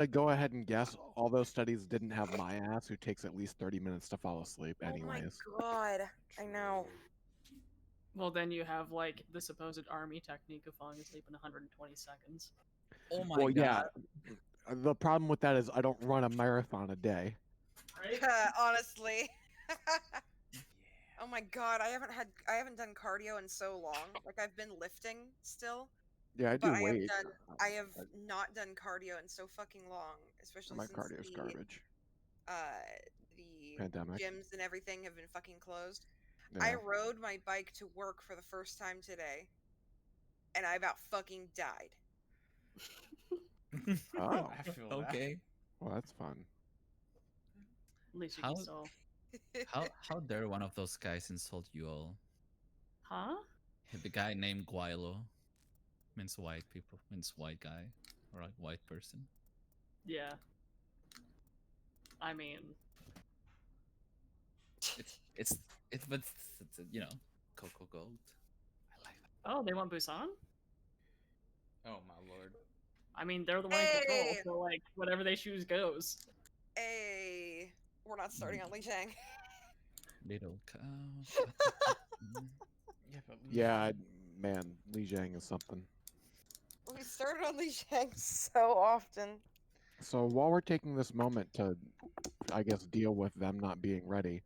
go ahead and guess all those studies didn't have my ass, who takes at least 30 minutes to fall asleep anyways. Oh my god, I know. Well, then you have like the supposed army technique of falling asleep in 120 seconds. Oh my Well, god. yeah. The problem with that is I don't run a marathon a day. Right? Honestly. Oh my god, I haven't done cardio in so long. Like I've been lifting still, Yeah, I but do weight. I have not done cardio in so fucking long, especially My since cardio's garbage. the Pandemic. gyms and everything have been fucking closed. Yeah. I rode my bike to work for the first time today, and I about fucking died. Oh, I feel Okay. well, that's fun. At least you How- can still. How dare one of those guys insult you all? Huh? The guy named Guilo means white people, means white guy or like white person. Yeah. I mean, But it's, you know, Coco Gold. I like that. oh, they want Busan? Oh my lord. I mean, they're the one in control, Hey! so like whatever they choose goes. Hey, we're not starting on Li Zhang. Little cow. Yeah, but Yeah, man, Li Jiang is something. We started on Li Zhang so often. So while we're taking this moment to, I guess, deal with them not being ready,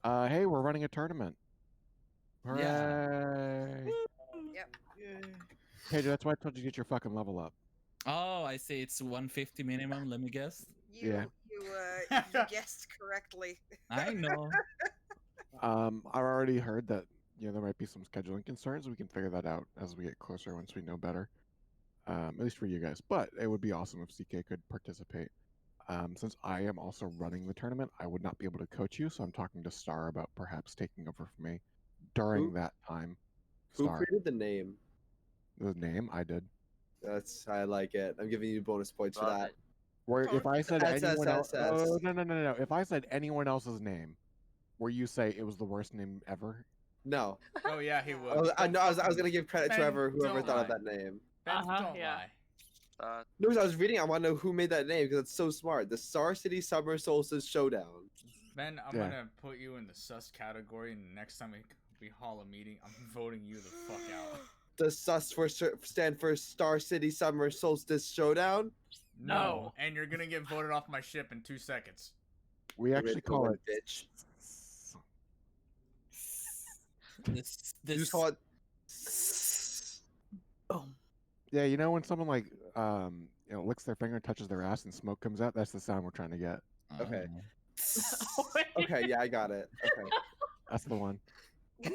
hey, we're running a tournament. Hooray! Yeah. Yep. Hey, that's why I told you to get your fucking level up. Oh, I see. It's 150 minimum. Let me guess. You you guessed correctly. I know. I already heard that there might be some scheduling concerns. We can figure that out as we get closer once we know better. At least for you guys. But it would be awesome if CK could participate. Since I am also running the tournament, I would not be able to coach you, so I'm talking to Star about perhaps taking over for me during Who- that time. Who Star, created the name? the name I did. I like it. I'm giving you bonus points for Love that. it. Where if I said S, anyone S, else, S, S. oh no. If I said anyone else's name, where you say it was the worst name ever, No. Oh yeah, he I would. was, I, know, I was gonna give credit to Ben, whoever don't thought of lie. that name. Ben, don't yeah. lie. No, because I was reading. I want to know who made that name because it's so smart. The Star City Summer Solstice Showdown. Ben, I'm Yeah. gonna put you in the sus category, and next time we haul a meeting, I'm voting you the fuck out. Does sus stand for Star City Summer Solstice Showdown? No, and you're gonna get voted off my ship in 2 seconds. we actually Rip call over, it. bitch. This You just call it. Yeah, you know when someone like licks their finger, touches their ass, and smoke comes out. That's the sound we're trying to get. Okay. Oh, wait. Okay, yeah, I got it. Okay. That's the one. How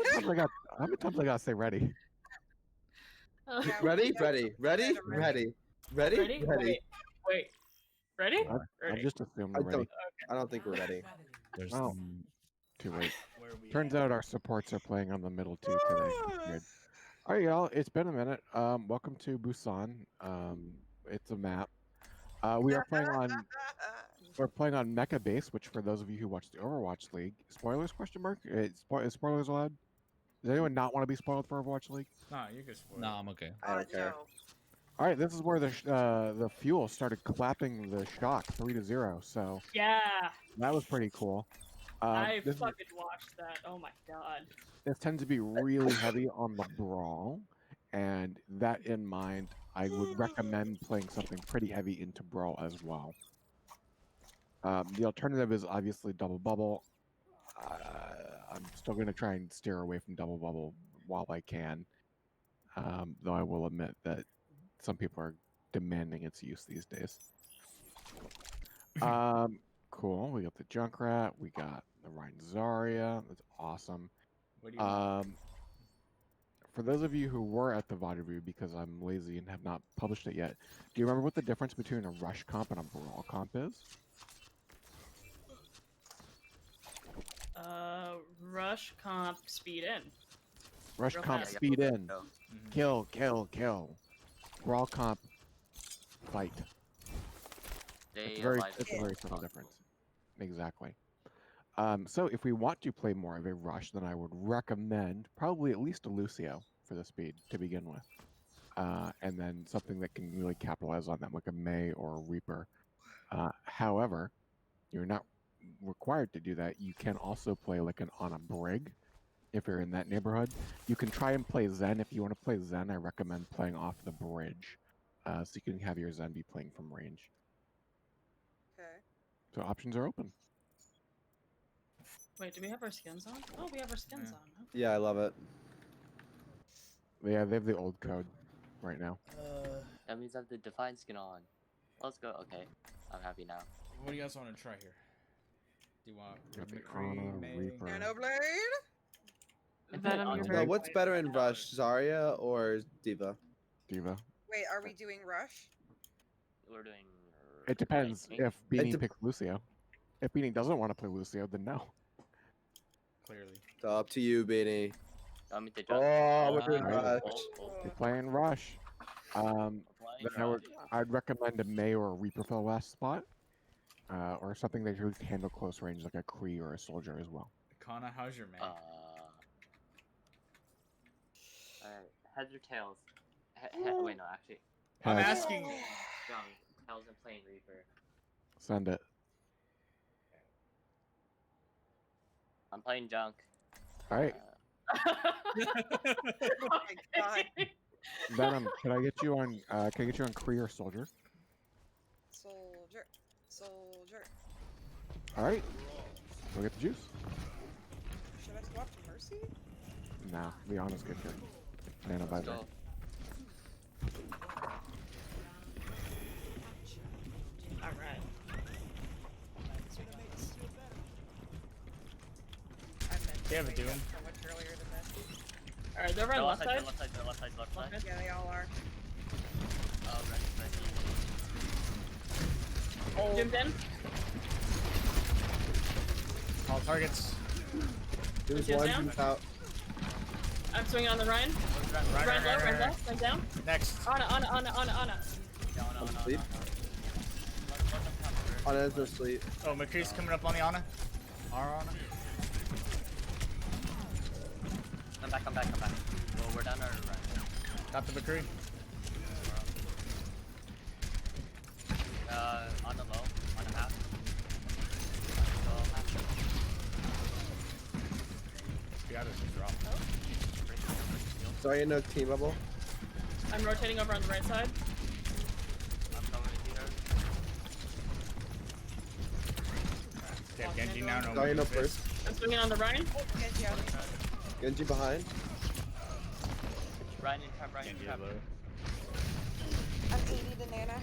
many times I got to say ready? Yeah, Ready? we Ready? Ready? said Ready? Ready? Ready? Wait. Ready? I Ready. just assumed I we're ready. don't think we're ready. There's Oh. mm, Too late. Where we Turns at? out our supports are playing on the middle two today. Weird. All right, y'all. It's been a minute. Welcome to Busan. It's a map. We're playing on Mecha Base, which for those of you who watch the Overwatch League, spoilers? Question mark. Is spoilers allowed? Does anyone not want to be spoiled for Overwatch League? Nah, you can spoil. no, I'm okay. I don't care. No. All right, this is where the fuel started clapping the shock 3-0. So Yeah, that was pretty cool. I This, fucking watched that. Oh my god. this tends to be really heavy on the brawl, and that in mind, I would recommend playing something pretty heavy into brawl as well. The alternative is obviously double bubble. I'm still going to try and steer away from double bubble while I can, though I will admit that some people are demanding its use these days. Cool. We got the Junkrat. We got the Rhine Zarya. That's awesome. What do you want? For those of you who were at the VOD review, because I'm lazy and have not published it yet, do you remember what the difference between a rush comp and a brawl comp is? Rush comp speed in. Rush Real comp fast. speed in. Mhm. Kill. Brawl comp fight. It's a very subtle difference. Exactly. So if we want to play more of a rush, then I would recommend probably at least a Lucio for the speed to begin with. And then something that can really capitalize on that, like a May or a Reaper. However, you're not required to do that. You can also play like on a brig if you're in that neighborhood. You can try and play Zen. If you want to play Zen, I recommend playing off the bridge, so you can have your Zen be playing from range. Okay. So options are open. Wait, do we have our skins on? Oh, we have our skins Yeah. on. Okay. Yeah, I love it. Yeah, they have the old code right now. That means I have the Defiant skin on. Let's go. Okay, I'm happy now. What do you guys want to try here? Do you want Got the McCree, Ana, May? Reaper. Nanoblade? Venom, you're Now, very what's quiet. better in Rush, Zarya or Diva? Diva. Wait, are we doing Rush? We're doing. It depends Lightning. if Beanie dep- picks Lucio. If Beanie doesn't want to play Lucio, then no. Clearly. It's up to you, Beanie. Want me to jump? Oh, we're doing Alright. Rush. You're playing Rush. Then I'd recommend a May or a Reaper for the last spot, or something that you can handle close range, like a Kree or a Soldier as well. Kana, how's your man? Alright, heads or tails? Wait, no, actually. I'm Heads. asking. Young. Tails and playing Reaper. Send it. I'm playing Junk. All right. Oh my god. Venom, can I get you on? Can I get you on Kree or Soldier? Soldier. Soldier. All right. Go get the juice. Should I swap to Mercy? Nah, Leana's good here. Nano Let's visor. go. Alright. They have a Doom. So much earlier than this. Alright, they're Go right left side. left side, go left side, left side. Okay. Yeah, they all are. Oh, right. Jim's in. All targets. There's Jim's one down. without. I'm swinging on the Ryan. Right, Ryan low, right, Ryan right, low, right. Ryan down. Next. Ana. No. Sleep. Ana's no sleep. Oh, McCree's coming up on the Ana. Our Ana. Come back. Well, we're down our right. Got the McCree. On the low, on the half. On the low, half. The others just drop. Zarya no team bubble. I'm rotating over on the right side. I'm coming with you. They have Genji now. No Zarya no movement first. phase. I'm swinging on the Ryan. Genji out. Genji behind. Ryan in trap, Ryan in Genji trap. low. I'm 80 to Nana.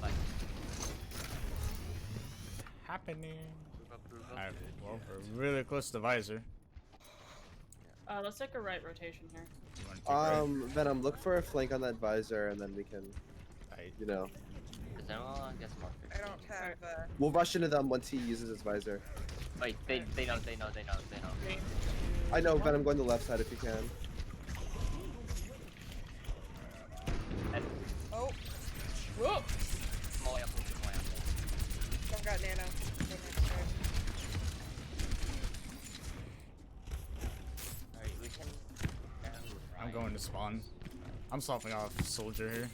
Bye. Happening. Prove up. Alright, well, we're really close to the visor. Let's take a right rotation here. You wanna take right? Venom, look for a flank on that visor, and then we can, Right. you know, Does anyone get more? I don't have, we'll rush into them once he uses his visor. Wait, they know. I know, Venom, go on the left side if you can. And oh, Whoa! small way up. don't got Nano. Go next time. Alright, we can. I'm going to spawn. I'm swapping off Soldier here.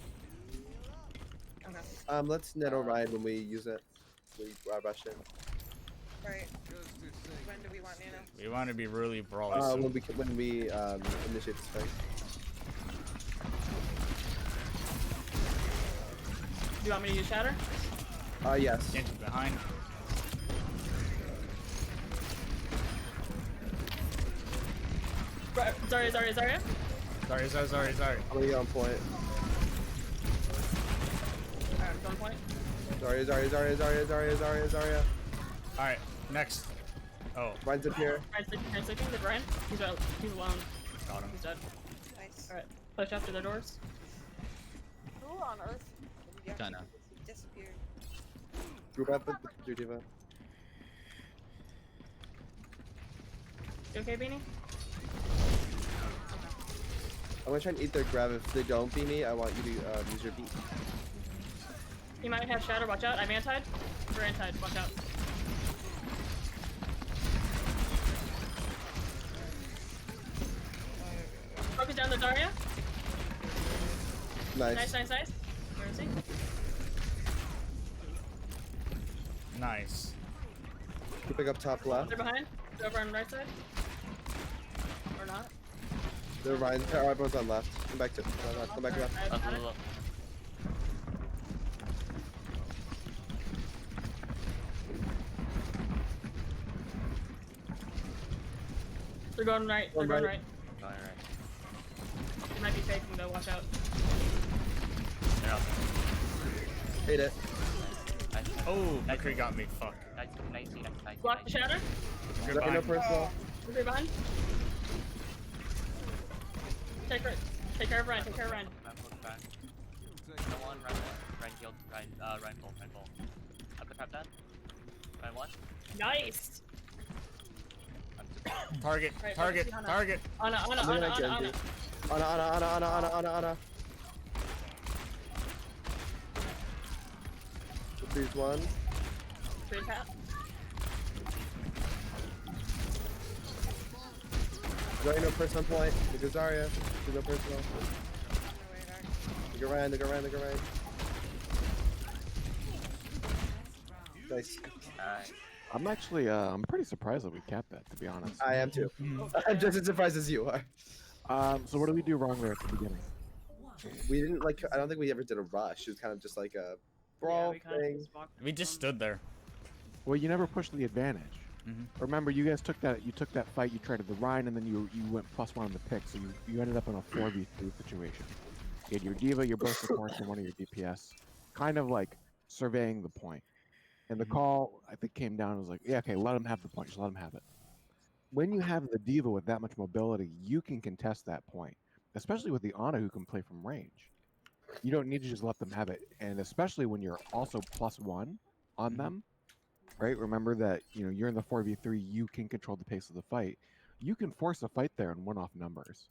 Okay. Let's Neto ride when we use it. We rush in. Right. When do we want Nano? We want to be really brawly. so When we initiate this fight. Do you want me to use Shatter? Yes. Genji behind. Zarya. Sorry. I'm gonna get on point. Alright, I'm going point. Zarya. Alright, next. Oh, Ryan's up here. Ryan's sleeping. Good Ryan. He's alone. got him. He's dead. Nice. Alright, push after the doors. Who on Earth? Yeah, Kinda. he disappeared. Group up with your diva. You okay, Beanie? I'm gonna try and eat their grab. If they don't beat me, I want you to use your beat. He might have Shatter. Watch out. I'm anti-ed. We're anti-ed. Watch out. Focus down the Zarya. Nice. Nice. Where is he? Nice. Keeping up top left. They're behind. They're over on the right side. Or not. They're Ryan. Everyone's on left. Come back to left. Come back left. I have it. Look. They're going right. They're Going going right. right. Going right. They might be faking though. Watch out. They're up. Hate it. Nice. Oh, McCree got me. Fuck. Nice. Block the shatter. Good Rhino behind. personal. They're behind. Take care of Ryan. Take care of Ryan. No one, Ryan killed, Ryan pull. Up the trap down. Ryan one. Nice. Target. Right, Target. Hana. Target. Ana. I'm gonna Genji. Ana. Please one. Free tap. Rhino personal point. Look at Zarya. She's no personal. Look at Ryan. Nice. Alright. I'm actually, I'm pretty surprised that we kept that, to be honest. I am too. I'm just as surprised as you are. So what did we do wrong there at the beginning? We didn't like. I don't think we ever did a rush. It was kind of just like a brawl we kinda thing. just walked We just around. stood there. Well, you never pushed the advantage. Mhm. Remember, you guys took that. You took that fight. You traded the Rhine, and then you went +1 on the pick. So you ended up in a 4v3 situation. You had your diva, your burst supports, and one of your DPS, kind of like surveying the point. And the call, I think, came down and was like, yeah, okay, let him have the point. Just let him have it. When you have the diva with that much mobility, you can contest that point, especially with the Ana who can play from range. You don't need to just let them have it, and especially when you're also +1 on them, right? Remember that you're in the 4v3, you can control the pace of the fight. You can force a fight there and win off numbers,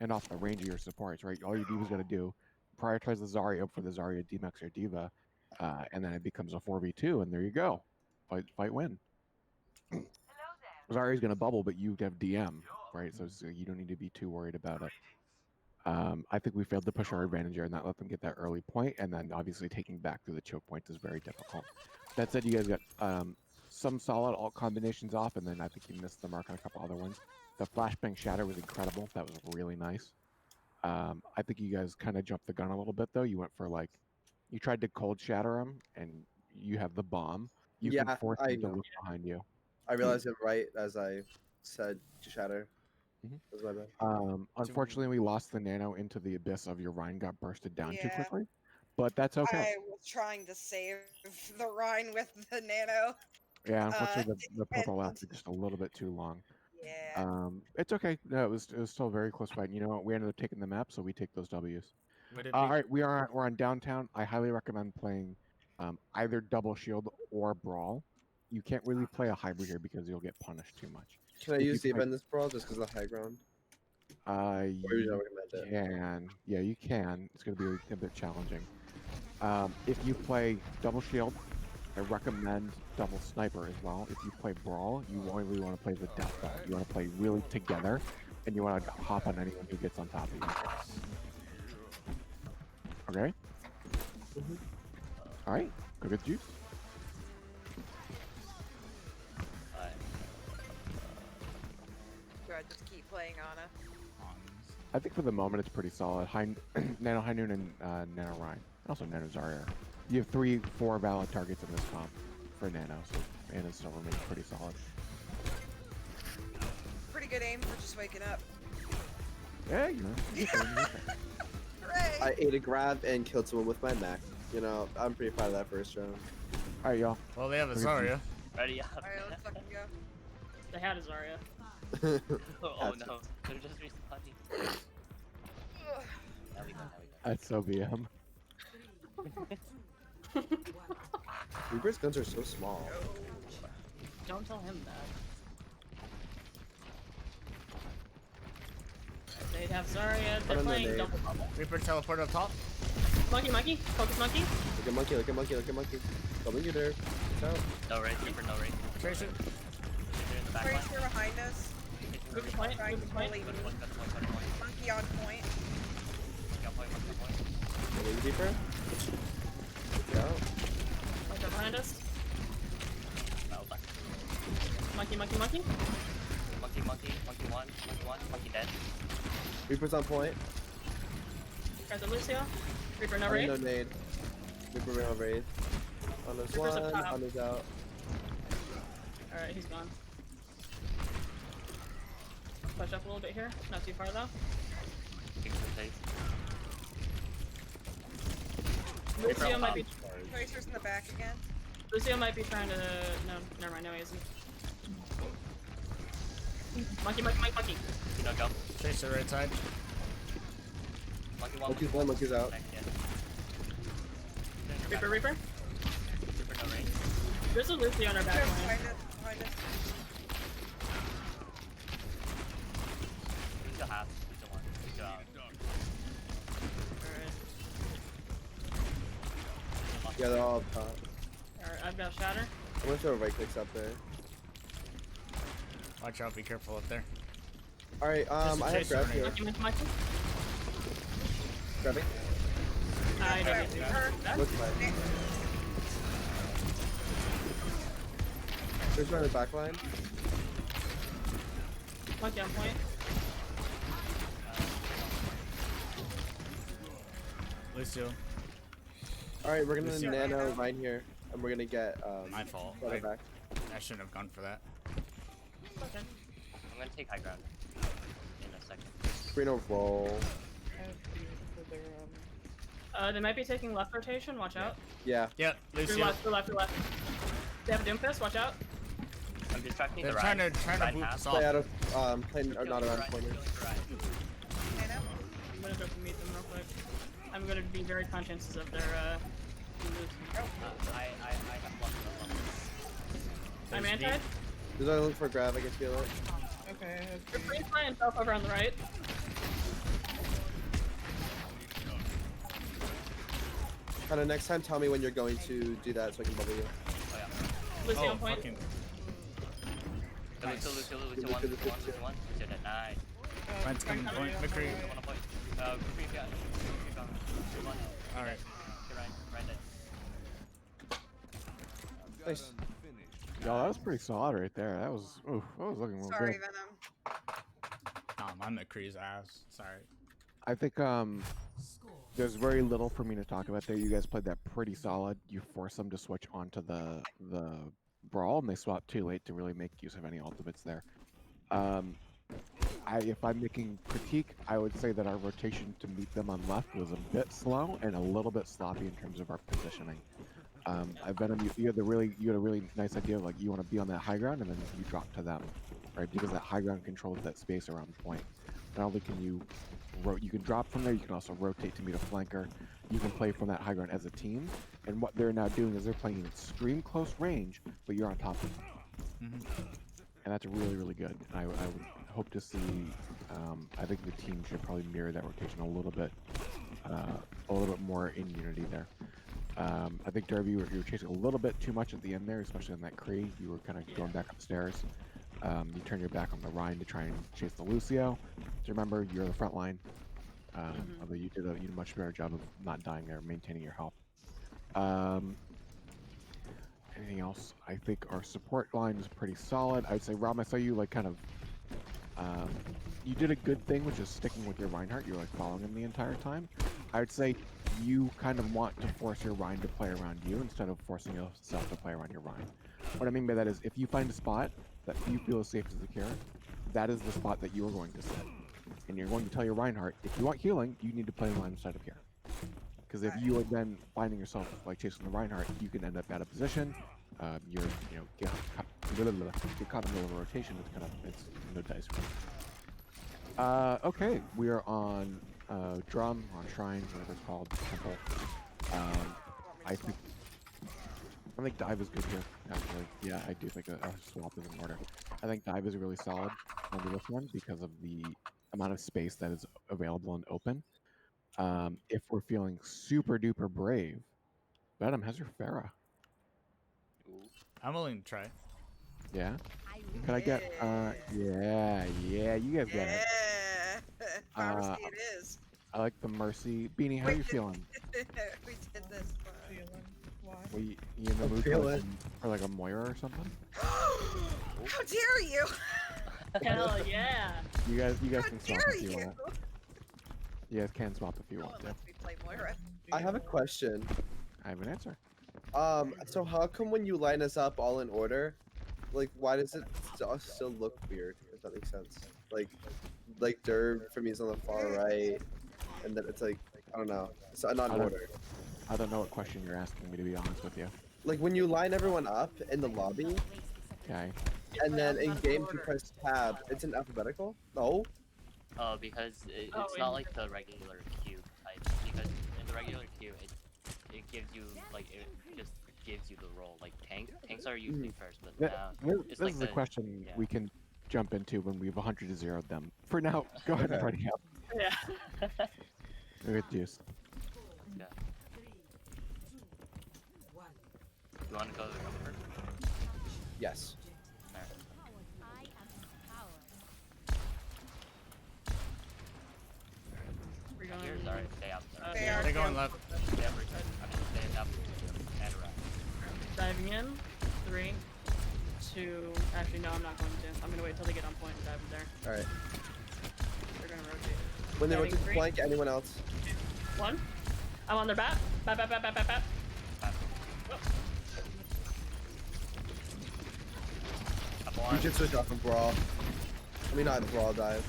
and off the range of your supports, right? All your diva's got to do, prioritize the Zarya for the Zarya D-Max or diva, and then it becomes a 4v2, and there you go, fight win. Zarya's gonna bubble, but you have DM, right? So you don't need to be too worried about it. I think we failed to push our advantage here and not let them get that early point, and then obviously taking back through the choke points is very difficult. That said, you guys got some solid alt combinations off, and then I think you missed the mark on a couple other ones. The flashbang shatter was incredible. That was really nice. I think you guys kind of jumped the gun a little bit though. You went for you tried to cold shatter them, and you have the bomb. You Yeah, can force I them to know. look behind you. I realized it right as I said to shatter. Mhm. That was my bad. Unfortunately, we lost the nano into the abyss of your Rhine got bursted down too Yeah. quickly, but that's okay. I was trying to save the Rhine with the nano. Yeah, unfortunately, it the purple depends. lasted just a little bit too long. Yeah. It's okay. No, it was still a very close fight. And you know what? We ended up taking the map, so we take those Ws. Would it All be- right, we're on downtown. I highly recommend playing either double shield or brawl. You can't really play a hybrid here because you'll get punished too much. Can I if use you diva play- in this brawl just because of the high ground? Or you You don't recommend it? can. Yeah, you can. It's going to be a bit challenging. If you play double shield, I recommend double sniper as well. If you play brawl, you only want to play the death ball. You want to play really together, and you want to hop on anyone who gets on top of you. Okay? All right, go get the juice. Alright. Do I just keep playing Ana? I think for the moment it's pretty solid. Nano High Noon and Nano Rhine. Also Nano Zarya. You have 3-4 valid targets in this comp for Nano, so Ana still remains pretty solid. Pretty good aim for just waking up. Yeah, you know. you're okay, you're okay. Hooray! I ate a grab and killed someone with my mech. I'm pretty proud of that first round. All right, y'all. Well, they have a Okay. Zarya. Ready up. Alright, let's fucking go. They had a Zarya. Oh That's- no. They're just respawning. Ugh. Now we go. That's so BM. Reaper's guns are so small. Don't tell him that. They have Zarya. They're Put on the playing nade. double bubble. Reaper teleport up top. Monkey. Focus monkey. Look at monkey, look at monkey, look at monkey. Coming you there. Watch out. No raid, Reaper, no raid. Trace it. Reaper in the back line. Tracer behind us. Move the point. Trying Move to the point. bully Got me. the point, got the point, got the point. Monkey on point. Got point, got point. Coming deeper. Look out. Monkey behind us. Monkey, monkey, monkey. Monkey, monkey, monkey one, monkey dead. Reaper's on point. Got the Lucio. Reaper no I raid. no nade. Reaper no raid. On his Reaper's up one, top. on his out. Alright, he's gone. Push up a little bit here. Not too far though. Kicks the face. Lucio might be. Tracer's in the back again. Lucio might be trying to. No, never mind. No, he isn't. Monkey, monkey, monkey, monkey. You know, go. Tracer right side. Monkey one, Monkey's one, monkey's out. Back, yeah. Reaper, Reaper. Reaper no range. There's a Lucio on our back line. Behind it. Behind it. We still have. We still want. We still out. Alright. Yeah, they're all up top. Alright, I've got Shatter. I'm gonna throw right clicks up there. Watch out, be careful up there. Alright, There's a I have chaser grab running. here. Monkey, monkey, monkey. Grabbing. I Yeah, don't need her. that. Looks fine. There's one in the back line. Monkey on point. Lucio, Alright, we're gonna Lucio. nano right here. And we're gonna get, my fault. Shadow back. I shouldn't have gone for that. Okay. I'm gonna take high ground in a second. Reno roll. They might be taking left rotation. Watch out. Yeah. Yeah, Through Lucio. left, through left, through left. They have a Doom Fist. Watch out. I'm distracting They're the trying right. to Right boot half. us Play off. out of, play, or not around pointer. I know. I'm gonna go meet them real quick. I'm gonna be very conscientious of their moves. I have one. I'm There's anti. There's only look for grab, I can feel it. Okay. You're free to play himself over on the right. Kinda next time tell me when you're going to do that so I can bubble you. Oh yeah. Lucio Oh, on point. fucking. Lucio, Lucio, Lucio, Lucio, one, Lucio, one, Lucio, one. Lucio dead. Nice. Mine's coming point. McCree. One on point. Creep, yeah. Creep on. Creep on. Alright. Okay, right dead. Nice. Yo, that was pretty solid right there. That was, oof, that was looking real Sorry, good. Venom. I'm McCree's ass. Sorry. I think there's very little for me to talk about there. You guys played that pretty solid. You forced them to switch onto the brawl, and they swapped too late to really make use of any ultimates there. If I'm making critique, I would say that our rotation to meet them on left was a bit slow and a little bit sloppy in terms of our positioning. Venom, you had a really nice idea of like you want to be on that high ground and then you drop to them, right? Because that high ground controls that space around the point. Not only can you can drop from there, you can also rotate to meet a flanker. You can play from that high ground as a team. And what they're now doing is they're playing in extreme close range, but you're on top of them. And that's really, really good. And I would hope to see. I think the team should probably mirror that rotation a little bit more in unity there. I think Derby, you were chasing a little bit too much at the end there, especially on that Kree. You were kind of going back upstairs. You turned your back on the Rhine to try and chase the Lucio. So remember, you're the front line. Although you did a much better job of not dying there, maintaining your health. Anything else? I think our support line is pretty solid. I'd say, Rom, I saw you like kind of. You did a good thing, which is sticking with your Reinhardt. You're like following him the entire time. I would say you kind of want to force your Rhine to play around you instead of forcing yourself to play around your Rhine. What I mean by that is, if you find a spot that you feel is safe to secure, that is the spot that you are going to set. And you're going to tell your Reinhardt, if you want healing, you need to play line inside of here. Because if you are then finding yourself like chasing the Reinhardt, you can end up out of position. Get caught in the middle of a rotation. It's no dice for you. Okay, we are on drum, on shrine, whatever it's called, temple. I think dive is good here, actually. Yeah, I do think a swap is in order. I think dive is really solid on this one because of the amount of space that is available and open. If we're feeling super duper brave, Venom has your Pharah. I'm willing to try. Yeah? Can I get, yeah, you guys get it. Yeah. Pharmacy it is. I like the Mercy. Beanie, how are you feeling? We did this. Were you in the mood for like a Moira or something? How dare you? Hell yeah. You guys How can swap dare if you you? want. You guys can swap if you No want one to. lets me play Moira. I have a question. I have an answer. So how come when you line us up all in order, like why does it still look weird? If that makes sense. Like Derb for me is on the far right, and then it's like I don't know. It's not I in don't- order. I don't know what question you're asking me, to be honest with you. Like when you line everyone up in the lobby, Okay. and then in Alphabetical game you order. press tab, it's in alphabetical. No. Because Oh, it's in not like the regular queue type. Because in the regular queue, it gives you like it just gives you the role. Like tanks are usually first, but now This it's like is a the question yeah. we can jump into when we've 100 to 0'd them. For now, go ahead and Okay. ready up. Yeah. With juice. yeah. You want to go first? Yes. Alright. We're going. Here's alright. Stay out. They yeah. are They're going too. left. Stay up. I mean, stay up. And right. Diving in. 3, 2. Actually, no, I'm not going to. I'm gonna wait till they get on point and dive in there. All right. They're gonna rotate. When they Diving rotate the 3, flank, anyone else? 1. I'm on their bat. Bat, bat, bat, bat, bat, bat. Up You one. should switch off and brawl. I mean, not brawl dive.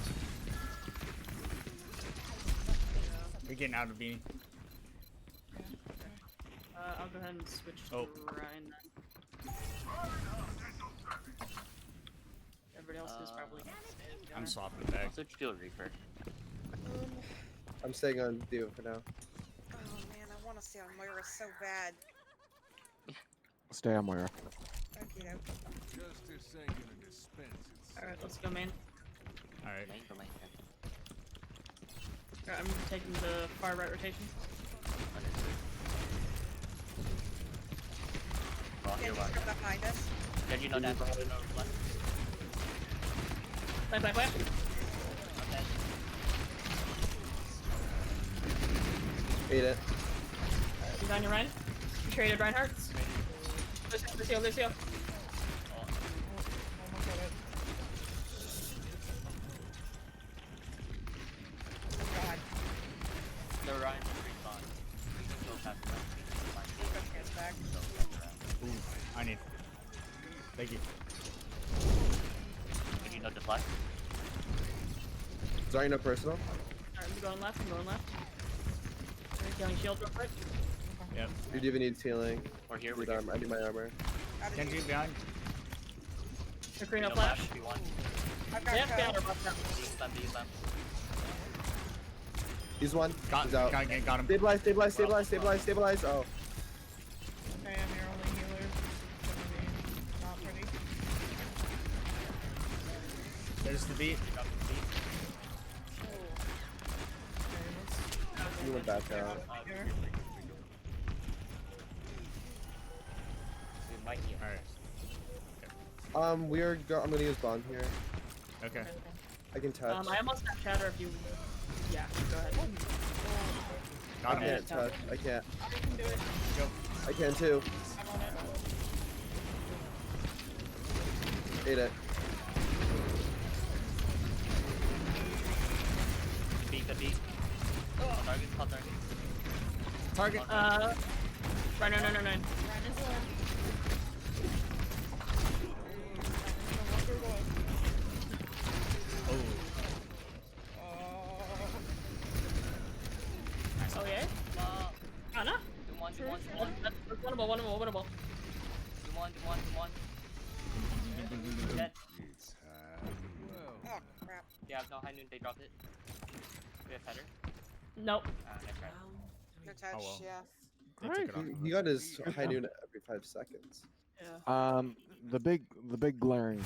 We're getting out of Beanie. I'll go ahead and switch to Oh. Ryan then. Everybody else is probably gonna stay as I'm gunner. swapping back. I'll switch to a Reaper. I'm staying on Dio for now. Oh man, I want to stay on Moira so bad. Stay on Moira. Okay, Alright, let's go main. Alright. Main for main. Alright, I'm taking the far right rotation. Understood. Well, here Genji's one. from behind us. Genji, no dash. No left. Play, play, play. Okay. Ate it. He's on your right. You traded Reinhardt. Lucio, Lucio. Oh, God. no, Ryan, respawn. We can go past around. Hands back. Go past around. Ooh, I need. Thank you. Genji, no deflect. Sorry, no personal. Alright, I'm going left, I'm going left. Killing shield real quick. Yep. Your Diva needs healing. We're here, I we're need, here. I need my armor. Out of Genji you. behind. Ocarina No flash. if you want. I've They have got banner go. buff now. These them. He's one. Got, He's out. got him. Stabilize, stabilize, stabilize, stabilize, stabilize. Oh. I am your only healer. It's gonna be not pretty. There's the beat. Drop the beat. You went back out. Here. We might heal. Alright. I'm gonna use bond here. Okay. I can touch. I almost have chatter if you. Yeah, go ahead. Got I him. can't touch. I can't. I can do it. Go. I can too. I'm on it. Ate it. Beat the beat. Target, call target. Target. Right, no. Ryan is one. Oh. Oh, yeah? Anna? Do one. That's winnable. Do one. Dead. Oh crap. Yeah, no high noon, they dropped it. We have header. Nope. Nice try. No touch. well. Yeah. They took it off He of got his high noon every 5 seconds. Yeah. The big glaring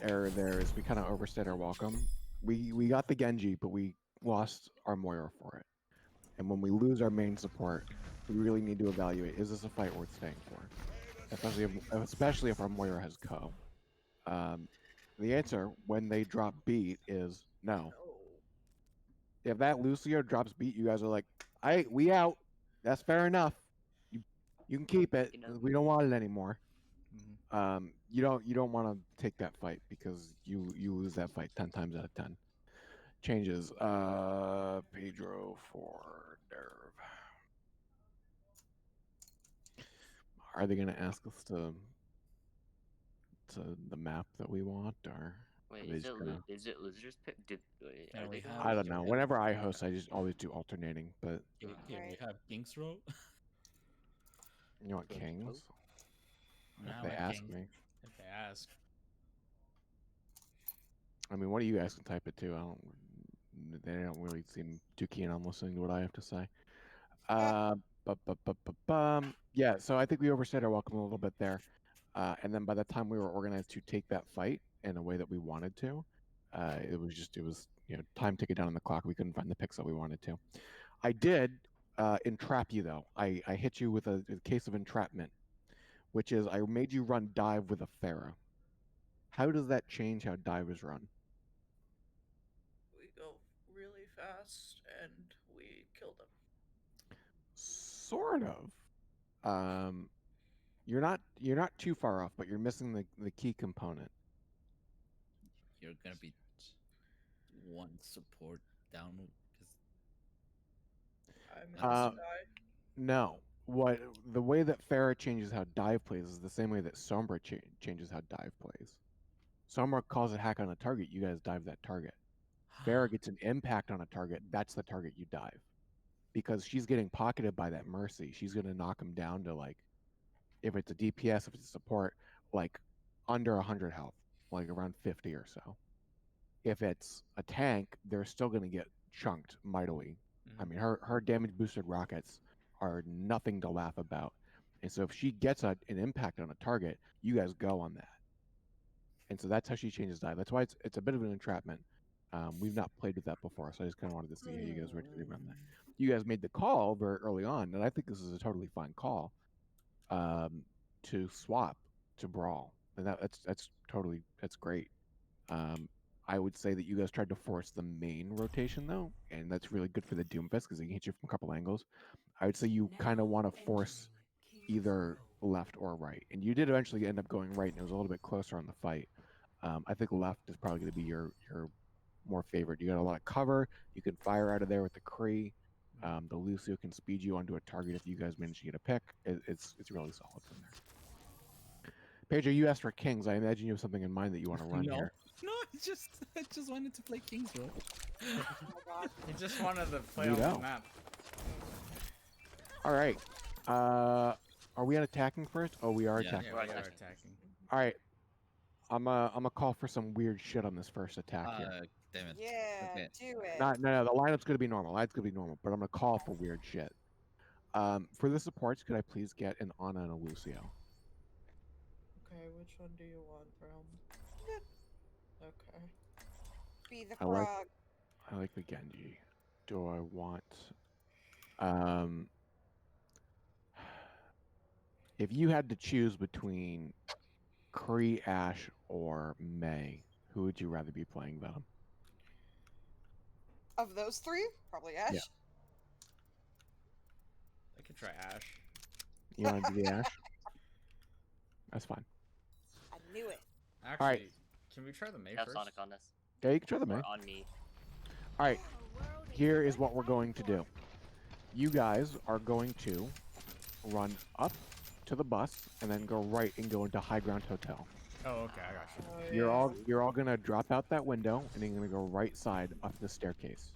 error there is we kind of overstayed our welcome. We got the Genji, but we lost our Moira for it. And when we lose our main support, we really need to evaluate: is this a fight worth staying for? Especially if our Moira has co. The answer when they drop beat is no. If that Lucio drops beat, you guys are like, we out. That's fair enough. You can keep it. You know- We don't want it anymore. You don't want to take that fight because you lose that fight 10 times out of 10. Changes. Pedro for Nerve. Are they gonna ask us to the map that we want, or are Wait, they just gonna? is it losers pick? Wait, Yeah, are we they doing have- I don't loser know. pick? Whenever I host, I just always do alternating. But Here, we Right. have Kings Row. you know what, Kings Kings? Row? If Now they we're ask Kings. me, If they ask. I mean, one of you guys can type it too. I don't. They don't really seem too keen on listening to what I have to say. Yeah. So I think we overstayed our welcome a little bit there. And then by the time we were organized to take that fight in a way that we wanted to, it was time ticking down on the clock. We couldn't find the picks that we wanted to. I did entrap you though. I hit you with a case of entrapment, which is I made you run dive with a Pharaoh. How does that change how dive is run? We go really fast and we kill them. Sort of. You're not too far off, but you're missing the key component. You're gonna be one support down because I'm Uh, gonna die. No. What the way that Farah changes how dive plays is the same way that Sombra changes how dive plays. Sombra calls a hack on a target, you guys dive that target. Farah gets an impact on a target, that's the target you dive. Because she's getting pocketed by that Mercy, she's gonna knock him down to like, if it's a DPS, if it's a support, like under 100 health, like around 50 or so. If it's a tank, they're still gonna get chunked mightily. I mean, her damage boosted rockets are nothing to laugh about. And so if she gets an impact on a target, you guys go on that. And so that's how she changes dive. That's why it's a bit of an entrapment. We've not played with that before, so I just kind of wanted to see how you guys were to run that. You guys made the call very early on, and I think this is a totally fine call to swap to brawl, and that's great. I would say that you guys tried to force the main rotation though, and that's really good for the Doomfist because it can hit you from a couple angles. I would say you kind of want to force either left or right, and you did eventually end up going right, and it was a little bit closer on the fight. I think left is probably going to be your more favorite. You got a lot of cover. You can fire out of there with the Kree. The Lucio can speed you onto a target if you guys manage to get a pick. It's really solid from there. Pedro, you asked for Kings. I imagine you have something in mind that you want to run no, here. no, I just wanted to play Kings Row. Oh my god. He just wanted to play You on know. the map. All right. Are we on attacking first? Oh, we are Yeah. attacking. Yeah, We're we are attacking. attacking. All right. I'm a call for some weird shit on this first attack here. Damn it. Yeah, Okay. do it. No. The lineup's gonna be normal. Lineup's gonna be normal, but I'm gonna call for weird shit. For the supports, could I please get an Ana and a Lucio? Okay, which one do you want, Realm? Okay. Be the I like- frog. I like the Genji. Do I want? If you had to choose between Kree, Ash, or May, who would you rather be playing them? Of those three, probably Ash. Yeah. I could try Ash. You want to do the Ash? That's fine. I knew it. Actually, Alright. can we try the May Have first? Sonic on this. Yeah, you can try the May. Or on me. All right. Here is what we're going to do. You guys are going to run up to the bus and then go right and go into High Ground Hotel. Oh, okay, I got you. Oh, You're all gonna drop out that window and you're gonna go right side up the staircase.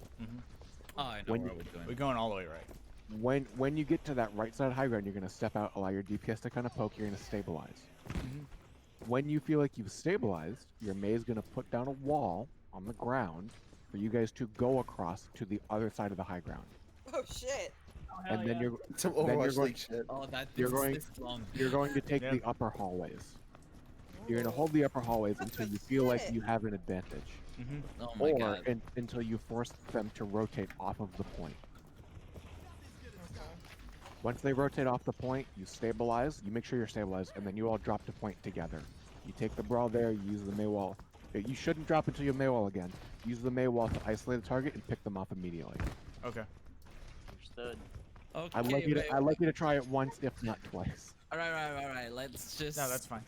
Oh, I know When where you- we're going. We're going all the way right. When you get to that right side high ground, you're gonna step out, allow your DPS to kind of poke. You're gonna stabilize. When you feel like you've stabilized, your May is gonna put down a wall on the ground for you guys to go across to the other side of the high ground. Oh shit. Oh, hell And then yeah. you're Some Then you're Overwatch going- League shit. Oh, that You're is going- this long. you're going to take Yeah. the upper hallways. You're gonna hold the upper hallways until you feel like you have an advantage, Oh my or god. until you force them to rotate off of the point. Okay. Once they rotate off the point, you stabilize, you make sure you're stabilized, and then you all drop to point together. You take the brawl there, you use the May wall. You shouldn't drop until you May wall again. Use the May wall to isolate the target and pick them off immediately. Okay. Understood. Okay, I'd like you to try it once, if not twice. Alright. Let's just. No, that's fine.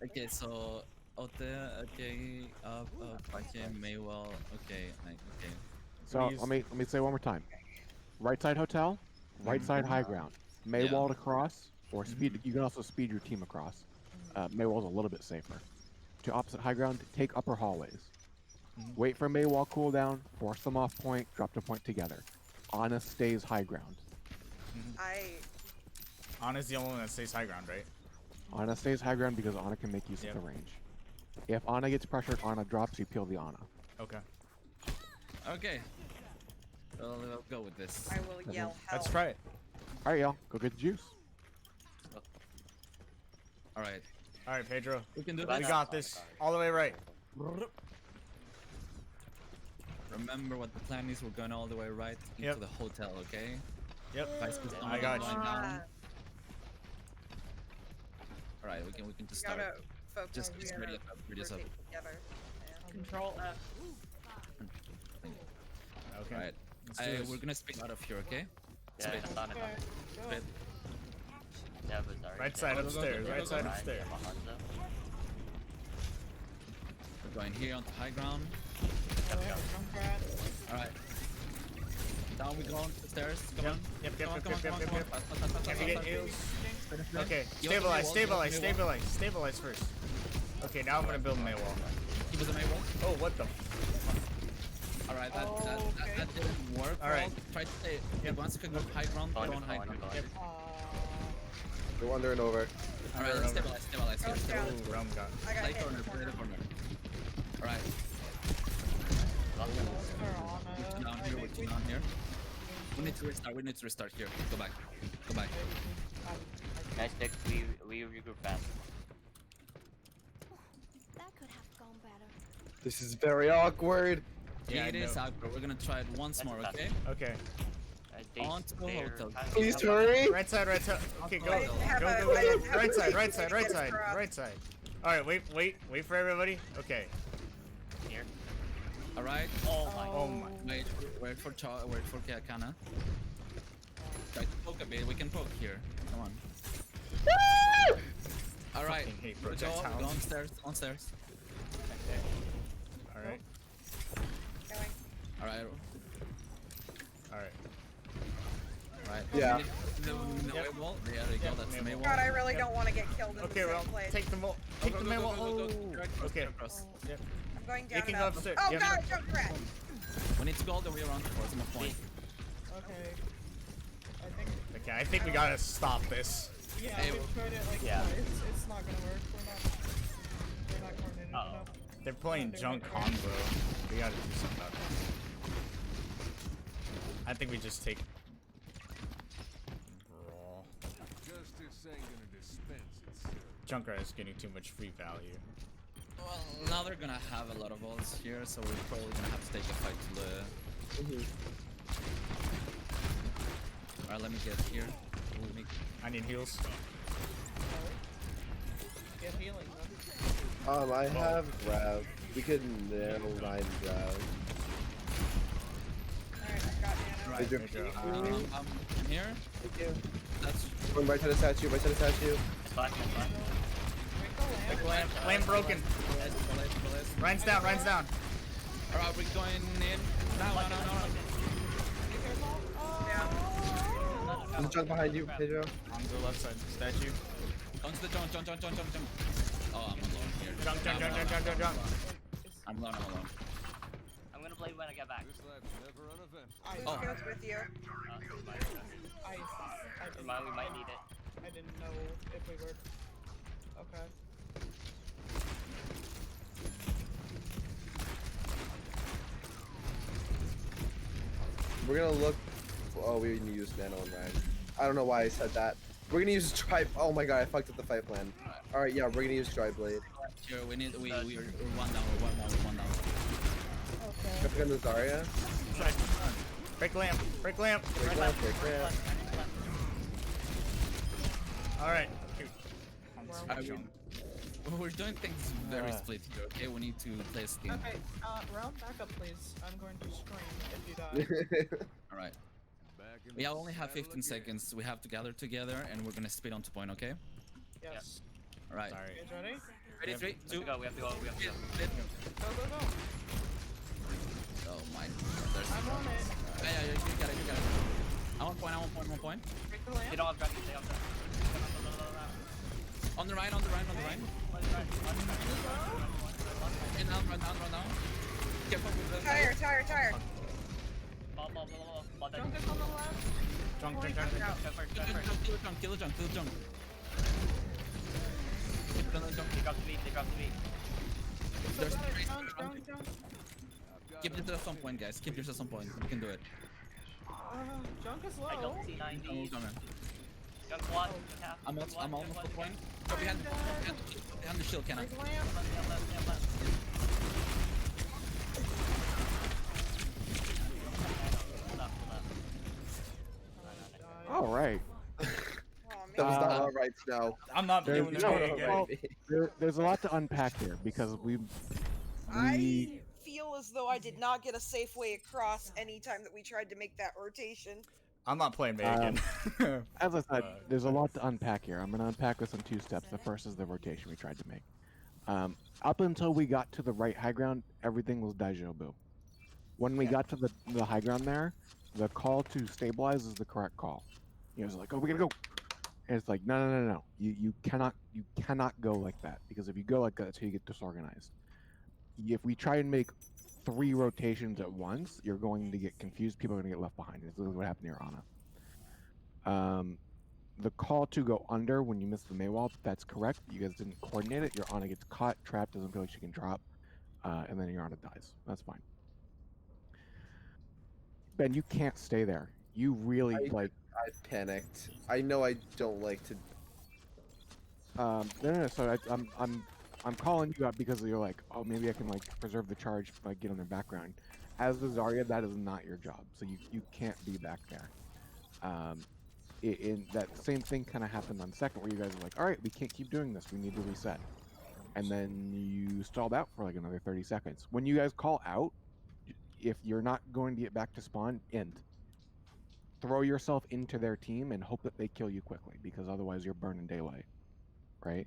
Okay, so Ote, okay, okay, Maywell, okay, okay. So Please. let me say one more time. Right side hotel, right side high ground. Maywall to cross, or speed. You can also speed your team across. Maywall's a little bit safer. To opposite high ground, take upper hallways. Wait for Maywall cooldown, force them off point, drop to point together. Ana stays high ground. Ana's the only one that stays high ground, right? Ana stays high ground because Ana can make use of the range. If Ana gets pressured, Ana drops, you peel the Ana. Okay. Okay. Well, let's go with this. I will yell hell. Let's try it. Alright, y'all, go get the juice. Alright. Alright, Pedro. We can do We this. got this. All the way right. Remember what the plan is. We're going all the way right into the hotel, okay? Yep. I got you. Alright, we can just We start. gotta focus. Just We ready gotta up, ready us up. rotate together. Yeah. Control F. Okay. Alright. Let's do this. We're gonna speed out of here, okay? Yeah, Speed. it's not enough. Speed. Yeah, but sorry. Right side Go, go, upstairs. go, Right go, side go. upstairs. We're going here onto high ground. Alright. Down we go on the stairs. Come on. Yep. Come on, come on, come on, come on. Fast, fast, fast, fast, Can we fast, get fast. heals? Okay. You Stabilize. want the Maywall, Stabilize. Stabilize first. Okay, now I'm gonna build Maywall. Give us a Maywall. Oh, what the? Alright, that didn't work. Alright. Try to stay. Yeah, once you can go high ground, go on high ground. Yep. Go under and over. Alright, let's stabilize here. Stabilize. Oh, realm got. I got Play hit in corner, the play corner. the corner. Alright, we're two down here. We need to restart here. Go back. Nice pick. We regroup fast. That could have gone better. This is very awkward. Yeah, I it is know. awkward. We're gonna try it once more, okay? Okay. On to the hotel. Please hurry. Right side. Okay, go. I didn't have Go. a- I didn't have Right a side. ticket Right to side. get across. Right side. All right. Wait for everybody. Okay. Here. Alright. Oh my. Wait for Kana. Try to poke a bit. We can poke here. Come on. Alright. Fucking hate Go projectiles. onstairs. All right. Going. Alright. Alright. Yeah. The Maywall. There you go. That's the Maywall. God, I really don't want to get killed in Okay, the well, same place. take the mo. Go, Take go, the go, Maywall. go, go, go. Oh. Direct cross, Okay. direct cross. Yep. I'm going down You can and go up. upstairs. Oh Yep. God, Junkrat! We need to go all the way around for some point. Okay. I think. Okay, I think we gotta stop this. Yeah, Hey, we've tried it like yeah. twice. It's not gonna work. We're not coordinated enough. They're playing junk con, bro. We gotta do something about that. I think we just take. Brawl. Justice ain't gonna dispense itself. Junkrat is getting too much free value. Well, now they're gonna have a lot of ults here, so we're probably gonna have to take a fight to the. Alright, let me get here. Let me... I need heals. Get healing then. I have grab. We could nail 9 grab. Alright, I got Nano. Right, Is there there you go. I'm here. Thank you. That's. Going right to the statue. Right to the statue. Flash. Flame broken. Ryan's down. Alright, we're going in. No. There's a chunk behind you, Pedro. On the left side. Statue. Onto the jump. Oh, I'm alone here. Jump. I'm alone. I'm gonna play when I get back. This lab's never uneventful. Who goes with you? I didn't, We might need it. I didn't know if we were. Okay. We're gonna look. Oh, we didn't use Nano and Ryan. I don't know why I said that. We're gonna use Tri. Oh my god, I fucked up the fight plan. All right, yeah, we're gonna use Tri-Blade. Here, we're one down. We're one down. Okay. Pick on the Zarya. Break lamp. Break ramp. All right. We're doing things very split here, okay? We need to play a scheme. Okay. Round back up, please. I'm going to scream if you die. Alright. Back in We the only have saddle 15 again. seconds. We have to gather together and we're gonna speed on to point, okay? Yes. All right. Sorry. You guys ready? Ready? 3, 2. We have to go. We have to go. Go, go, go. Oh my God. There's. I'm on it. Yeah, you got it. You got it. I want point. 1 point. Break the They lamp. don't have dragons. They have dragons. On the Rhine. And run down. Careful with the. Tire. Ball. Junk is on the left. Junk. Kill the junk. Kill the junk. They dropped the beat. There's Junk. keep this at some point, guys. Keep this at some point. We can do it. Junk is I low. don't see 90. Come on. Junk one. Half. I'm almost at point. Go behind the shield, Kenna. Break the lamp. Left. All right. Oh, That was man. not all right, Snow. I'm not There's doing this no- again. well, there's a lot to unpack here because I feel as though I did not get a safe way across any time that we tried to make that rotation. I'm not playing May again. as I said, there's a lot to unpack here. I'm going to unpack this in 2 steps. The first is the rotation we tried to make. Up until we got to the right high ground, everything was deja vu. When we got to the high ground there, the call to stabilize is the correct call. You know, it's like, oh, we gotta go. And it's like, no. You cannot go like that, because if you go like that, that's how you get disorganized. If we try and make 3 rotations at once, you're going to get confused. People are going to get left behind. This is what happened here, Ana. The call to go under when you miss the Maywall, that's correct. You guys didn't coordinate it. Your Ana gets caught, trapped, doesn't feel like she can drop, and then your Ana dies. That's fine. Ben, you can't stay there. You really I panicked. I know I don't like to. No. So I'm calling you out because you're like, oh, maybe I can like preserve the charge, like get on their background. As the Zarya, that is not your job. So you can't be back there. In that same thing kind of happened on second, where you guys were like, all right, we can't keep doing this. We need to reset. And then you stalled out for like another 30 seconds. When you guys call out, if you're not going to get back to spawn, end. Throw yourself into their team and hope that they kill you quickly, because otherwise you're burning daylight, right?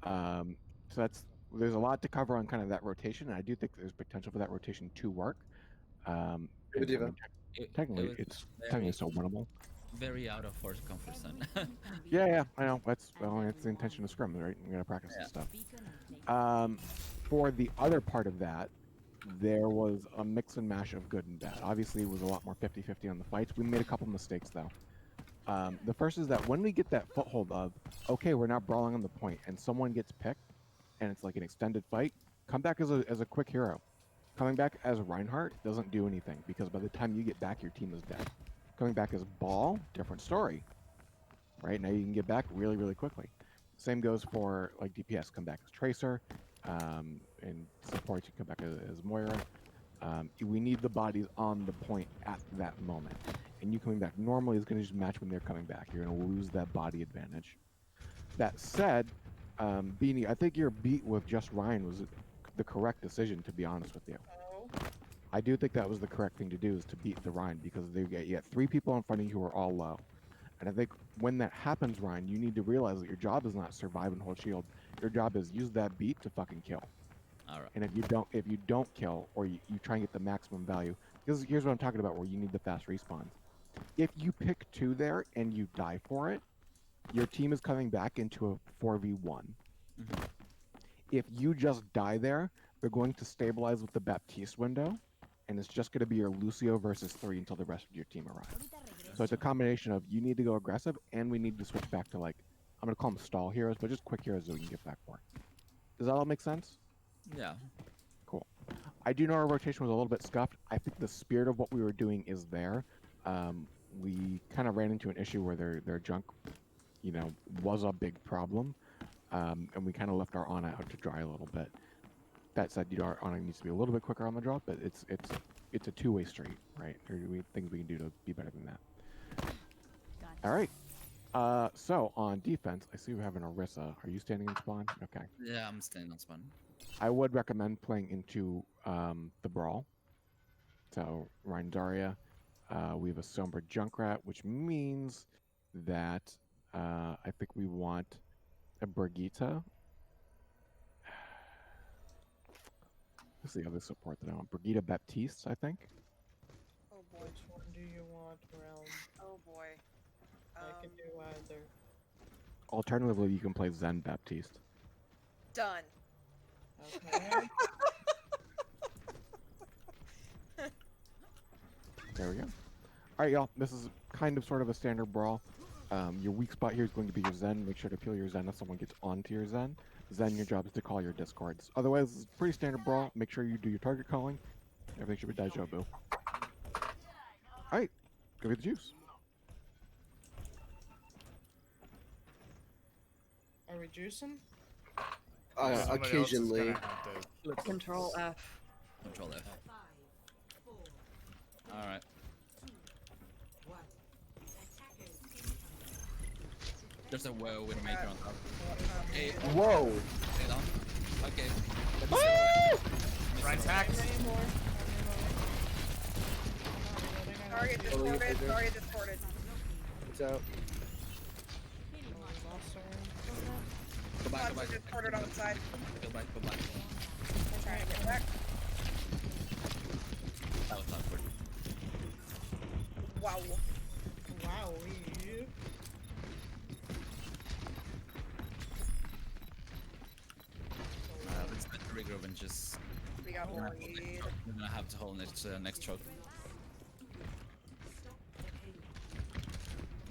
So there's a lot to cover on kind of that rotation, and I do think there's potential for that rotation to work. And, I mean, technically, it's so winnable. Very out of force comfort zone. Yeah, I know. That's the intention of Scrim, right? We gotta practice this stuff. For the other part of that, there was a mix and mash of good and bad. Obviously, it was a lot more 50-50 on the fights. We made a couple mistakes, though. The first is that when we get that foothold of, okay, we're now brawling on the point, and someone gets picked, and it's like an extended fight, come back as a quick hero. Coming back as Reinhardt doesn't do anything, because by the time you get back, your team is dead. Coming back as Ball, different story. Right, now you can get back really, really quickly. Same goes for like DPS. Come back as Tracer, and support, you come back as Moira. We need the bodies on the point at that moment. And you coming back normally is going to just match when they're coming back. You're going to lose that body advantage. That said, Beanie, I think your beat with just Ryan was the correct decision, to be honest with you. I do think that was the correct thing to do, is to beat the Ryan, because you got 3 people in front of you who are all low. And I think when that happens, Ryan, you need to realize that your job is not survive and hold shield. Your job is use that beat to fucking kill. All right. And if you don't kill, or you try and get the maximum value, because here's what I'm talking about, where you need the fast respawns. If you pick 2 there and you die for it, your team is coming back into a 4v1. Mm-hmm. If you just die there, they're going to stabilize with the Baptiste window, and it's just going to be your Lucio versus 3 until the rest of your team arrive. So it's a combination of you need to go aggressive, and we need to switch back to, like, I'm going to call them stall heroes, but just quick heroes that we can get back for. Does that all make sense? Yeah. Cool. I do know our rotation was a little bit scuffed. I think the spirit of what we were doing is there. We kind of ran into an issue where their junk, was a big problem, and we kind of left our Ana out to dry a little bit. That said, our Ana needs to be a little bit quicker on the drop, but it's a two-way street, right? There are things we can do to be better than that. All right. So on defense, I see we have an Orisa. Are you standing in spawn? Okay. Yeah, I'm staying on spawn. I would recommend playing into the Brawl. So Ryan Daria. We have a Sombra Junkrat, which means that I think we want a Brigitte. Who's the other support that I want? Brigitte Baptiste, I think. Oh boy. Which one do you want, Realm? Oh boy. I can do either. Alternatively, you can play Zen Baptiste. Done. Okay. There we go. Alright, y'all. This is kind of sort of a standard brawl. Your weak spot here is going to be your Zen. Make sure to peel your Zen if someone gets onto your Zen. Zen, your job is to call your discords. Otherwise, it's a pretty standard brawl. Make sure you do your target calling. Everything should be Daijobu. Alright, go get the juice. Are we juicing? Somebody else is Occasionally. gonna have to- Control F. Control F. Alright. There's a Widowmaker on top. Hey, Whoa! hey, down. Okay. Ryan's hacked. Target Totally discorded. figured. Target discorded. It's out. Go back, go Monster back. discorded on the side. Go back, go back. I'm trying to get back. That was awkward. Wow. Wow. Let's get the regroup and just. We got We're lead. gonna have to hold next choke.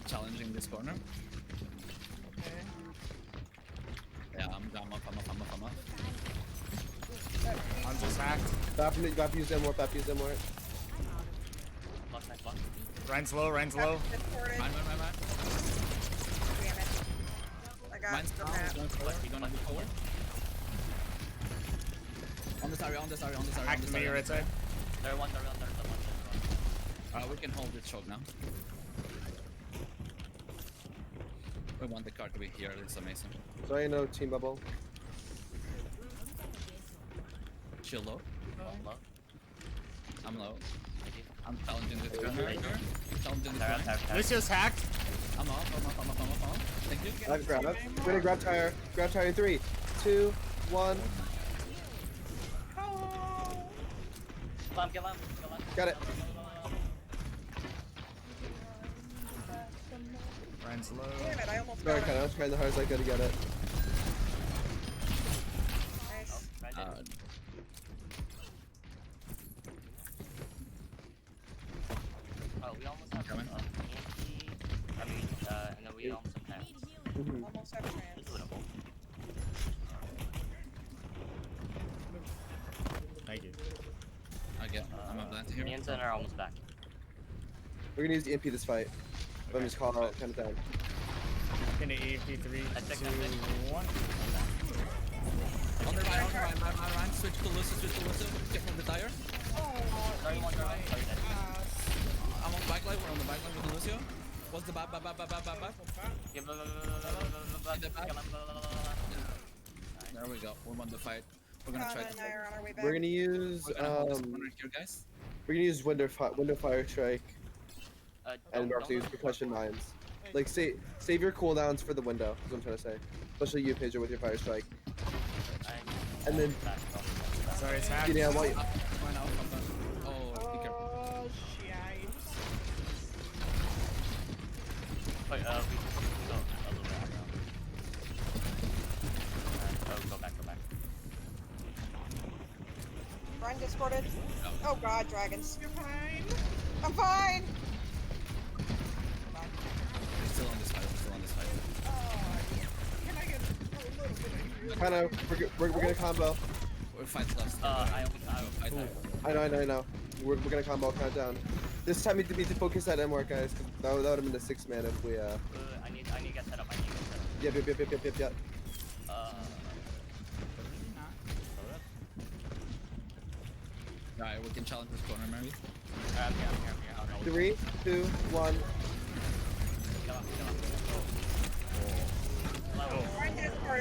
Challenging this corner. Okay. Yeah, I'm up. I'm just hacked. Bap use them more. Bap use them more. Block, nice block. Ryan's low. Ryan's low. Discorded. Mine. Damn it. I got Mine's the down. map. He's going forward. He's gonna move forward. On this area. Hacked me right side. They're one. We can hold this choke now. We want the card to be here. It's amazing. Sorry, no team bubble. Chill low. Low. I'm low. Thank you. I'm challenging this corner. Right here. Challenging this Tara, corner. Tara. Lucio's hacked. I'm off. Thank you. I have to grab it. We're gonna grab tire. Grab tire in 3, 2, 1. Get lamp. Got it. Ryan's low. Damn it, I almost Sorry, got Ken. I it. was trying the hardest I could to get it. Nice. We almost have Coming. EMP. And then we almost have pants. Almost have trans. It's winnable. Thank you. I'm a plant here. Me and Zen are almost back. We're gonna use the EMP this fight. Let me just call out kind of down. Into EMP 3, I think 2, I think. 1. On the Ryan. Switch to Lucio. Get from the tire. Sorry, one. Sorry, dead. I'm on the backline. We're on the backline with Lucio. What's the bap? Yeah, There we go. We won the fight. We're gonna try Kana to. and I are on our way back. We're gonna use hold this corner here, guys. window fire strike and we're also use percussion mines. Like save your cooldowns for the window. Is what I'm trying to say. Especially you, Pedro, with your fire strike. And then Sorry, it's hacked. yeah, while Right now, oh, be careful. Oh, shit. Wait, we go a little bit around. Go back. Ryan discorded. Oh god, dragons. You're fine. I'm fine! We're still on this fight. Can I get a little bit of kind of we're gonna combo. We're fight left. I Fight left. I know. We're gonna combo count down. This time we need to focus that M work, guys. 'Cause that would have been the 6 man if we I need to get set up. Yep. Alright, we can challenge this corner, maybe. I'm here. 3, 2, 1.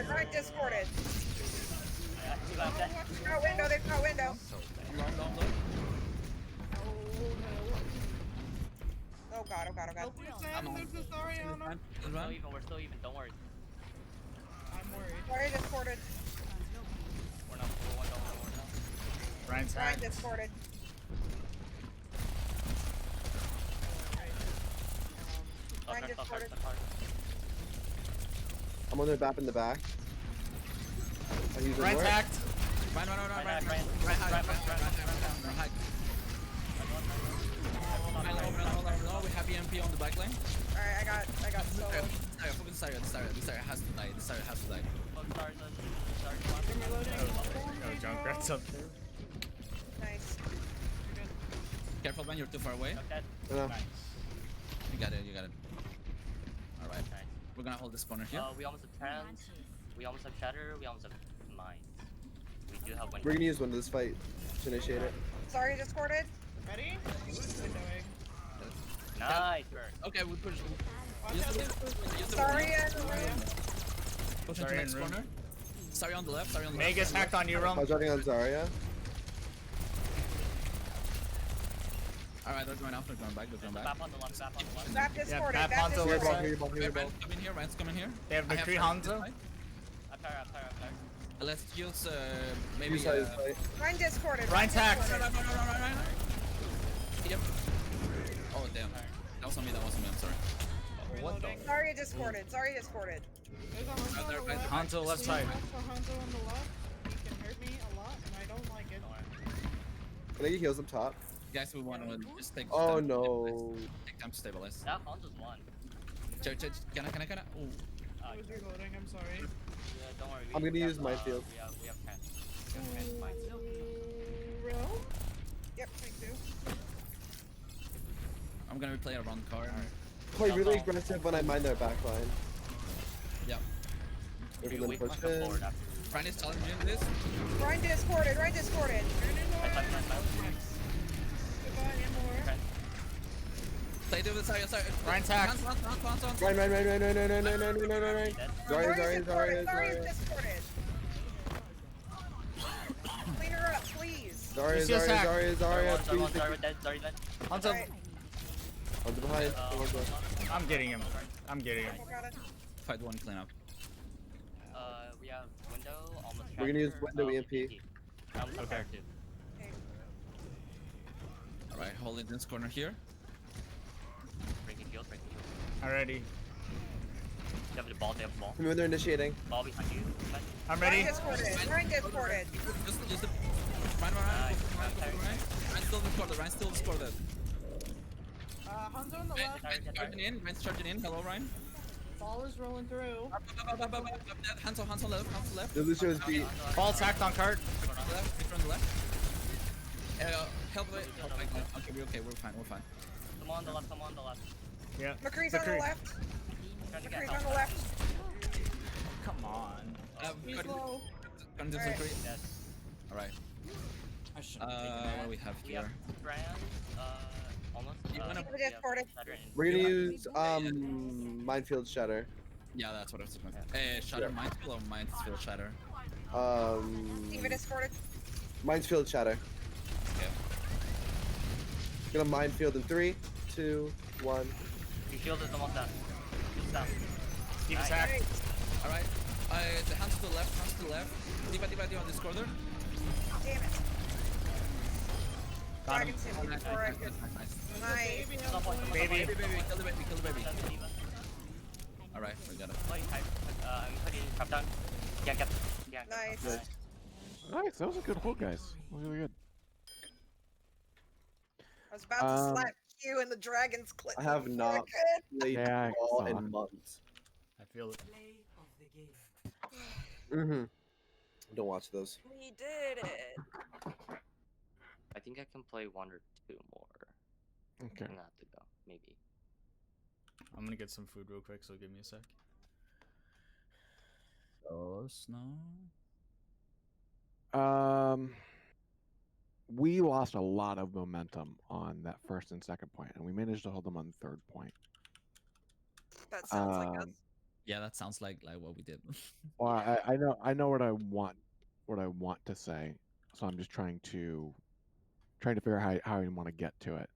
Ryan discorded. Go. They've got window. I'm low. Oh god. Help me, I'm Sam. on. There's this Ariana. Good run. We're still even. Don't worry. I'm discorded. We're not. We're not. Ryan's Ryan hacked. discorded. I'll Ryan turn, discorded. I'm on their map in the back. Are you Ryan's work? hacked. Ryan, Ryan, hide, Ryan, Ryan, hide. No, we have EMP on the back lane. Alright, I got solo. Focus Saria, this Saria has to die, this Saria has to die. I'm reloading. Oh, Junkrat's up there. Nice. Careful man, you're too far away. No. Nice. You got it. Alright, we're gonna hold this corner here. We almost have trans. We almost have shatter. We almost have mines. We do have one. We're gonna use one of this fight to initiate it. Sorry, discorded. Ready? Windowing. Nice work. Okay, we push. Watch out, there's Sorry, and Push Sorry, into next in room. corner. Sorry on the left, sorry on the Mega's left. hacked on you, I Rum. was running on Zarya. Alright, they're going out, they're going back, they're going back. Map on the left. Map on the left. Zap discorded. Map Zap onto the Here, left ball, discorded. here, ball, here, ball. Ryan's coming here, Ryan's coming here. They have I Victory Ryan this Hanzo. side. Up there. Let's use maybe Use his fight. Ryan discorded. Ryan's Ryan hacked. discorded. Yep. Oh damn. That was on me, I'm sorry. What the? Sorry, discorded. Sorry, discorded. There's a Hanzo on the left. Hanzo left side. There's a Hanzo on the left. He can hurt me a lot, and I don't like it. Can I get heals up top? Guys, we want to just take Oh time to no. take time to stabilize. That Hanzo's one. Can I? Ooh. I was reloading, I'm sorry. Yeah, don't worry. I'm gonna we use have, minefield. We have trans. We have trans mines. Realm? Yep. Thank you. I'm gonna replay around the car. Play really aggressive when I mine their backline. Yep. If We we can push come in. forward after. Ryan is challenging this. Ryan discorded. Ryan discorded. Nice. Goodbye, Amor. Play the other side, sorry. Ryan's hacked. Hans. Ryan. Dead. Zarya. Zarya's discorded. Clean her up, please. Zarya, please. Sorry, dead. Hanzo. Alright, Hanzo behind. I'm getting him. I'm getting him. got it. Fight one cleanup. We have window almost. We're gonna use shatter, window EMP. Almost Okay. shatter too. Alright, hold it in this corner here. Breaking field. Already. They have the ball. When they're initiating. Ball behind you. I'm Ryan ready. discorded. Ryan discorded. Just the. Ryan. Ryan's still discorded. Hanzo on the left. Ryan's charging in. Hello, Ryan. Ball is rolling through. Hands on left. The Lucio is beat. Ball's hacked on cart. From the left. Help it. Okay, we're fine. Come on the left. Yeah. McCree's on the left. Trying to get McCree's help. on the left. Come on. He's low. Alright. Dead. Alright. What do we have We here? have trans. Almost. You wanna- Keep it discorded. Shatter and We're gonna use minefield shatter. Yeah, that's what I was thinking. Shatter Minefield or Minefield Shatter? Keep it discorded. Minefield shatter. Okay. Gonna minefield in 3, 2, 1. your shield is almost down. It's down. Steve is Nice. hacked. Alright. The hands to the left. Diva on this corner. Damn it. Got him. Dragon's hit me before I could. Nice. Baby. Kill the baby. That's the diva. Alright, we got it. I'm putting trap down. Yeah. Nice. Nice. That was a good hold, guys. Really good. I was about to slap you in the dragon's clip. I have before not could. played Yeah, I ball saw. in months. I feel it. Don't watch those. We did it. I think I can play one or two more. Okay. I'm gonna have to go. Maybe. I'm gonna get some food real quick, so give me a sec. Oh, snow. We lost a lot of momentum on that first and second point, and we managed to hold them on the third point. That sounds like us. Yeah, that sounds like what we did. Well, I know what I want to say, so I'm just trying to figure out how I want to get to it.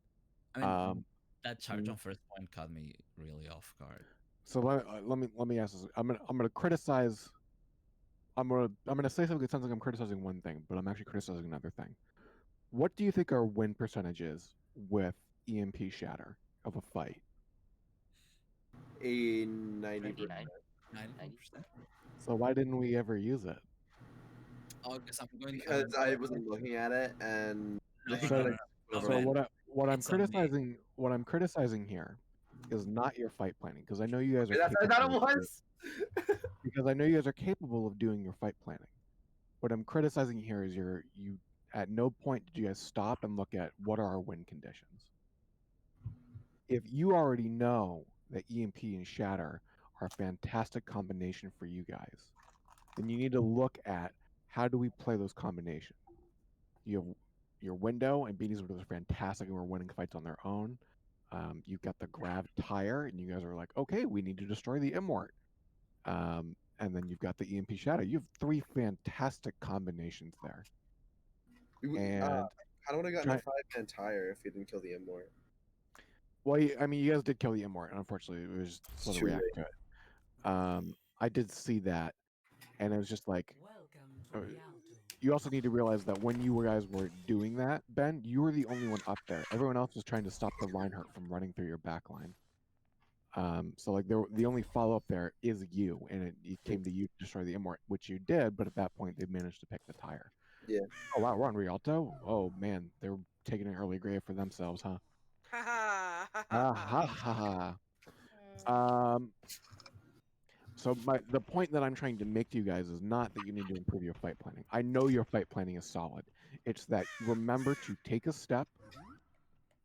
I mean, that charge on first point caught me really off guard. So let me ask this. I'm gonna criticize I'm gonna say something that sounds like I'm criticizing one thing, but I'm actually criticizing another thing. What do you think our win percentage is with EMP shatter of a fight? A 90%. 90%. So why didn't we ever use it? Oh, because I'm going. Because I wasn't looking at it, and No, they So- like no, So man. what I'm It's on me. criticizing here is not your fight planning because I know you guys are that's what I thought it capable of was. because I know you guys are capable of doing your fight planning. What I'm criticizing here is you at no point did you guys stop and look at what are our win conditions. If you already know that EMP and Shatter are a fantastic combination for you guys, then you need to look at how do we play those combinations. You have your window and Beanie's windows are fantastic and we're winning fights on their own. You've got the Grav Tire, and you guys are like, okay, we need to destroy the Immort. And then you've got the EMP Shadow. You have 3 fantastic combinations there. And I don't want to gotten try- a 5-man tire if he didn't kill the Immort. well, I mean, you guys did kill the Immort, and unfortunately, it was It's slow to too react late. to it. I did see that, and it was just like, you also need to realize that when you guys were doing that, Ben, you were the only one up there. Everyone else was trying to stop the Reinhardt from running through your back line. So like the only follow up there is you, and it came to you to destroy the Immort, which you did. But at that point, they managed to pick the tire. Yeah. Oh wow, we're on Rialto. Oh man, they're taking an early grave for themselves, huh? Ha ha ha Ah, ha. ha ha ha. So the point that I'm trying to make to you guys is not that you need to improve your fight planning. I know your fight planning is solid. It's that remember to take a step,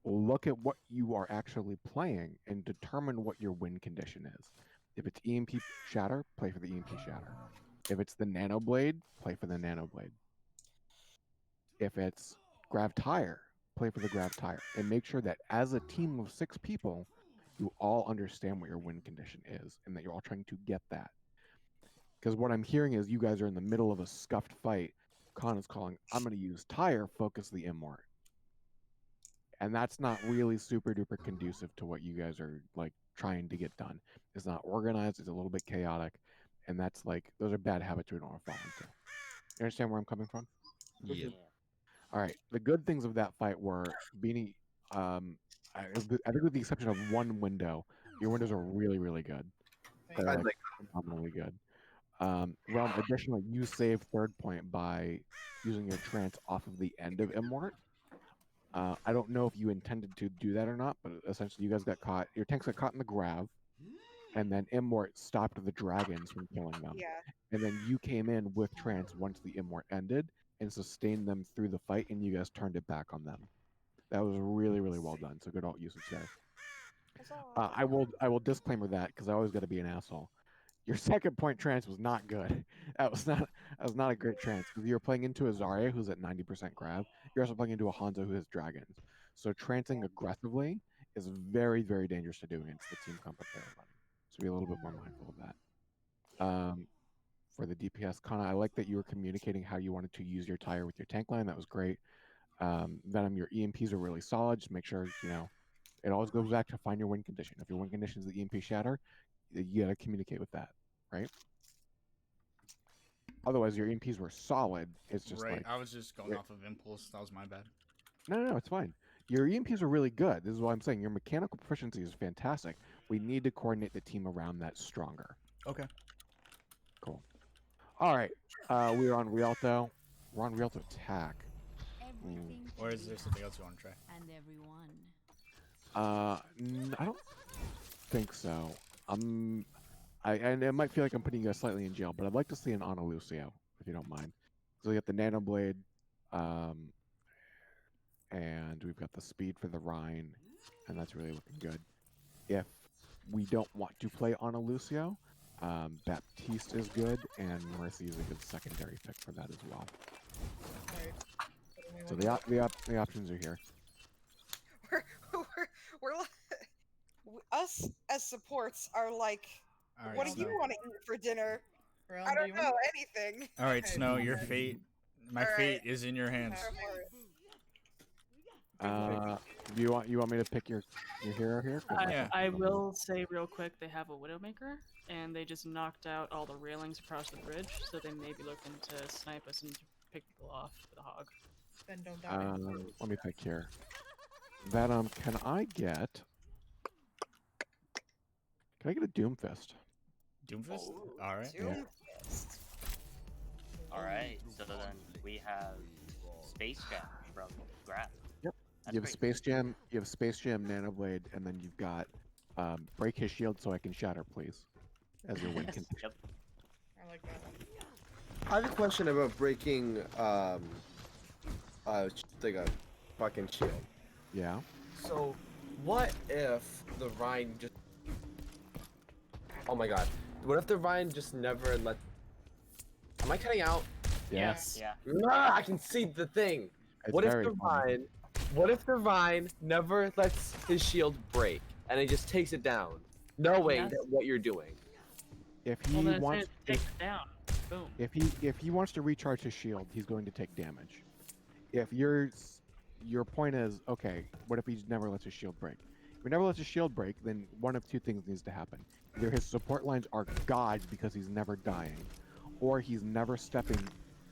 look at what you are actually playing, and determine what your win condition is. If it's EMP Shatter, play for the EMP Shatter. If it's the Nano Blade, play for the Nano Blade. If it's Grav Tire, play for the Grav Tire. And make sure that as a team of 6 people, you all understand what your win condition is and that you're all trying to get that. Because what I'm hearing is you guys are in the middle of a scuffed fight. Khan is calling, I'm going to use Tire, focus the Immort. And that's not really super duper conducive to what you guys are like trying to get done. It's not organized, it's a little bit chaotic. And that's like, those are bad habits we don't want to fall into. You understand where I'm coming from? Yeah. All right. The good things of that fight were Beanie. I think with the exception of one window, your windows are really, really good. They're I'd like phenomenally good. Realm, additionally, you saved third point by using your trance off of the end of Immort. I don't know if you intended to do that or not, but essentially, you guys got caught. Your tanks got caught in the grav, and then Immort stopped the dragons from killing them. Yeah. And then you came in with trance once the Immort ended and sustained them through the fight, and you guys turned it back on them. That was really, really well done. So good alt usage there. I will disclaimer that because I always got to be an asshole. Your second point trance was not good. That was not a great trance because you were playing into a Zarya who's at 90% grab. You're also playing into a Hanzo who has dragons. So trancing aggressively is very, very dangerous to do against the team comp that they're running. So be a little bit more mindful of that. For the DPS, Kana, I like that you were communicating how you wanted to use your tire with your tank line. That was great. Venom, your EMPs are really solid. Just make sure, it always goes back to find your win condition. If your win condition is the EMP shatter, you got to communicate with that, right? Otherwise, your EMPs were solid. It's just right. like, I was just going off of impulse. That was my bad. no, it's fine. Your EMPs are really good. This is what I'm saying. Your mechanical proficiency is fantastic. We need to coordinate the team around that stronger. Okay. Cool. All right. We're on Rialto. We're on Rialto attack. Or is there something else you want to try? And everyone. I don't think so. And it might feel like I'm putting you guys slightly in jail, but I'd like to see an Ana Lucio, if you don't mind. So we got the Nano Blade, and we've got the speed for the Rhine, and that's really looking good. If we don't want to play Ana Lucio, Baptiste is good, and Mercy is a good secondary pick for that as well. So the options are here. We're us as supports are like, All right, what do Snow. you want to eat for dinner? Realm, I do don't you know want- anything. All right, Okay. Snow, your fate. My All right. fate is in your hands. Go for it. Do you want me to pick your hero here? 'Cause Yeah. I will say real quick, they have a Widowmaker, and they just knocked out all the railings across the bridge, so they may be looking to snipe us and to pick people off with a hog. Then don't die. Let me pick here. That can I get a Doomfist? Doomfist? Alright. Doom Fist. Alright, so then we have Space Jam from Grab. Yep. That's You have great. Space Jam. You have Space Jam, Nanoblade, and then you've got break his shield so I can shatter, please, as your win condition. Yep. I like that. I have a question about breaking like a fucking shield. Yeah. So, what if the Rhine just? Oh my god! What if the Rhine just never let? Am I cutting out? Yes. Yeah. Ah, I can see the thing. It's What if very the funny. Rhine? What if the Rhine never lets his shield break and it just takes it down, knowing Yes. that what you're doing? If he Well, then it's wants, gonna take it down. Boom. if he wants to recharge his shield, he's going to take damage. If your point is okay, what if he never lets his shield break? If he never lets his shield break, then one of two things needs to happen. Either his support lines are gods because he's never dying, or he's never stepping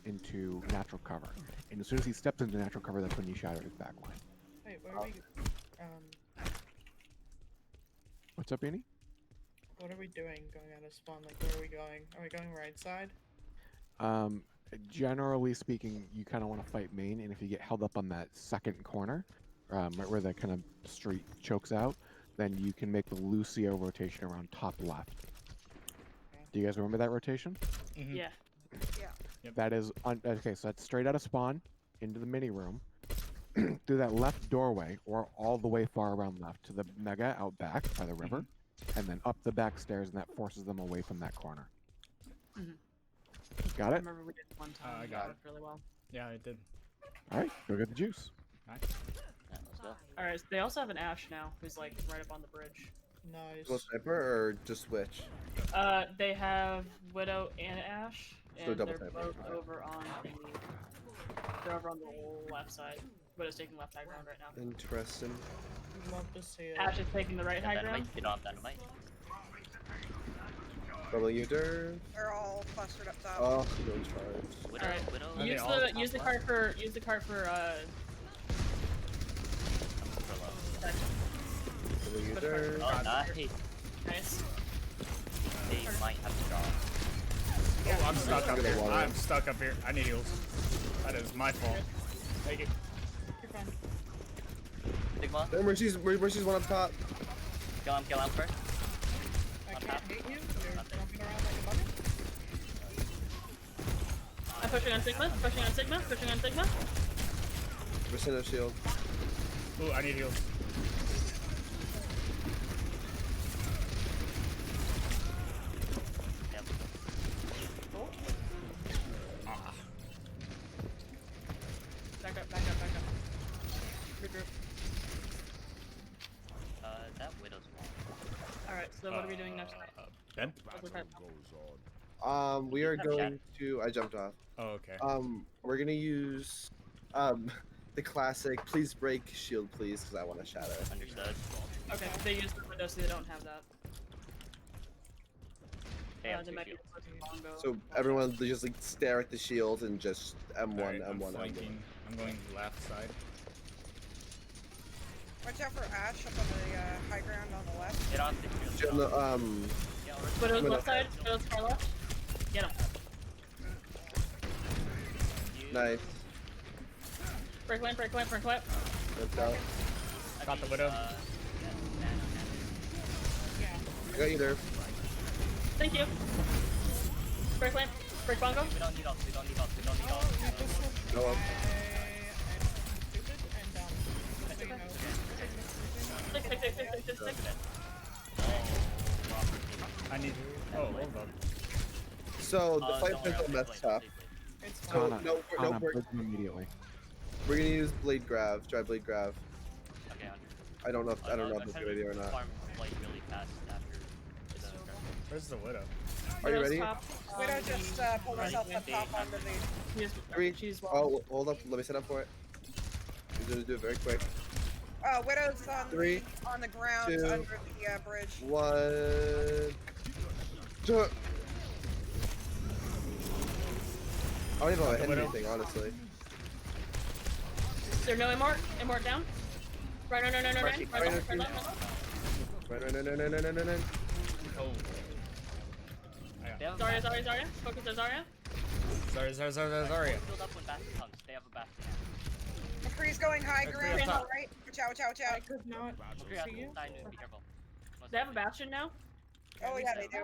into natural cover. And as soon as he steps into natural cover, that's when you shatter his backline. Wait, where are we? What's up, Beanie? What are we doing going out of spawn? Like, where are we going? Are we going right side? Generally speaking, you kind of want to fight main, and if you get held up on that second corner, right where that kind of street chokes out, then you can make the Lucio rotation around top left. Do you guys remember that rotation? Mhm. Yeah. That is okay. So that's straight out of spawn into the mini room, through that left doorway, or all the way far around left to the mega out back by the river, and then up the back stairs, and that forces them away from that corner. Mhm. Got I it? remember we did it one time. I and got it worked really well. Yeah, I did. All right, go get the juice. Yeah, let's go. Alright, so they also have an Ash now, who's like right up on the bridge. Nice. Dual sniper or just switch? They have Widow and Ash, So and double they're sniper, both okay. over on the left side. Widow's taking left high ground right now. Interesting. Love to see it. Ash is taking the right high ground. Dynamite, get on dynamite. W Derv. They're all clustered up top. Oh, no charge. Widow, Alright. Widow. Are they Use all the top use the left? cart for For low. W Push Derv. Oh, nice. nice. They might have to draw. Oh, I'm stuck up Gonna here. water. I'm stuck up here. I need heals. That is my fault. Take it. You're fine. Sigma, Mercy's one up top. kill him first. I On can't top. hit you. You're jumping around like a bucket. I'm pushing on Sigma. Percent of shield. Ooh, I need heals. Yep. Ah. Back up. Regroup. That Widow's wall. Alright, so what are we doing next? Ben? We are Have going to. I jumped off. Oh, okay. We're gonna use the classic. Please break shield, please, because I want to shatter. Understood. Okay, they use the window, so they don't have that. They have They two might be shields. able to longbow. So everyone just like stare at the shield and just M1, Alright, I'm M1, M1. flanking. I'm going left side. Watch out for Ash up on the high ground on the left. Get on the shield. Jim, Yeah, we're- Widow's Widow. left side, Widow's far left. Get him. You- Nice. Break lamp. That's out. I Got the mean, Widow. I got you there. Thank you. Break lamp. Break bongo. We don't need ult. We don't need ult. We don't need ult. No up. I'm stupid and dumb. Just so you know. Six. I need. Oh, hold up. So the fight don't worry, is I'll a play mess Blade, tough. It's fine. So Kana, no, Kana, we're break them immediately. gonna use blade grav. Try blade grav. Okay, I don't know if it's a good idea or not. Farm Blade really fast after the Where's the Widow? Are you Widow's ready? top, Widow on just the pulled right. herself up top onto the. She's, Three. she's Oh, hold up. Let me set up for it. We're gonna do it very quick. Widow's on Three, on the ground 2, under the bridge. 1. Duh. I don't even know how to hit Widow. anything, honestly. Is there no Immort? Immort down? Right, no. Right, Right, right, left. No. Oh. They have a Zarya. bastion. Focus on Zarya. Zarya. Build up when bastion comes. They have a bastion. McCree's going high McCree ground up on top. the right. Watch out. I could not McCree has see you. side noon, be careful. They have a bastion now? Oh yeah, they do.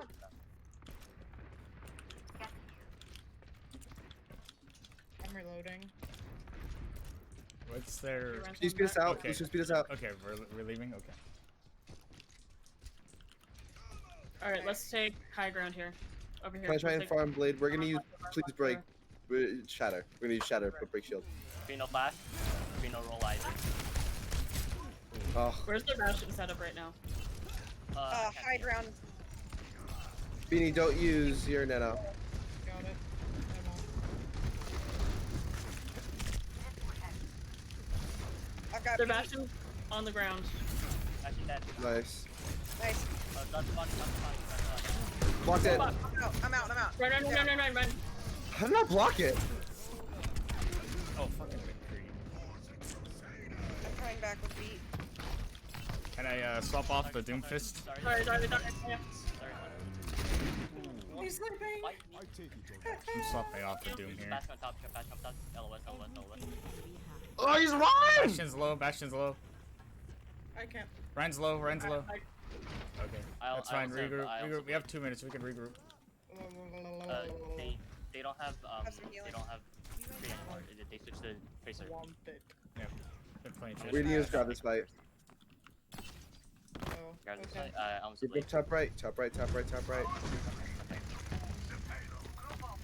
I'm reloading. What's their? Can you speed us out? Okay. Let's just speed us out. Okay, we're leaving. Okay. Alright, let's take high ground here. Over here. Can I try Let's and take- farm blade? We're gonna use please break. Shatter. We're gonna use shatter, but break shield. McCree no flash. McCree no roll either. Oh, Where's their bastion setup right now? I can't High see it. ground. Beanie, don't use your nano. Got it. I'm on. I've got. Their B. bastion on the ground. Bastion dead. Nice. Nice. That's fun. Blocked it. I'm out. Run. How did I block it? Oh, fucking McCree. I'm coming back with beat. Can I swap off the Doomfist? Sorry. He's sleeping. Fight. I'm swapping off the Doom here. Bastion on top. LOS. Oh, he's wrong! Bastion's low. I can't. Ryan's low. Okay, that's fine. also have- Regroup. I also Regroup. We have 2 minutes. We can regroup. They don't have Have some healing. Free anymore. They switched to Tracer. Womp it. They're playing We're Tracer. gonna use grab this fight. Oh, Regardless, okay. almost We both top right.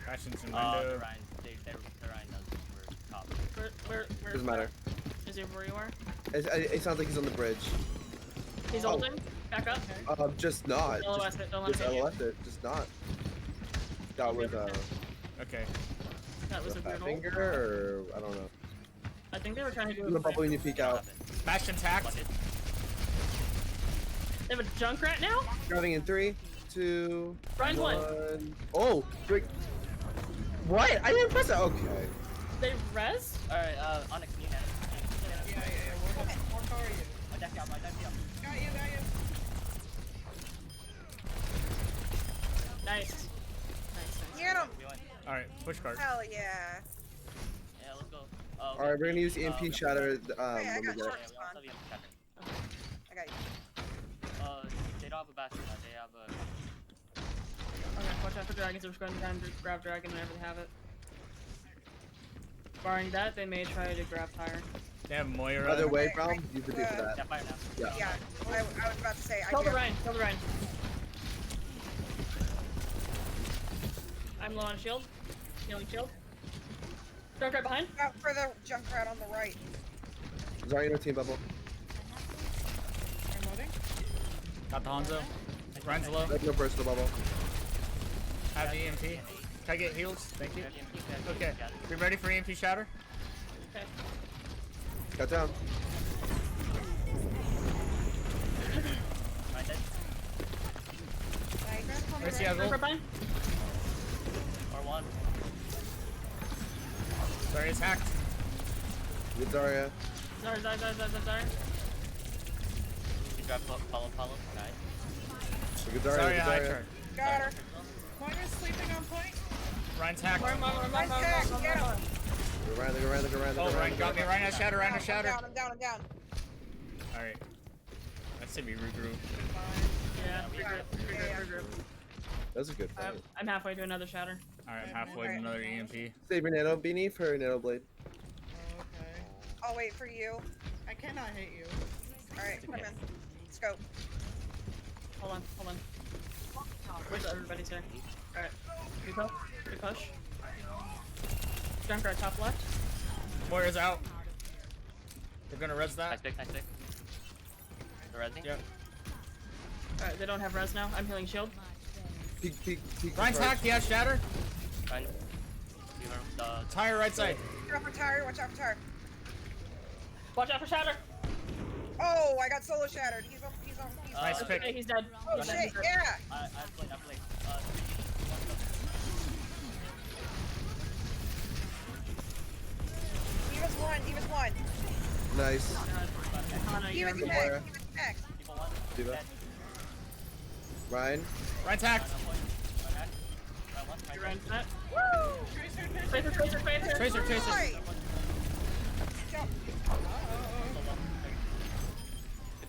Bastion's in the window. Ryan, the Ryan knows we're top. Where Doesn't matter. Is he where you are? It sounds like he's on the bridge. He's Oh. holding. Back up. Just not. LOS it. Don't let Just him hit you. LOS it. Just not. That was Okay. That was a fat brutal. finger, or I don't know. I think they were trying to do In the it. bubble when you peek out. Bastion's hacked. They have a Junkrat now? Grabbing in 3, 2, Ryan's one. 1. Oh, break. What? I didn't press it. Okay. They res? Alright, Onyx, you have. Yeah. What car are you? I decked you up. Got you. Nice. Get him. We went. Alright, push card. Hell yeah. Yeah, let's go. All right, we're gonna use EMP shatter. I When we got get it. short Yeah, we spawn. also have EMP shatter. I got you. They don't have a bastion. They have a. Okay, watch out for dragons. We're just going down to grab dragon whenever they have it. Barring that, they may try to grab fire. They have Moira. Other way, Brown. Use the D for Yeah, that. fire now. Yeah. Yeah. I was about to say. I Kill do. the Ryan. I'm low on shield. Healing shield. Junkrat behind. Out for the Junkrat on the right. Zarya, no team bubble. I'm loading. Got the Hanzo. Ryan's low. There's no burst the bubble. Have the EMP. Can I get heals? Thank you. We have EMP, we have Okay. EMP shatter. We ready for EMP shatter? Okay. Cut down. Ryan dead. Nice. Mercy has ult. Junkrat behind. R1. Sorry, it's hacked. Good Zarya. Sorry. You grab follow. Nice. Good Sorry, Zarya. high Good Zarya. turn. Got her. Pointer's sleeping on point. Ryan's hacked. Nice tag. Get him. Look around. Oh, Ryan got me. Ryan has shatter. Ryan has shatter. I'm down. Alright. Let's say we regroup. Yeah, regroup. That was a good fight. I'm halfway to another shatter. Alright, I'm halfway to another EMP. Save your nano beanie for nano blade. Oh, okay. I'll wait for you. I cannot hit you. Alright, come in. Let's go. Hold on. Where's everybody's here? Alright. Good push. Junkrat top left. Moira's out. We're gonna res that. Nice pick. The resing? Yep. Alright, they don't have res now. I'm healing shield. Peek. Ryan's hacked. He has shatter. Ryan. The Tire right side. Watch out for tire. Watch out for shatter. Oh, I got solo shattered. He's Nice Uh, pick. Okay, he's dead. Oh He's dead, shit, he's dead. yeah. I blink. Diva's one. Nice. Hana, you're Diva's on back. Moira. Diva's back. People one. Diva. Dead. Ryan. Right tack. Right one. Right You're on dead. set. Tracer. Tracer. Right. Jump.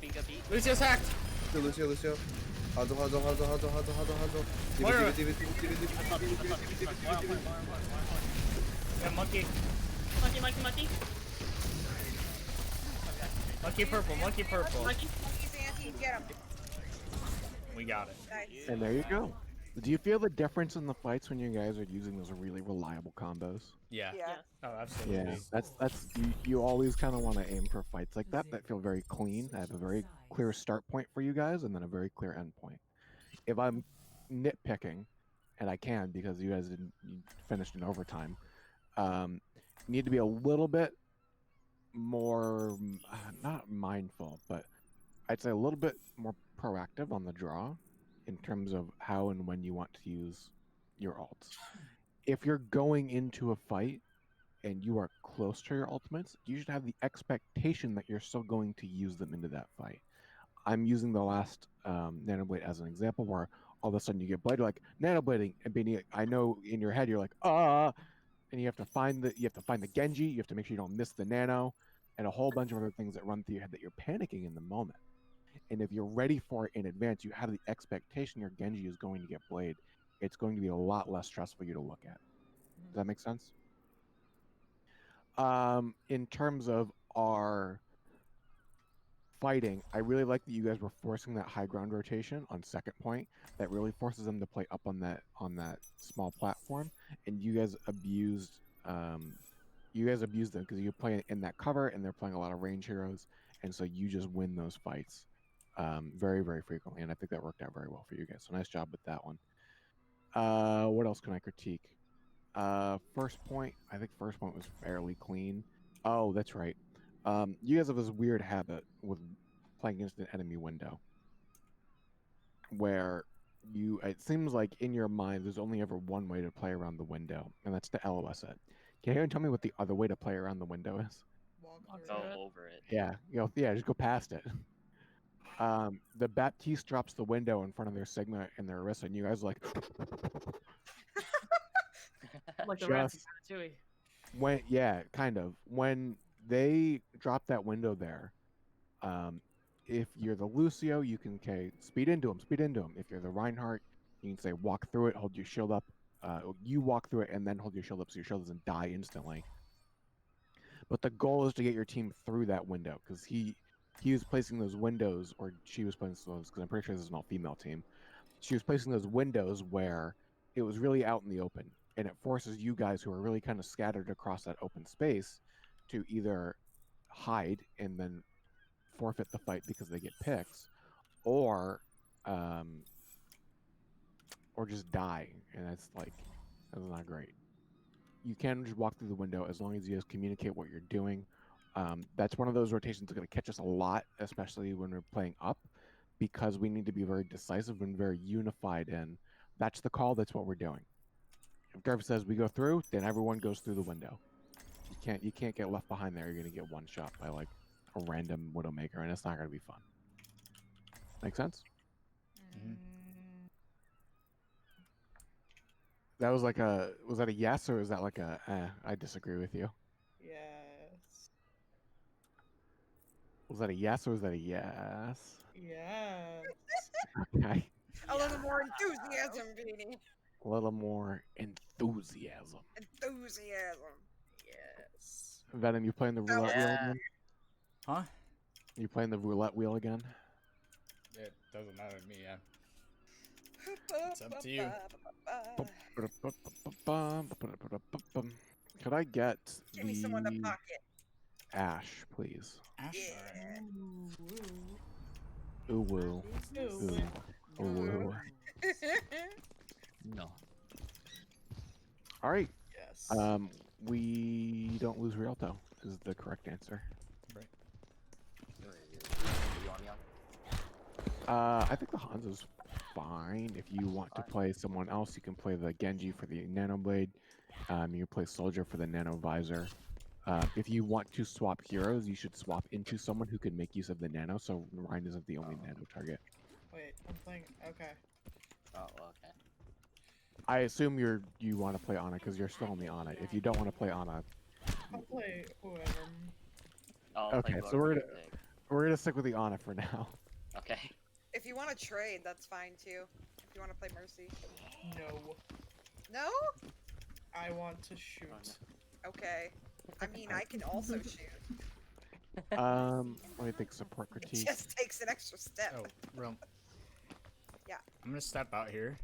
Good beat. Lucio's hacked. Lucio. Huddle. Moira. Diva. Yeah, monkey. Monkey. Monkey purple. Monkey. He's anti. Get him. We got it. Nice. And there you go. Do you feel the difference in the fights when you guys are using those really reliable combos? Yeah. Yeah. Oh, absolutely. Yeah, that's you always kind of want to aim for fights like that feel very clean. I have a very clear start point for you guys, and then a very clear end point. If I'm nitpicking, and I can because you guys you finished in overtime, need to be a little bit more not mindful, but I'd say a little bit more proactive on the draw in terms of how and when you want to use your ults. If you're going into a fight and you are close to your ultimates, you should have the expectation that you're still going to use them into that fight. I'm using the last nanoblade as an example where all of a sudden you get bladed like nanoblading and being I know in your head you're like and you have to find the Genji, you have to make sure you don't miss the nano and a whole bunch of other things that run through your head that you're panicking in the moment. And if you're ready for it in advance, you have the expectation your Genji is going to get bladed. It's going to be a lot less stressful for you to look at. Does that make sense? In terms of our fighting, I really like that you guys were forcing that high ground rotation on second point. That really forces them to play up on that small platform, and you guys abused them because you play in that cover, and they're playing a lot of range heroes, and so you just win those fights very, very frequently, and I think that worked out very well for you guys. So nice job with that one. What else can I critique? First point, I think first point was fairly clean. Oh, that's right. You guys have this weird habit with playing against an enemy window where it seems like in your mind there's only ever one way to play around the window, and that's to LOS it. Can anyone tell me what the other way to play around the window is? Go over it. Yeah, just go past it. The Baptiste drops the window in front of their Sigma and their Orisa, and you guys are like Like the rats Just- in Ratatouille. When they drop that window there, if you're the Lucio, you can speed into him. If you're the Reinhardt, you can say walk through it, hold your shield up. You walk through it and then hold your shield up so your shield doesn't die instantly. But the goal is to get your team through that window because he was placing those windows, or she was placing those, because I'm pretty sure this is an all-female team. She was placing those windows where it was really out in the open, and it forces you guys who are really kind of scattered across that open space to either hide and then forfeit the fight because they get picks, or just die, and that's not great. You can just walk through the window as long as you guys communicate what you're doing. That's one of those rotations that's going to catch us a lot, especially when we're playing up, because we need to be very decisive and very unified in that's the call, that's what we're doing. If Garv says we go through, then everyone goes through the window. You can't get left behind there. You're going to get one shot by like a random Widowmaker, and it's not going to be fun. Make sense? Mhm. That was was that a yes, or is that like I disagree with you? Yes. Was that a yes, or was that a yes? Yes. Okay. A little more enthusiasm, Beanie. A little more enthusiasm. Enthusiasm. Yes. Venom, you playing the roulette wheel again? Huh? You playing the roulette wheel again? It doesn't matter to me, yeah. It's up to you. Could I get Give me someone to the pocket. Ash, please? Ash? Yeah. Ooh woo. Ooh. Ooh woo. No. All right. Yes. We don't lose Rialto is the correct answer. Right. I think the Hanzo's fine. If you want to play someone else, you can play the Genji for the Nano Blade. You play Soldier for the Nano Visor. If you want to swap heroes, you should swap into someone who can make use of the Nano, so Ryan isn't the only Nano target. Wait, I'm playing. Okay. Oh, okay. I assume you want to play Ana because you're still on the Ana. If you don't want to play Ana, I'll play whoever. I'll play okay, so whoever you pick. we're gonna stick with the Ana for now. Okay. If you want to trade, that's fine too. If you want to play Mercy. No. No? I want to shoot. Okay. I mean, I can also shoot. Let me think. Support It critique. just takes an extra step. Oh, Realm. Yeah. I'm gonna step out here.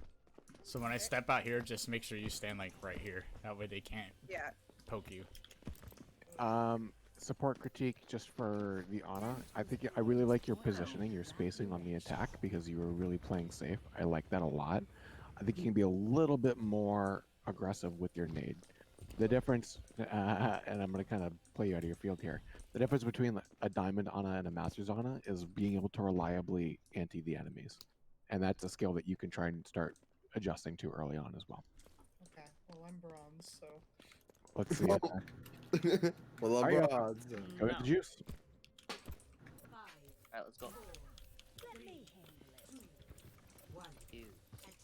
So when I step out here, just make sure you stand like right here. That way they can't Yeah. poke you. Support critique just for the Ana. I really like your positioning, your spacing on the attack because you were really playing safe. I like that a lot. I think you can be a little bit more aggressive with your nade. The difference, and I'm going to kind of play you out of your field here. The difference between a diamond Ana and a master's Ana is being able to reliably anti the enemies, and that's a skill that you can try and start adjusting to early on as well. Okay. Well, I'm bronze, so. Let's see. Well, I'm Alright, bronze. Go to the juice. Alright, let's go. Ew.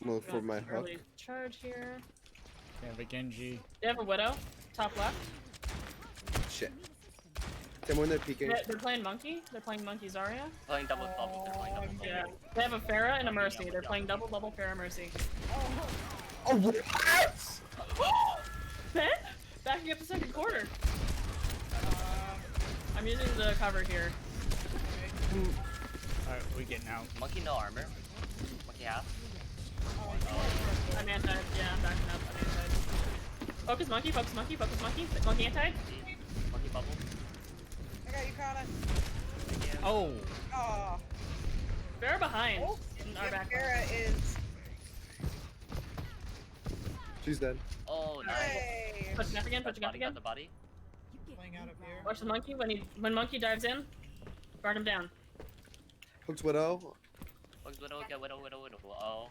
Well, for my hook. Early charge here. They have a Genji. They have a Widow. Top left. Shit. Then when they're peeking. They're playing Monkey. They're playing Monkey Zarya. Playing double bubble. They're playing double bubble. Yeah. They have a Pharah and a Mercy. They're playing double Pharah Mercy. Oh, what? Ben? Backing up the second quarter. I'm using the cover here. Alright, we getting out. Monkey no armor. Monkey half. I'm anti. Yeah, I'm backing up. I'm anti. Focus Monkey. Focus Monkey. Focus Monkey. Monkey anti. Monkey bubble. I got you, Kana. Oh! Oh. Pharah behind. In our Yeah, back. Farah is. She's dead. Oh, nice. Hey. Push him up again. Push him up Body, again. got the body. Playing out of here. Watch the Monkey. When Monkey dives in, guard him down. Hook's Widow. Bugs widow, get widow. Oh.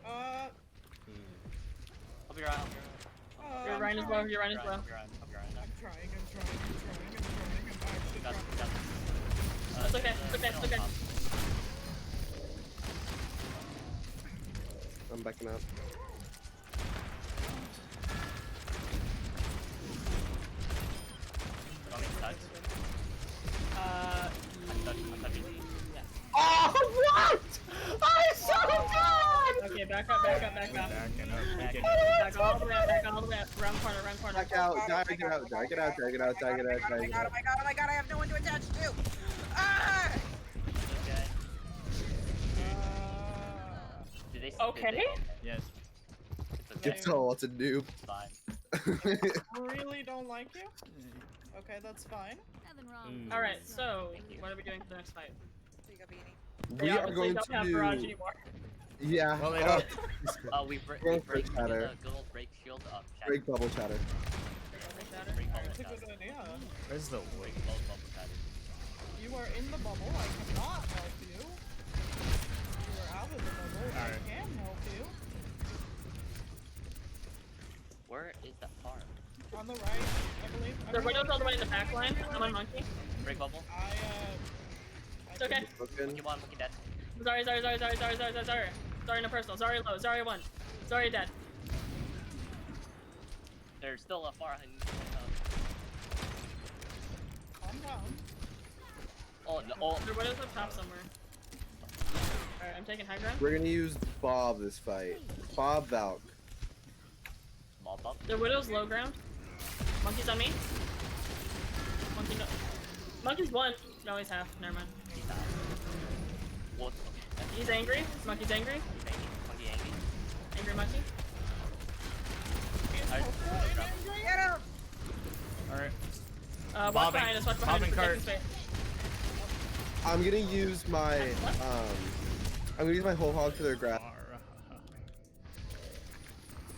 Hope you're out. Your Ryan is low. Your Ryan is low. I'm trying. I'm actually Got trying. It's okay. It's okay. It's okay. I'm backing up. I'm touching these. Oh, what? I'm so dead! Okay, back up. Backing up. We getting out. Back all the way up. Back all the way up. Round corner. Back out, drag it out. Oh my god, I have no one to attach to! Ah! Okay. Did they? Okay. Yes. It's okay. It's all, it's a noob. It's fine. Really don't like you? Okay, that's fine. Nothing wrong. All right. So, Thank you. what are we doing for the next fight? There you go, Beanie. We They are obviously going don't have to barrage do. anymore. Yeah. Well, they oh, don't. We break Go for the chatter. good old break shield up. break bubble chatter. Break bubble That's a chatter. good idea. Where's the Break wig? bubble chatter. You are in the bubble. I cannot help you. You are out of the bubble. I Alright. can help you. Where is that farm? On the right, I believe. Their Widow's all the way in the back line. I'm on Monkey. Break bubble. It's okay. Broken. Monkey one, monkey dead. Sorry. Sorry, no personal. Sorry, low. Sorry, 1. Sorry, dead. There's still a far. Calm down. Oh no! Oh, Their Widow's up top somewhere. Alright, I'm taking high ground. We're gonna use Bob this fight. Bob Valk. small bump. Their Widow's low ground. Monkey's on me. Monkey no. Monkey's 1. No, he's half. Never mind. He's out. What? He's angry. Monkey's angry. He's angry. Monkey angry. Angry monkey. Get him! Alright. Watch Bobbing. behind us. Watch behind us. Bobbing Protect cart. his face. I'm gonna use my I'm gonna use my whole hog to their grab.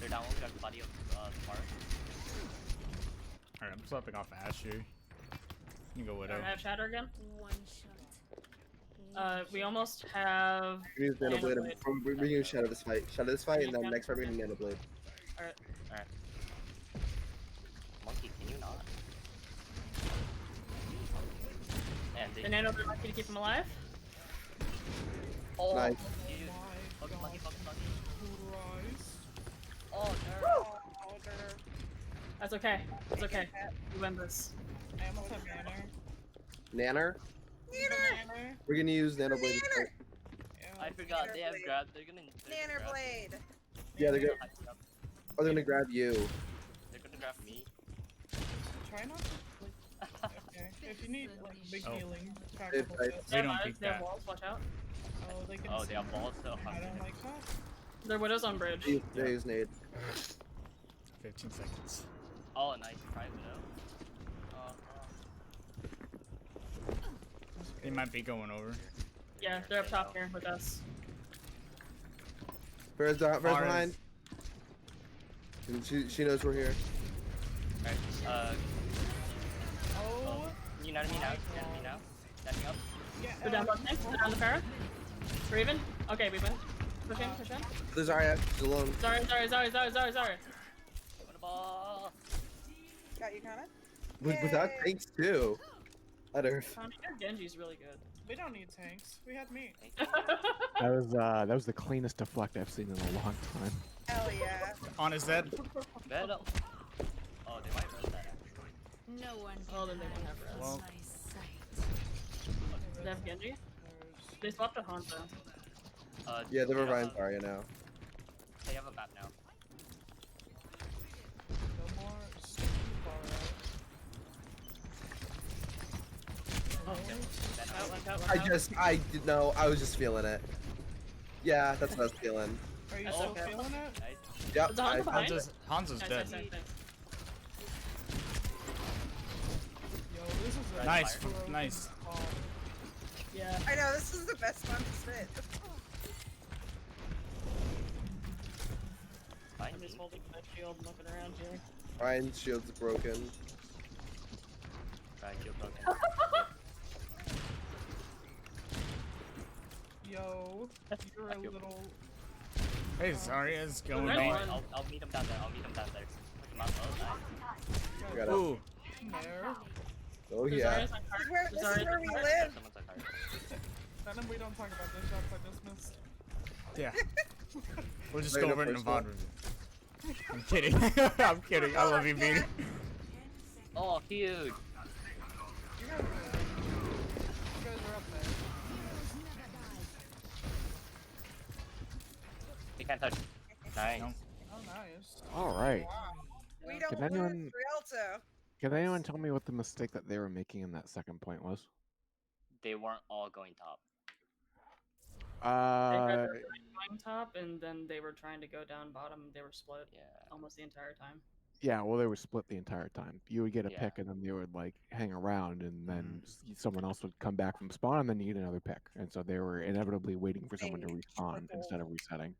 They're down. We got the body of Mara. Alright, I'm swapping off Asher. You can go Widow. Alright, I have Shatter again. One shot. We almost have. We use Nano Blade. Blade. We're gonna use Shadow this fight. Shadow this fight, and then next fight we're gonna Nano Blade. Alright. Monkey, can you not? And The nano blade monkey to keep him alive. Oh, Nice. you- Monkey, monkey, monkey, monkey. Christ. Oh, no. Oh, there. That's okay. It's okay. We win this. I almost have Nanner. Nanner. Nanner. We're gonna use Nano Blade. this fight. I forgot they have Blade. grab. They're gonna Nanner grab. blade. Yeah, they're gonna. Hype it up. Oh, they're gonna grab you. They're gonna grab me. Try not to. Okay. If you need like big Oh. healing, talk If about I- this. They have don't eyes, peek they have that. walls, watch out. Oh, they can. Oh, see they have me. balls. So I don't like that. Their widow's on bridge. They use Nade. 15 seconds. Oh, nice try, Widow. They might be going over. Yeah, they're up top here with us. Farrah's Farrah's- behind. And she knows we're here. Alright, Oh. you know me now? You know me now? Setting up. Yeah. Go down both tanks, go down the Farah. Raven. Okay, we win. Push in, push in. There's Zarya. She's alone. Sorry. Win the ball. Got you, Kana? Without Yay. tanks too. Utter. Genji's really good. We don't need tanks. We had me. That was the cleanest deflect I've seen in a long time. Hell yeah. On his head. Better. Oh, they might rest that actually. No one Oh, then they don't have rest. Well, my sight. They have Genji? They swapped to Hanzo. Yeah, they're they have reviving a- Zarya now. They have a map now. No more stupid I did know. I was just feeling it. Yeah, that's what I was feeling. Are you That's still okay. feeling it? Nice. Yep. Is the Hanzo behind? Hanzo's Nice, dead. nice. Yo, this is a Nice, broken nice. call. Yeah. I know, this is the best one to sit. Fine. I'm just holding my shield and looking around here. Ryan's shield's broken. Try kill broken. Yo, you're a little. Hey, Zarya's going Red on. one. I'll meet him down there. Push him out. Oh, nice. Got it. Ooh. There. Oh There's yeah. Zarya's on cart. This is Zarya's where on we cart. live. Someone's on card. Venom, we don't talk about this. Shots I dismissed. Yeah. We'll just Right go up over it in a personal. VOD review. I'm kidding. I'm kidding. I love you, Beanie. Oh, huge. You guys are up there. He can't touch. Nice. No. Oh, nice. All right. We don't Can lose anyone- Rialto. Can anyone tell me what the mistake that they were making in that second point was? They weren't all going top. They had Uh, their going top, and then they were trying to go down bottom. They were split Yeah. almost the entire time. yeah. Well, they were split the entire time. You would get a Yeah. pick, and then they would like hang around, and then someone else would come back from spawn, and then you get another pick. And so they were inevitably waiting for someone to Being respawn triple. instead of resetting.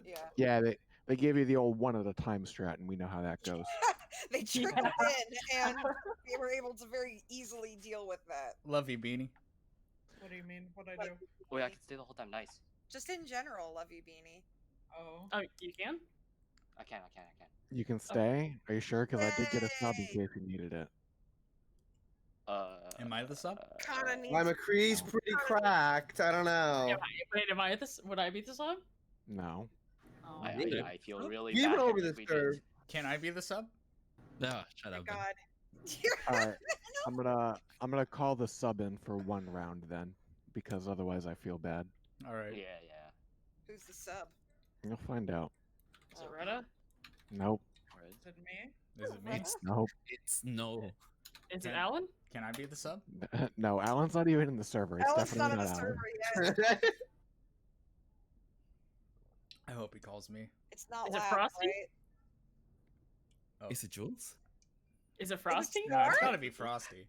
Yeah. Yeah, they gave you the old one at a time strat, and we know how that goes. They tricked Yeah. it in, and they were able to very easily deal with that. Love you, Beanie. What do you mean? What'd I do? Wait, I can stay the whole time. Nice. Just in general, love you, Beanie. Oh. Oh, you can? I can. You can stay. Are you sure? Because I did get a sub in Yay. case you needed it. Am I the sub? Kana needs. My McCree's pretty cracked. I don't know. Wait, am I at this? Would I be the sub? No. Oh, I feel really Even bad. over if this we curve. did. Can I be the sub? No, shut Oh up. my Ben. God. All right. I'm gonna call the sub in for one round then, because otherwise I feel bad. All right. Yeah. Who's the sub? You'll find out. Is it Retta? Nope. Is it me? Is it me? It's Nope. It's no. Is it Okay. Alan? Can I be the sub? No, Alan's not even in the server. It's Alan's not definitely on the not Alan. server yet. I hope he calls me. It's not Is it loud, Frosty? right? Oh. Is it Jules? Is it Frosty? No, it's gotta be Frosty.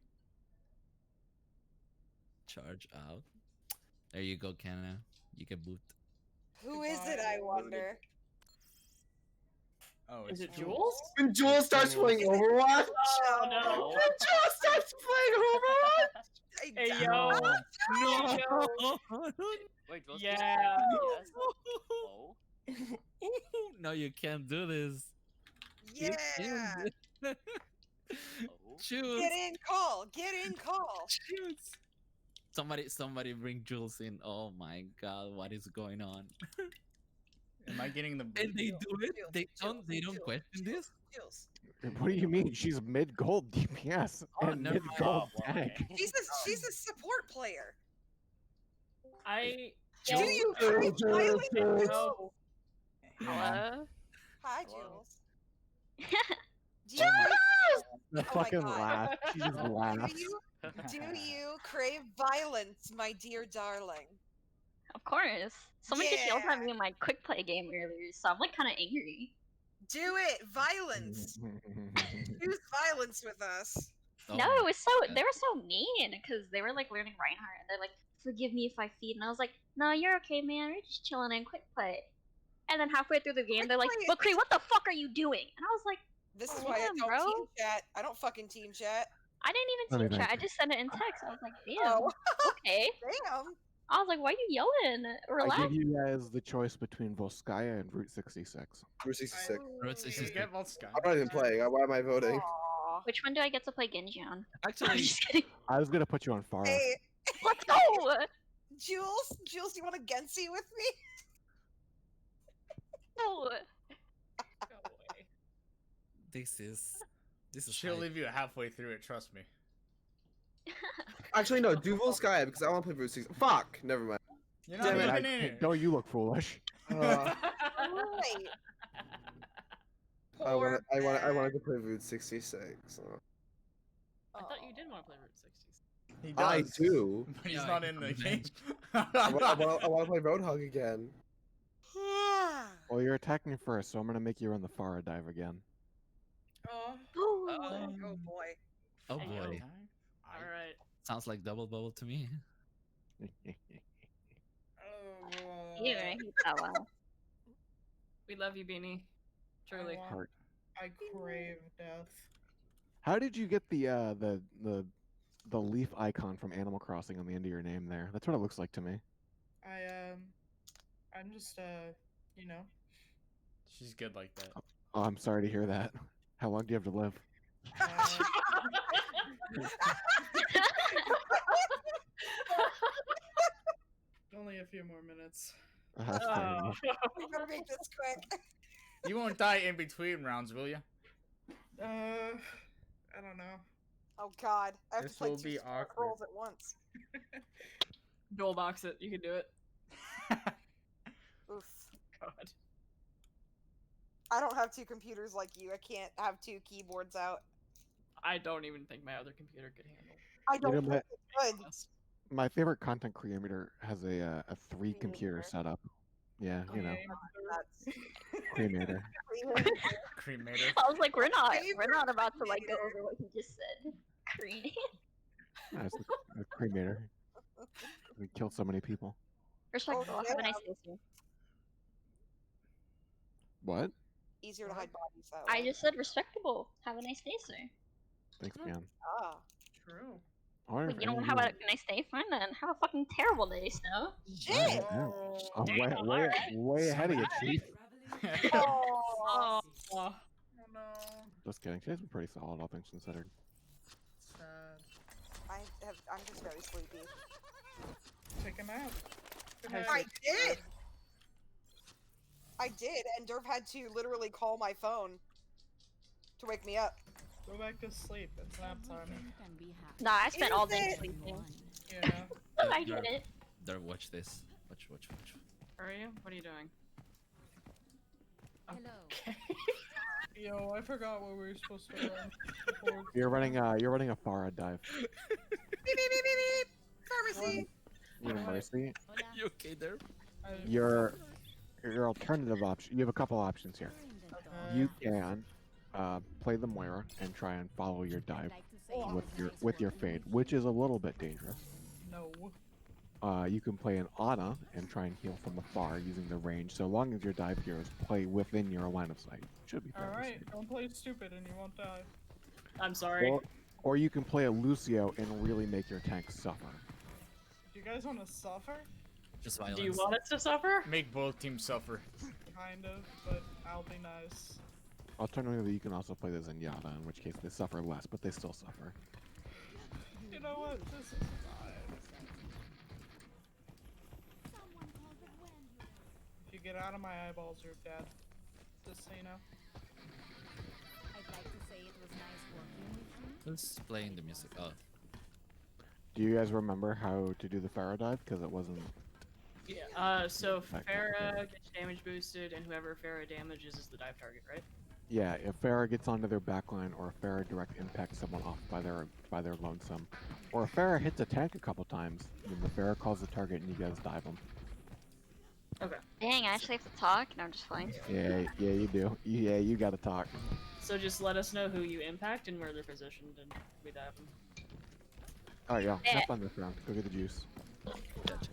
Charge out. There you go, Canna. You can boot. Who is it, I wonder? Oh, Is it's it Jules? When Jules starts playing Overwatch. Oh no! When Jules starts playing Overwatch. Hey down. yo. No. Wait, Jules, Yeah. Yes. Oh. No, you can't do this. You Yeah. can't do Oh. Choose. Get in, call. Get in, call. Choose. Somebody bring Jules in. Oh my god, what is going on? Am I getting the And blue? they do it. Jules, They don't. They Jules, don't question this. Jules. What do you mean? She's mid gold DPS Oh, and never mid mind. gold Oh, well, tank. okay. She's a support player. I Do you crave violence? no. Hello? Hi, Hello? Jules. Do you crave, The Oh my fucking God. laugh. She just do laughs. you crave violence, my dear darling? Of course. Someone just yelled at Yeah. me in my quick play game earlier, so I'm like kind of angry. Do it, violence. Choose violence with us. Oh No, my it was so God. they were so mean because they were like learning Reinhardt and they're like, "Forgive me if I feed," and I was like, "No, you're okay, man. We're just chilling in quick play." And then halfway through the game, they're like, Quick play "But Cree, what the fuck are you doing?" And I was like, This is Oh, why I damn, don't bro. team chat. I don't fucking team chat. I didn't even Let me team chat. I think. just sent it in text. I was like, "Damn, Oh, okay." damn. I was like, "Why are you yelling? I Relax." give you guys the choice between Volskaya and Route 66. Route 66. Route 66. Just get Volskaya. I'm not even playing. Why am I voting? Aw. Which one do I get to play Genji on? I'm Actually, just kidding. I was gonna put you on Pharah. Hey, Let's go. Jules, you want to Gensi with me? No. Go away. this is She'll hype. leave you halfway through it. Trust me. Actually, no. Do Volskaya because I want to play Route 66. Fuck. Never mind. You're not Damn it, even in it. Don't you look foolish? Uh, Right. I wanted to play Route 66. I thought you did want to play Route 60s. He I does, do. but he's Yeah, not I in the can game. I want to play Roadhog again. Well, you're attacking first, so I'm gonna make you run the Pharah dive again. Oh, Oh boy. Oh Hey, yo. boy, All right. sounds like double bubble to me. Ew, I hate that one. We love you, Beanie. Truly. want- Heart. I crave death. How did you get the leaf icon from Animal Crossing on the end of your name there? That's what it looks like to me. I'm just you know. She's good like that. Oh, I'm sorry to hear that. How long do you have to live? Only a few more minutes. That's fair Oh. enough. We gotta make this quick. You won't die in between rounds, will you? I don't know. Oh god. I have This to play will two be smart awkward. rolls at once. Dual box it. You can do it. Oof. God. I don't have two computers like you. I can't have two keyboards out. I don't even think my other computer could handle. I don't know, think it's good. this. My favorite content creator has a 3-computer setup. Yeah, you know, That's cremator. Cremator. I was like, we're not Favorite about to like go creator. over what he just said. Creed. Yeah, it's the cremator. We killed so many people. Respectful. Oh, Have a yeah. nice day, sir. What? Easier to hide bodies that I way. just said respectable. Have a nice day, sir. Thanks, man. Ah. True. Alright, Wait, you don't have a nice day, fine then. Have a fucking terrible day, Snow. Shit! I'm way ahead of you, Chief. Oh. Oh. Oh no. Just kidding. She has been pretty solid, all things considered. Sad. I'm just very sleepy. Take a nap. Good I night. I did! I did, and Derv had to literally call my phone to wake me up. Go back to sleep. It's nap time. Nah, I spent all day Is it? sleeping. Yeah. I get it. There, watch this. Watch. Where are you? What are you doing? Okay. Yo, I forgot what we were supposed to run. before. You're running a Pharah dive. Beep, beep, beep, beep, beep. Pharmacy! You know, Mercy. You okay there? I- Your alternative option. You have a couple options here. You can play the Moira and try and follow your dive with your fade, which is a little bit dangerous. No. You can play an Ana and try and heal from afar using the range, so long as your dive heroes play within your line of sight. Should be fairly Alright, safe. don't play stupid and you won't die. I'm sorry. Or you can play a Lucio and really make your tank suffer. Do you guys want to suffer? Just violence. Do you want us to suffer? Make both teams suffer. Kind of, but I'll be nice. Alternatively, you can also play the Zenyatta, in which case they suffer less, but they still suffer. You know what? This is fine. If you get out of my eyeballs, you're dead. Just so you know. I'd like to say it was nice working with you. Who's playing the music? Oh, Do you guys remember how to do the Pharaoh dive? Because it wasn't. Yeah. So Back up, Pharah yeah. gets damage boosted, and whoever Pharah damages is the dive target, right? Yeah, if Pharah gets onto their backline, or if Pharah direct impacts someone off by their lonesome, or if Pharah hits a tank a couple times, then the Pharah calls the target and you guys dive them. Okay. Dang, I actually have to talk? No, I'm just fine. Yeah, you do. Yeah, you gotta talk. So just let us know who you impact and where they're positioned, and we dive them. Alright, y'all, Yeah. hop on this round. Go get the juice. gotcha.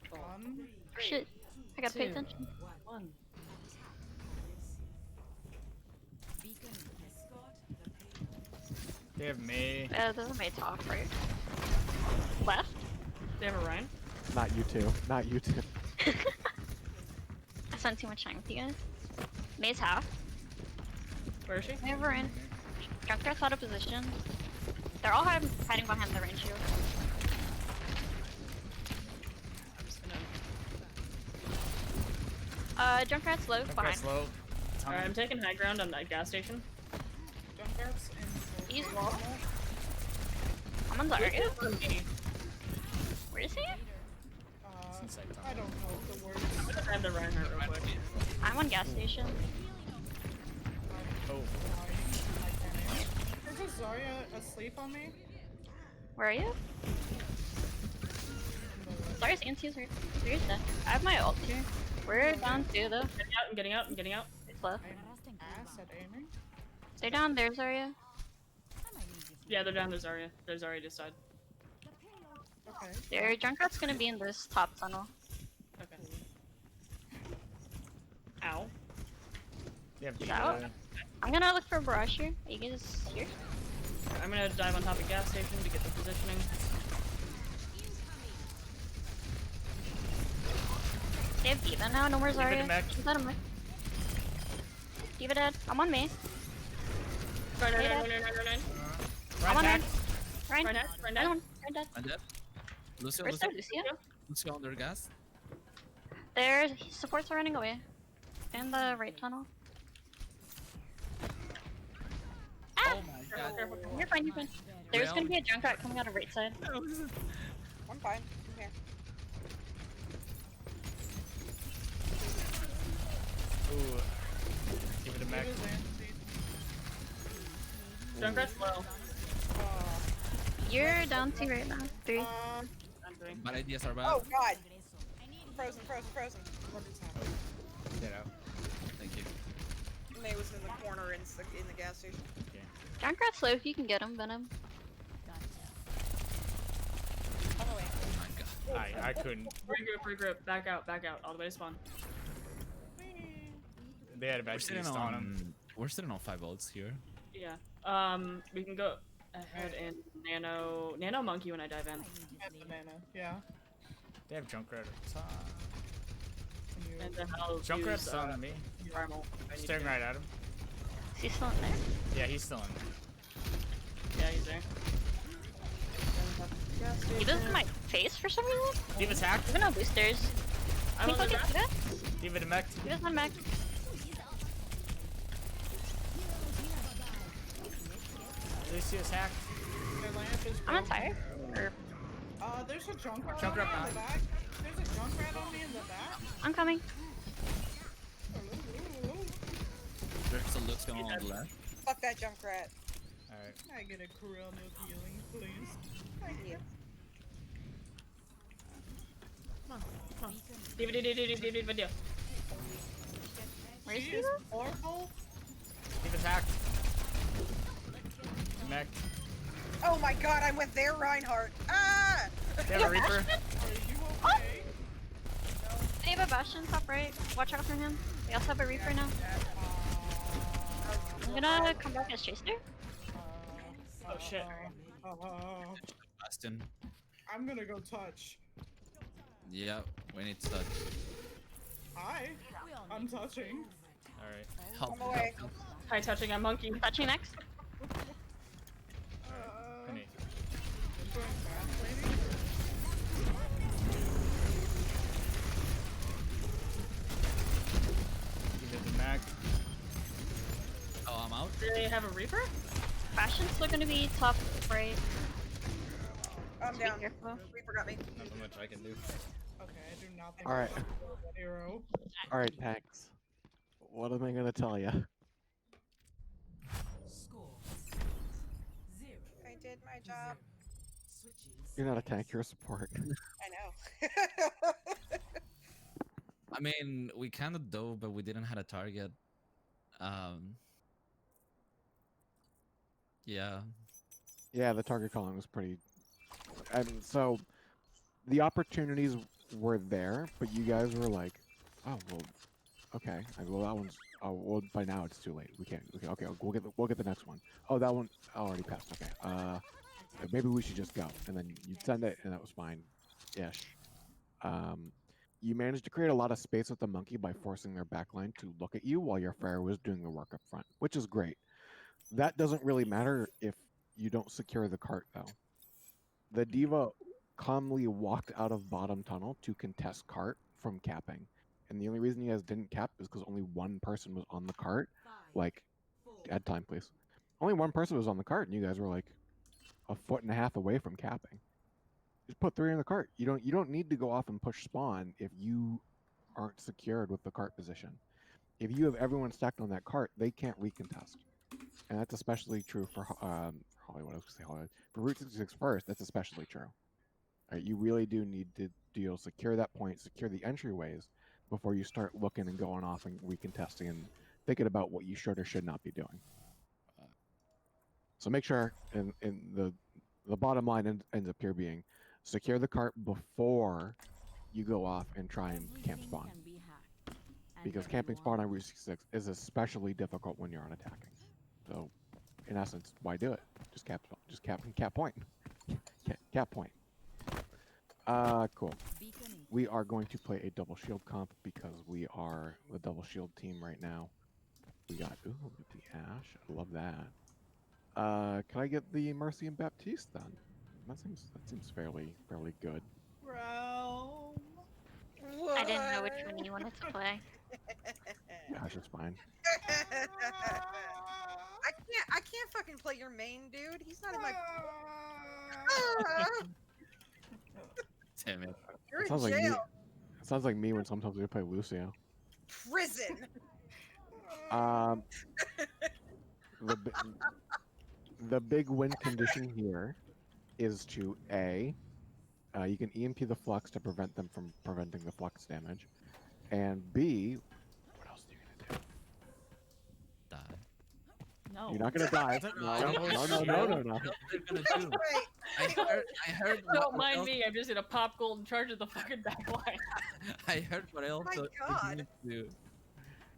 Fun. Shit. I gotta pay Two. attention. 1. They have May. Doesn't make talk, right? Left? They have a Ryan. Not you two. Not you two. I spent too much time with you guys. May's half. Where is she? Never in. Junkrat's out of position. They're all hiding behind the range shield. I'm just gonna. Junkrat's low, behind. Junkrat's low. Alright, I'm taking high ground on that gas station. Junkrat's in. He's low. I'm on Zarya. Where is he? Inside tunnel. I don't know the words. I'm gonna grab the Reinhardt real quick. I'm on gas station. Oh. Is Zarya asleep on me? Where are you? Zarya's anti-is right. Where's that? I have my ult here. We're down 2 though. I'm getting out, I'm getting out. It's low. I'm ass at aiming. Stay down there, Zarya. Yeah, they're down, there's Zarya. There's Zarya this side. Okay. Their Junkrat's gonna be in this top tunnel. Okay. Ow. They have Out. Diva. I'm gonna look for a barrage here. Are you guys here? I'm gonna dive on top of gas station to get the positioning. They have D.Va now, no more Diva Zarya. to mech. She's out of mech. D.Va dead. I'm on me. Ryan, Hey, Ryan, Dad. Ryan, Ryan, Ryan. I'm on Ryan me. back. Ryan. Ryan, Ryan, Another one. Ryan dead. And that? Lucio, Where's Lucio, their Lucio? Lucio under gas. Their supports are running away. In the right tunnel. Ah! Oh my god. You're fine, you're fine. There's gonna be a Junkrat coming out of right side. I'm fine. I'm here. Ooh. Give it a mech. Diva's anti. Junkrat's low. You're down 2 right now. 3. I'm doing. Bad ideas are bad. Oh god. Frozen, frozen, frozen. What is happening? Get out. Thank you. May was in the corner in the gas station. Junkrat's low if you can get him, Venom. Oh wait. Oh my god. I couldn't. Regroup, back out, all the way to spawn. They had a bad taste on him. We're sitting on 5 ults here. Yeah. We can go ahead and nano monkey when I dive in. Banana. Yeah. They have Junkrat at the top. And then I'll Junkrat's use, on me. primal if I need Staring to. right at him. Is he still in there? Yeah, he's still in there. Yeah, he's there. He doesn't in my face for some reason? Diva's hacked. Even no boosters. I'm Can on you the focus ground. Diva? Diva to mech. Diva's on mech. Lucio's hacked. Their lamp is I'm on broken. fire. Or, There's a Junkrat Junkrat on me in back. the back. There's a Junkrat on me in the back. I'm coming. There's a Lucio on the left. Fuck that Junkrat. Alright. I get a crown of healing, please. Thank you. Video. Where's She Diva? is powerful. Diva's hacked. Mech. Oh my god, I'm with their Reinhardt. Ah! They have a Reaper. Are you okay? They have a Bastion top right. Watch out for him. They also have a Reaper now. I'm gonna come back as Chaser. Oh shit. Bastion. I'm gonna go touch. Yeah, we need touch. Hi. I'm touching. Alright. Help. I'm away. help. Hi, touching. I'm monkey. Touching next. Penny. Going fast, lady. You hit the Mac. Oh, I'm out. Do they have a Reaper? Bastion's still gonna be top right. I'm down. Careful. Reaper got me. Not much I can do. Okay, I do not think Alright. I can roll that arrow. Alright, tanks. What am I gonna tell you? I did my job. You're not a tank, you're a support. I know. I mean, we kind of dove, but we didn't have a target. Yeah. Yeah, the target calling was pretty. And so, the opportunities were there, but you guys were like, "Oh well, okay. Well, that one's. Oh, well, by now it's too late. We can't. Okay, we'll get the next one. Oh, that one already passed. Okay. Maybe we should just go." And then you'd send it, and that was fine, ish. You managed to create a lot of space with the monkey by forcing their backline to look at you while your fire was doing the work up front, which is great. That doesn't really matter if you don't secure the cart, though. The diva calmly walked out of bottom tunnel to contest cart from capping. And the only reason you guys didn't cap is because only one person was on the cart. Like, add time, please. Only one person was on the cart, and you guys were like a foot and a half away from capping. Just put 3 in the cart. You don't need to go off and push spawn if you aren't secured with the cart position. If you have everyone stacked on that cart, they can't recontest. And that's especially true for Hollywood. I was gonna say Hollywood. For Route 66 first, that's especially true. Right, you really do need to secure that point, secure the entryways before you start looking and going off and recontesting and thinking about what you should or should not be doing. So make sure, and the bottom line ends up here being, secure the cart before you go off and try and camp spawn. Because camping spawn on Route 66 is especially difficult when you're on attacking. So, in essence, why do it? Just cap spawn. Just cap point. Cap point. Cool. We are going to play a double shield comp because we are the double shield team right now. We got the Ash. I love that. Can I get the Mercy and Baptiste then? That seems fairly good. Realm. I didn't know which one you wanted to play. Ash is fine. I can't fucking play your main, dude. He's not in my. Damn it. You're It sounds in like me. jail. It sounds like me when sometimes we play Lucio. Prison. The big win condition here is to A, you can EMP the flux to prevent them from preventing the flux damage, and B, what else are you gonna do? Die. No. You're not gonna die. No. What they're gonna do? Wait. I heard. Don't mind me. I'm just gonna pop gold and charge at the fucking back line. I heard what else. My God. Do.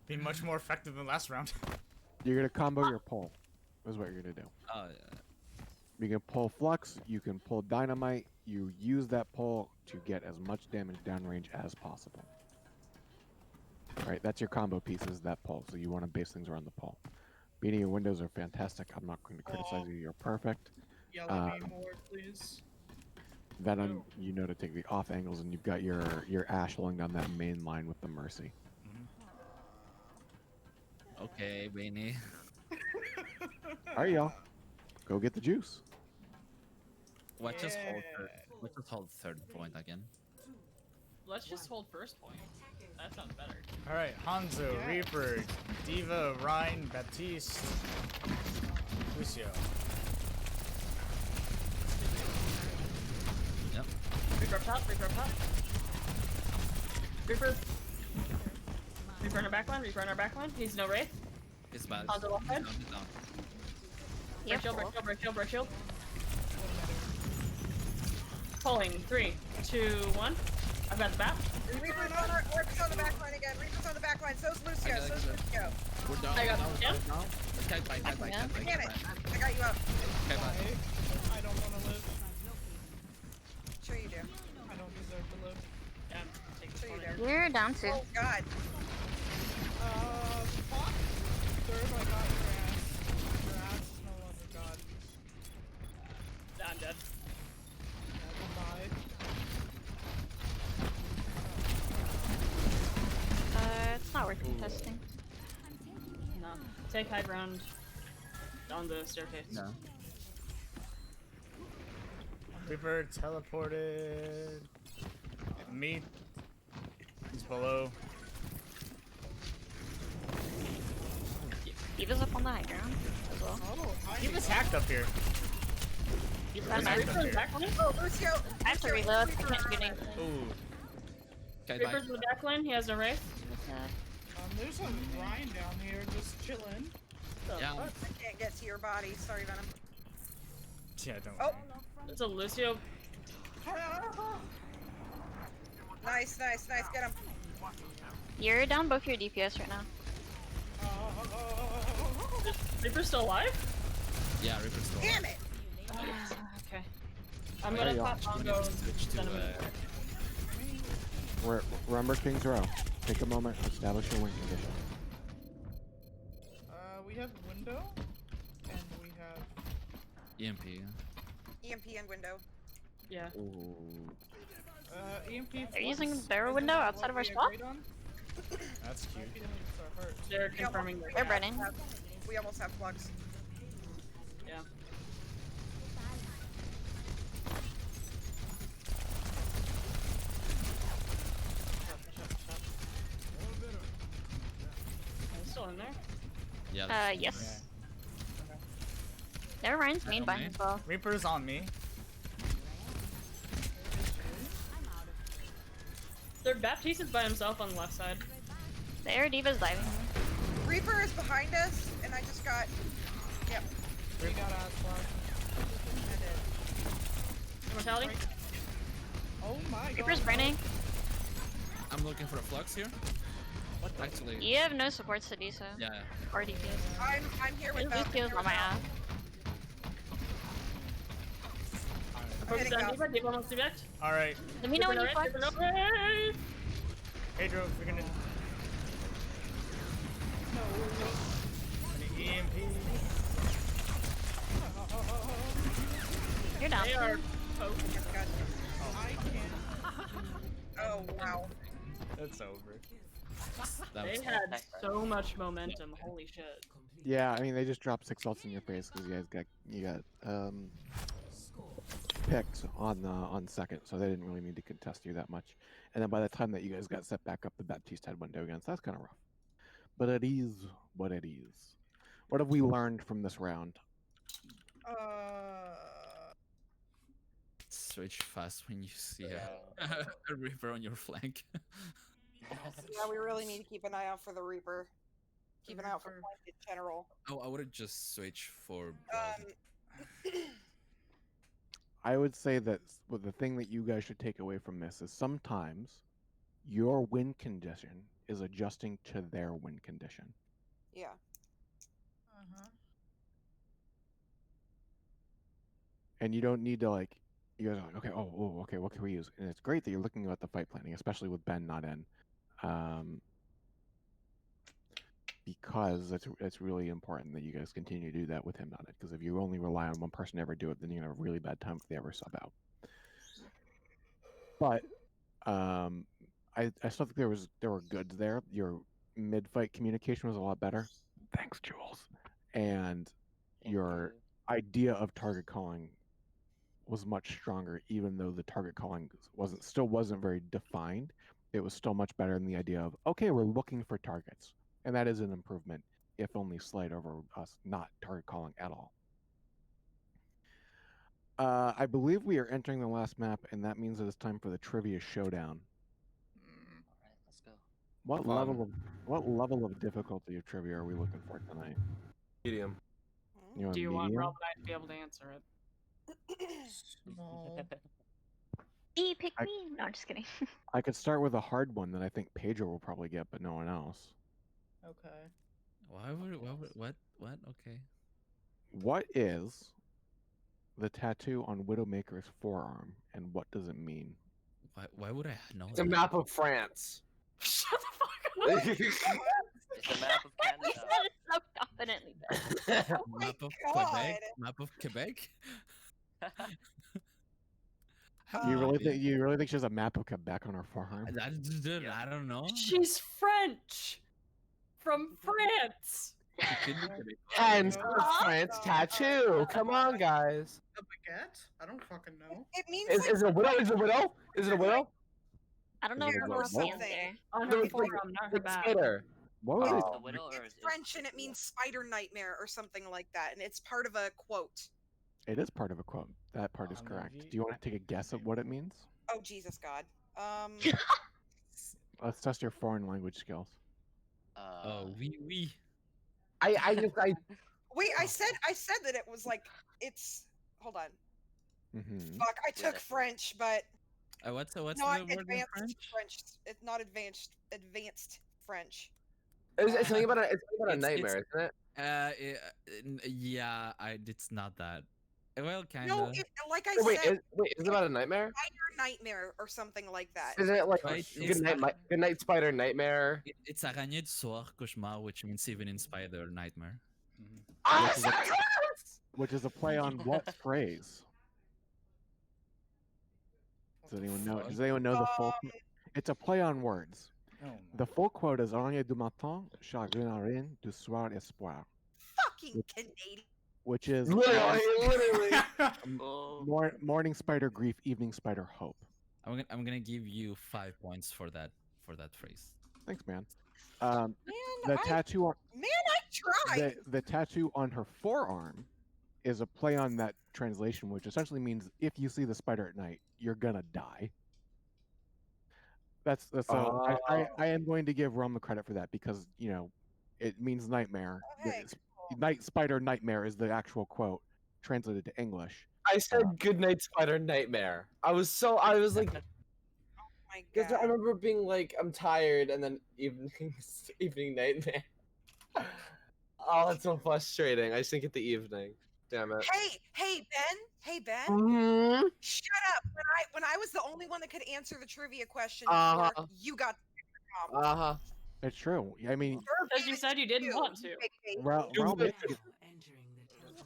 Be much more effective than last round. You're gonna combo your pull. Is what you're gonna do. Oh yeah. You can pull flux. You can pull dynamite. You use that pull to get as much damage downrange as possible. Right, that's your combo pieces. That pull. So you want to base things around the pull. Beanie, your windows are fantastic. I'm not going to criticize you. You're perfect. Yell at me more, please. Then you know to take the off angles, and you've got your Ash holding down that main line with the Mercy. Okay, Beanie. All right, y'all. Go get the juice. Let's just hold third point again. Let's just hold first point. That sounds better. Alright, Hanzo, Reaper, Diva, Ryan, Baptiste, Lucio. Yep. Reaper up top, Reaper up top. Reaper. Reaper on our back line, Reaper on our back line. He's no wraith. It's bad. Hanzo left side. He's down. Break shield, break shield, break shield, break shield. Pulling. 3, 2, 1. I've got the bat. Reaper's on the back line again. Reaper's on the back line. So's Lucio. So's Lucio. We're down. I got we're him. down. Cat by. I got you up. Okay, bye. I don't want to live. Sure you do. I don't deserve to live. Yeah, take Sure you it. do. You're down too. Oh God. Fuck. Third, I got your ass. Your ass is no longer God. I'm dead. Yeah, goodbye. It's not worth contesting. No. Take high ground on the staircase. No. Reaper teleported. Me. He's below. Diva's up on the high ground as well. Oh, He was hacked up here. He was That hacked nice. up here. Oh, Lucio. I have to Lucio, reload. I Reaper. can't do anything. Ooh. Okay, bye. Reaper's in the back lane. He has no wraith. there's some Ryan down here just chilling. Yeah. I can't get to your body. Sorry, Venom. Yeah, don't Oh. worry. It's a Lucio. Nice, nice, nice. Get him. You're down both your DPS right now. Is Reaper's still alive? Yeah, Reaper's still Damn it. Okay. I'm There gonna you pop are. Bongo. Switch to, send him Remember King's Row. Take a moment, establish your win condition. We have window, and we have. EMP. EMP and window. Yeah. Ooh. EMP. They're using their window outside of our spot? That's cute. They're confirming their They're burning. We almost have flux. Yeah. Are they still in there? Yeah. Yes. They're Ryan's main bind as well. Reaper's on me. Their Baptiste is by himself on the left side. Their Diva's diving. Reaper is behind us, and I just got. Yep. We got ass flash. Immortality? Oh my god. Reaper's burning. I'm looking for a flux here. Actually. You have no supports to do so. Yeah. Or DPS. I'm here with Lucio's them. on my ass. Focus heading on out. Diva. Diva wants to react. Alright. Let me know when you flex. Pedro, we're gonna. EMP. You're down. They are too. Oh wow. That's over. That They was had so much momentum. Holy shit. Yeah, I mean they just dropped 6 ults in your face because you got picked on second, so they didn't really need to contest you that much. And then by the time that you guys got set back up, the Baptiste had window again, so that's kind of rough. But it is what it is. What have we learned from this round? switch fast when you see a Reaper on your flank. Yeah, we really need to keep an eye out for the Reaper. Keep an eye out for flank in general. Oh, I would have just switched for. I would say that the thing that you guys should take away from this is sometimes your win condition is adjusting to their win condition. Yeah. And you don't need to like, you guys are like, okay, okay, what can we use? And it's great that you're looking at the fight planning, especially with Ben not in, because it's really important that you guys continue to do that with him not in. Because if you only rely on one person to ever do it, then you're gonna have a really bad time if they ever sub out. But I still think there were goods there. Your mid-fight communication was a lot better. Thanks, Jules. And your idea of target calling was much stronger, even though the target calling still wasn't very defined. It was still much better than the idea of, okay, we're looking for targets. And that is an improvement, if only slight, over us not target calling at all. I believe we are entering the last map, and that means it is time for the trivia showdown. Alright, let's go. What level of difficulty of trivia are we looking for tonight? Medium. You want Do you want medium? Rob and I to be able to answer it? No. E, pick me. No, just kidding. I could start with a hard one that I think Pedro will probably get, but no one else. Okay. What? Okay. What is the tattoo on Widowmaker's forearm, and what does it mean? Why would I know It's a that? map of France. Shut the fuck up. It's a map of You Canada. said it so confidently, Ben. Map of God. Quebec? Map of Quebec? You really think she has a map of Quebec on her forearm? Dude, I don't know. She's French. From France. Hence the France tattoo. Come on, guys. A baguette? I don't fucking know. It means Is, like is it a widow? Is it a widow? Is it a widow? I don't know Is if it I'm a a what? answer. On No, her it's like- forearm, not her Like back. Skater. What was It's it? the widow or it's French and it means spider nightmare or something like that, and it's part of a quote. It is part of a quote. That part is correct. Do you want to take a guess at what it means? Oh Jesus God. Let's test your foreign language skills. Oh, oui. I Wait, I said that it was like it's. Hold on. Mm-hmm. Fuck, I took French, but What's not the word in advanced French? French. It's not advanced French. it's something about a It's- nightmare, isn't it? Yeah, it's not that. Well, kind No, of. like I Oh, wait, said, is it about a nightmare? spider nightmare or something like that. Isn't it like Right, good it's night, not- good night, spider, nightmare? It's araignée du soir, cauchemar, which means even in spider, nightmare. Ah, Which is a- Which is a play on what phrase? Does anyone know? Does anyone know the full? It's a play on words. Oh, The full quote is "Araignée du matin, chagrin en rien, du soir espoir," Fucking Canadian. which is literally. morning spider grief, evening spider hope. I'm gonna give you 5 points for that phrase. Thanks, man. Man, The tattoo on I tried. the tattoo on her forearm is a play on that translation, which essentially means if you see the spider at night, you're gonna die. That's so. I am going to give Rom the credit for that because it means nightmare. Okay, Night spider nightmare is the actual quote translated to English. I said good night, spider, nightmare. I was like, My because I God. remember being like, I'm tired, and then evening nightmare. Oh, that's so frustrating. I just didn't get the evening. Damn it. Hey Ben. Mhm. Shut up. When I was the only one that could answer the trivia question, Uh-huh. before, you got the prompt. Uh-huh. It's true. I mean, Because you said you didn't want to. Realm answered it.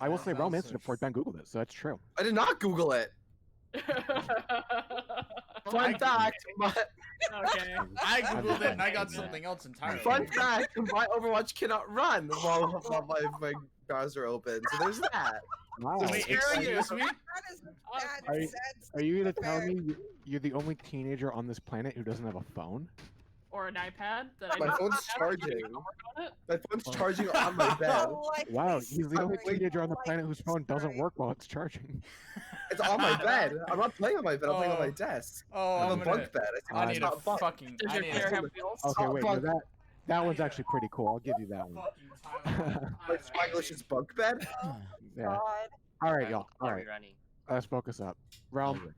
I will say Realm answered it before Ben Googled it, so that's true. I did not Google it. Fun fact, Okay. I googled it and I got something else entirely. fun fact, my Overwatch cannot run while my browser open. So there's that. Wow. Wait, excuse me? That is a bad, Are you- sad Are you gonna state of tell affairs. me you're the only teenager on this planet who doesn't have a phone? Or an iPad that I My don't phone's have, charging. I'm gonna work on it. My phone's charging on my bed. Likely Wow, he's the only story. teenager on the planet whose phone doesn't Story. work while it's charging. It's on my bed. I'm not playing on my bed. I'm playing on my Oh. desk. Oh, I have I'm a gonna. bunk bed. I need a not bunk. fucking. Does I your need chair a have wheels? Okay, wait, no, bunk. that one's actually pretty cool. I'll give you that one. Like Spanglish's bunk bed. Yeah. God. All right, y'all. All Are right, we running? let's focus up. Realm,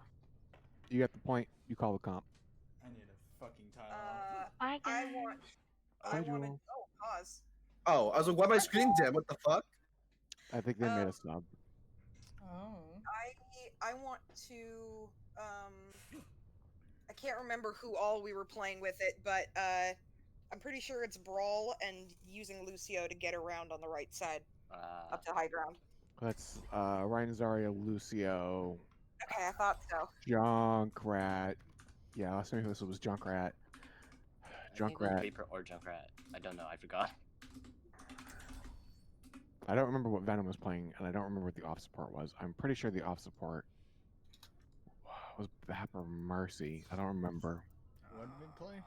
you get the point. You call the comp. I need a fucking Tylenol. I I got want. Hi, I wanted. Joel. Oh, pause. Oh, I was like, why am I screening dim? What the fuck? I think they made a sub. Oh. I want to. I can't remember who all we were playing with it, but I'm pretty sure it's Brawl and using Lucio to get around on the right side up to high ground. That's Ryan Zaria, Lucio, Okay, I thought so. Junkrat. Yeah, last time this was Junkrat. I think it was Junkrat. Reaper or Junkrat. I don't know. I forgot. I don't remember what Venom was playing, and I don't remember what the off support was. I'm pretty sure the off support was Bap or Mercy. I don't remember. What did it play?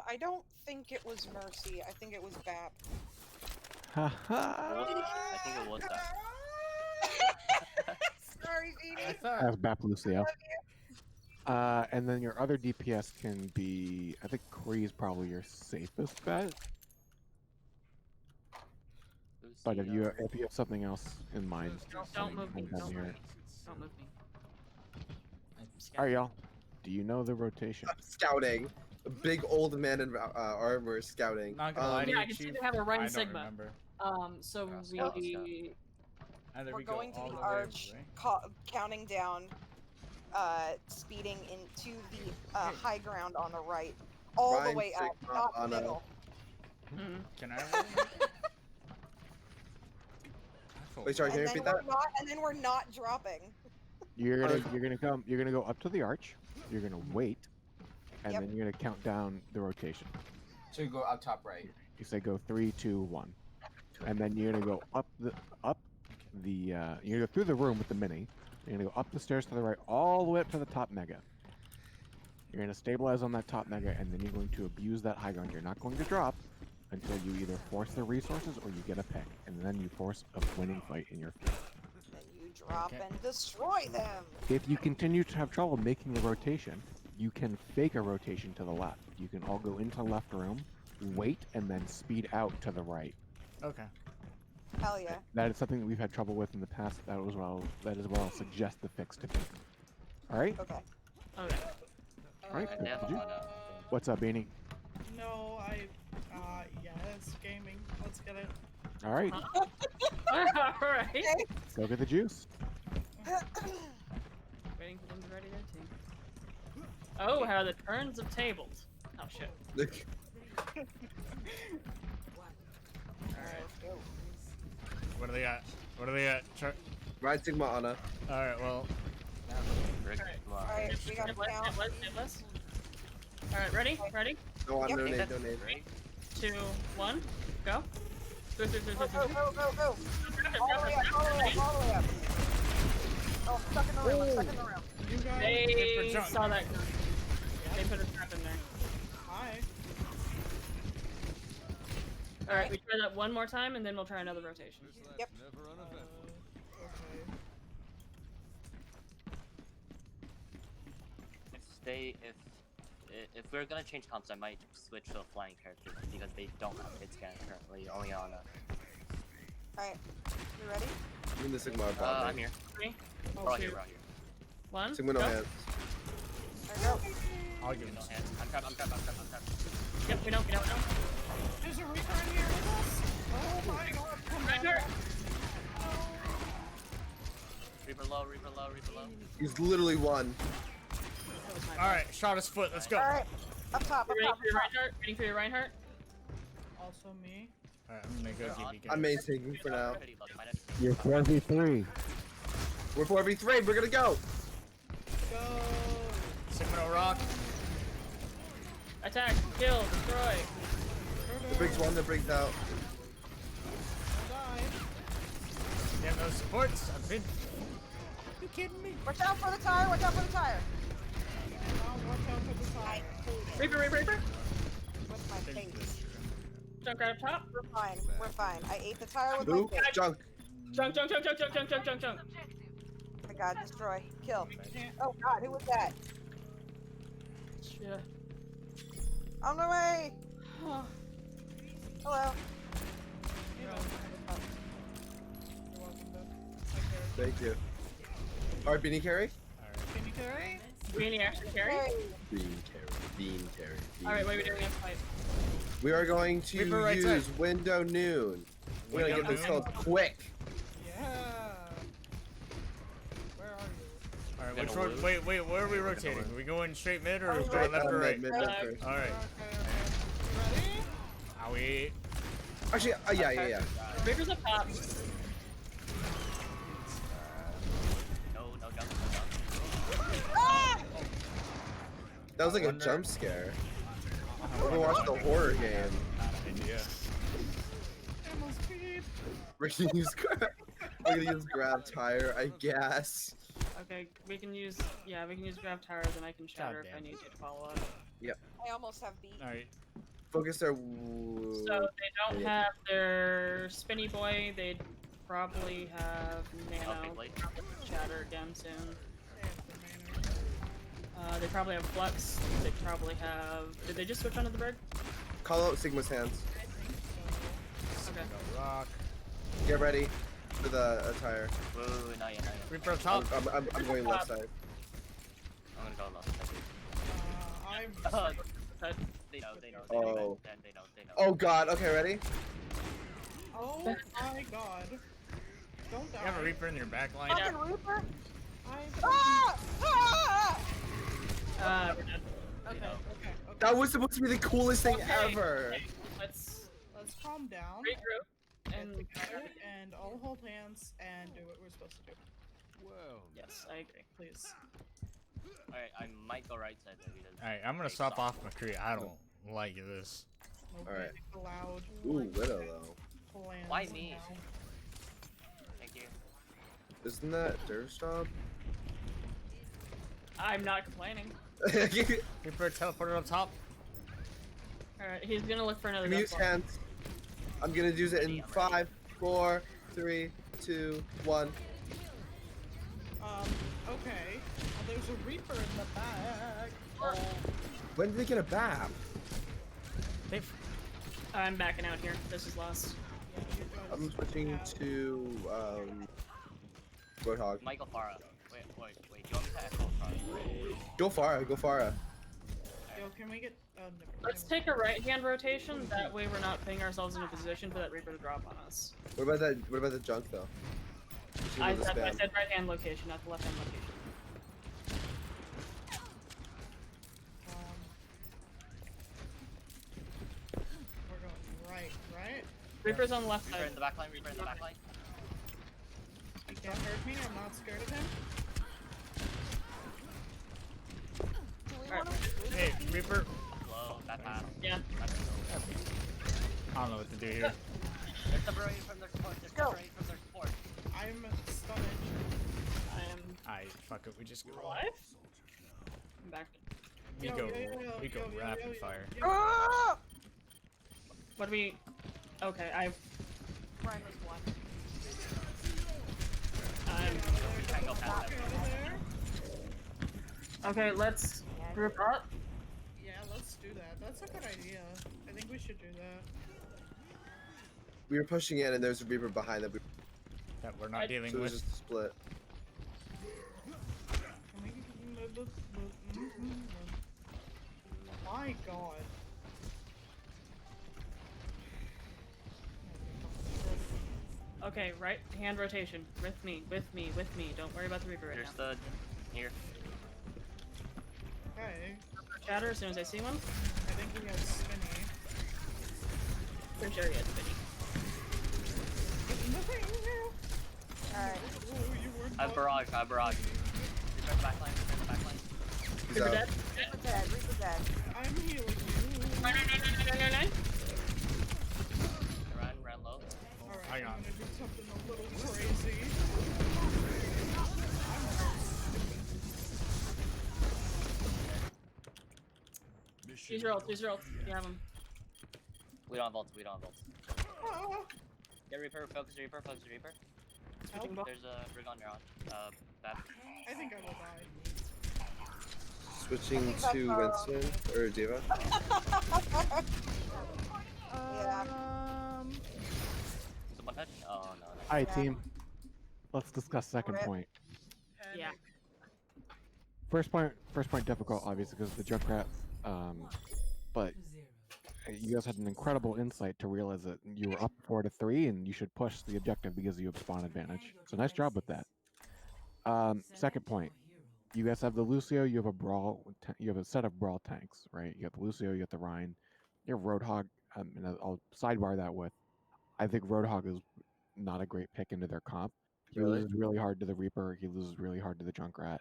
I don't think it was Mercy. I think it was Bap. I think it was that. Sorry, Phoebe. I thought. That's Bap Lucio. And then your other DPS can be, I think Kree is probably your safest bet. But if you have something else in mind, Don't move me. come down Don't here. move me. Don't move me. All right, y'all. Do you know the rotation? I'm scouting. A big old man in armor scouting. Not gonna lie to Yeah, you, I can see Chief. they have a I Ryan don't Sigma. remember. So Scout, we Either We're we go going to all the way, arch, right? counting down, speeding into the high ground on the right, all the Ryan way up, Sigma not the on a- middle. Can I roll? Wait, sorry, can you And repeat then that? we're not, and then we're not dropping. You're gonna go up to the arch. You're gonna wait, and then you're gonna count down the rotation. So you go up top right. You say go 3, 2, 1, and then you're gonna go you're gonna go through the room with the mini. You're gonna go up the stairs to the right, all the way up to the top mega. You're gonna stabilize on that top mega, and then you're going to abuse that high ground. You're not going to drop until you either force the resources or you get a pick, and then you force a winning fight in your field. Then you drop and destroy them. If you continue to have trouble making the rotation, you can fake a rotation to the left. You can all go into left room, wait, and then speed out to the right. Okay. Hell yeah. That is something that we've had trouble with in the past. That is what I'll suggest the fix to be. All right. Okay. Okay. All right. Good to do. What's up, Beanie? No, yes, gaming. Let's get it. All right. Alright. Go get the juice. Waiting for them to ready their team. Oh, how the turns of tables. Oh shit. What do they got? What do they got? Ryan Sigma Anna. Alright, well. Alright, we gotta count. Alright, ready? Ready? Go on, Yep. no nade, no nade. 2, 1, go. Go, go, go, go, go. All the way up, all the way up, all the way up. Oh, I'm stuck in the room, I'm stuck in the room. You guys. They saw that. They put a trap in there. Hi. Alright, we try that one more time and then we'll try another rotation. Yep. Never uneventful. Okay. If we're gonna change comps, I might switch to a flying character because they don't have hit scan currently, only on a. Alright, you ready? I'm in the Sigma I'm bot. here. 3, We're all here, we're all here. 1, Sigma no go. hands. There we go. I'll give No it. hands. I'm trapped, I'm trapped, I'm trapped, I'm trapped. Yep, we know. There's a Reaper in here with us. Oh my god, come on. Reaper! Reaper low, Reaper low, Reaper low. He's literally one. Alright, shot his foot, let's go. Alright, up top, up Ready top, for your up top. Reinhardt? Waiting for your Reinhardt? Also me. Alright, I'm gonna go DB guys. I'm maintaining for now. Pretty low, might have- You're 4v3. We're 4v3, we're gonna go! Go. Sigma no rock. Attack, kill, destroy. The brig's one, the brig's out. Die. Damn those supports. I'm pinned. You kidding me? Watch out for the tire, watch out for the tire. Now watch out for the side. Reaper! With my face. Junk right up top. We're fine, we're fine. I ate the tire with Who? my face. Junk. Junk. Oh my god, destroy. Kill. Oh god, who was that? Shit. On the way! Hello. Thank you. Alright, Beanie carry? Can you carry? Beanie actually carry? Hey. Bean carry. Bean carry. Alright, what are we doing in fight? We are going to Reaper right use side. window noon. We're gonna Window get this noon? called quick. Yeah. Where are you? Alright, Gonna which road? lose. Wait, where are we rotating? Are we going straight mid or Oh, going right. left or right? Mid, first. Alright. Okay. You ready? Owie. Actually, yeah. Reaper's up top. No jump. Ah! That was like a jump scare. We're watching the horror game. Yeah. Almost peed. We're gonna use grab tire, I guess. Okay, we can use grab tires and I can shatter if I Goddamn. need you to follow up. I almost have beat. Alright. Focus their. So they don't have their spinny boy, they'd probably have nano. blade. Shatter again soon. They probably have flux. They probably have. Did they just switch onto the bird? Call out Sigma's hands. Okay. Go rock. Get ready for the attire. Woo, not yet. Reaper up top. I'm going left side. I'm gonna go left. I'm. They know. Oh. They know. Oh god, okay, ready? Oh my god. Don't die. You have a Reaper in your back line. Fucking Reaper! I Ah! Ah! We're dead. okay. That was supposed to be the coolest thing ever. Okay, let's calm down. regroup and Get together and all hold hands and do what we're supposed to do. Well, yes, I agree. Please. Alright, I might go right side there because. Alright, I'm gonna they swap suck. off McCree. I don't like this. Nobody Alright. allowed. Ooh, Widow though. Plans Why me? now. Thank you. Isn't that Durf's job? I'm not complaining. Reaper teleported up top. Alright, he's gonna look for another Mute death block. hands. I'm gonna use it in 5, 4, 3, 2, 1. Okay. There's a Reaper in the back. When did they get a BAP? I'm backing out here. This is lost. I'm switching to Roadhog. Michael Farah. Wait. Do you want me to echo Farah? Go Farah, go Farah. Yo, can we get? Let's take a right-hand rotation. That way, we're not putting ourselves in a position for that Reaper to drop on us. What about that? What about the junk though? I said right-hand location, not the left-hand location. We're going right? Reaper's on the left Reaper side. in the back line. Reaper in the back line. He can't hurt me. I'm not scared of him. Do we want to Hey, Reaper. Whoa, that pass. Yeah. I don't know what to do here. They're separating from their support. They're separating from their support. I'm stunned. I am Alright, fuck it. We just go. alive. I'm back. We go rapid fire. Ah! What do we? Okay, I've. Ryan was one. Can't go past them. Okay, let's group up. Yeah, let's do that. That's a good idea. I think we should do that. We were pushing in, and there's a Reaper behind them. That we're not dealing So it was with. just a split. My God. Okay, right hand rotation. With me. Don't worry about the Reaper right now. Understood. Here. Okay. Chatter as soon as I see one. I think we have Spinny. Pretty sure he has Spinny. Alright. I have barrage. Reaper in the back line. Reaper in the back line. He's Reaper out. dead. Reaper dead. I'm healing you. Nine. Run low. Alright, Hang I'm on. gonna do something a little crazy. Use your ult. You have him. We don't have ults. Ah, Get Reaper. Focus Reaper. Switching ball. There's a rig on your own. Bad. I think I will die. Switching to Winston or Diva. Yeah. Is it one touch? Oh no. Alright, team. Let's discuss second Rip. point. Yeah. First point difficult, obviously, because of the Junkrat. But you guys had an incredible insight to realize that you were up 4-3, and you should push the objective because you have spawn advantage. So nice job with that. Second point, you guys have the Lucio. You have a brawl. You have a set of brawl tanks, right? You got the Lucio. You got the Rhine. You have Roadhog. And I'll sidebar that with, I think Roadhog is not a great pick into their comp. He Really? loses really hard to the Reaper. He loses really hard to the Junkrat.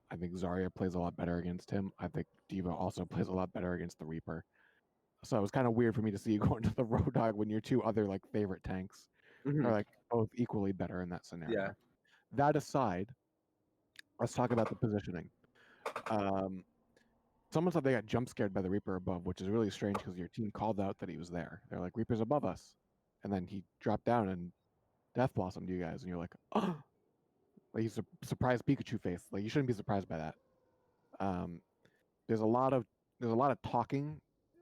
I think Zarya plays a lot better against him. I think Diva also plays a lot better against the Reaper. So it was kind of weird for me to see you go into the Roadhog when your two other like favorite tanks are like both equally better in that scenario. Yeah. That aside, let's talk about the positioning. Someone said they got jump scared by the Reaper above, which is really strange because your team called out that he was there. They're like, Reaper's above us. And then he dropped down and Death Blossomed you guys, and you're like, oh, like he's a surprised Pikachu face. Like you shouldn't be surprised by that. There's a lot of talking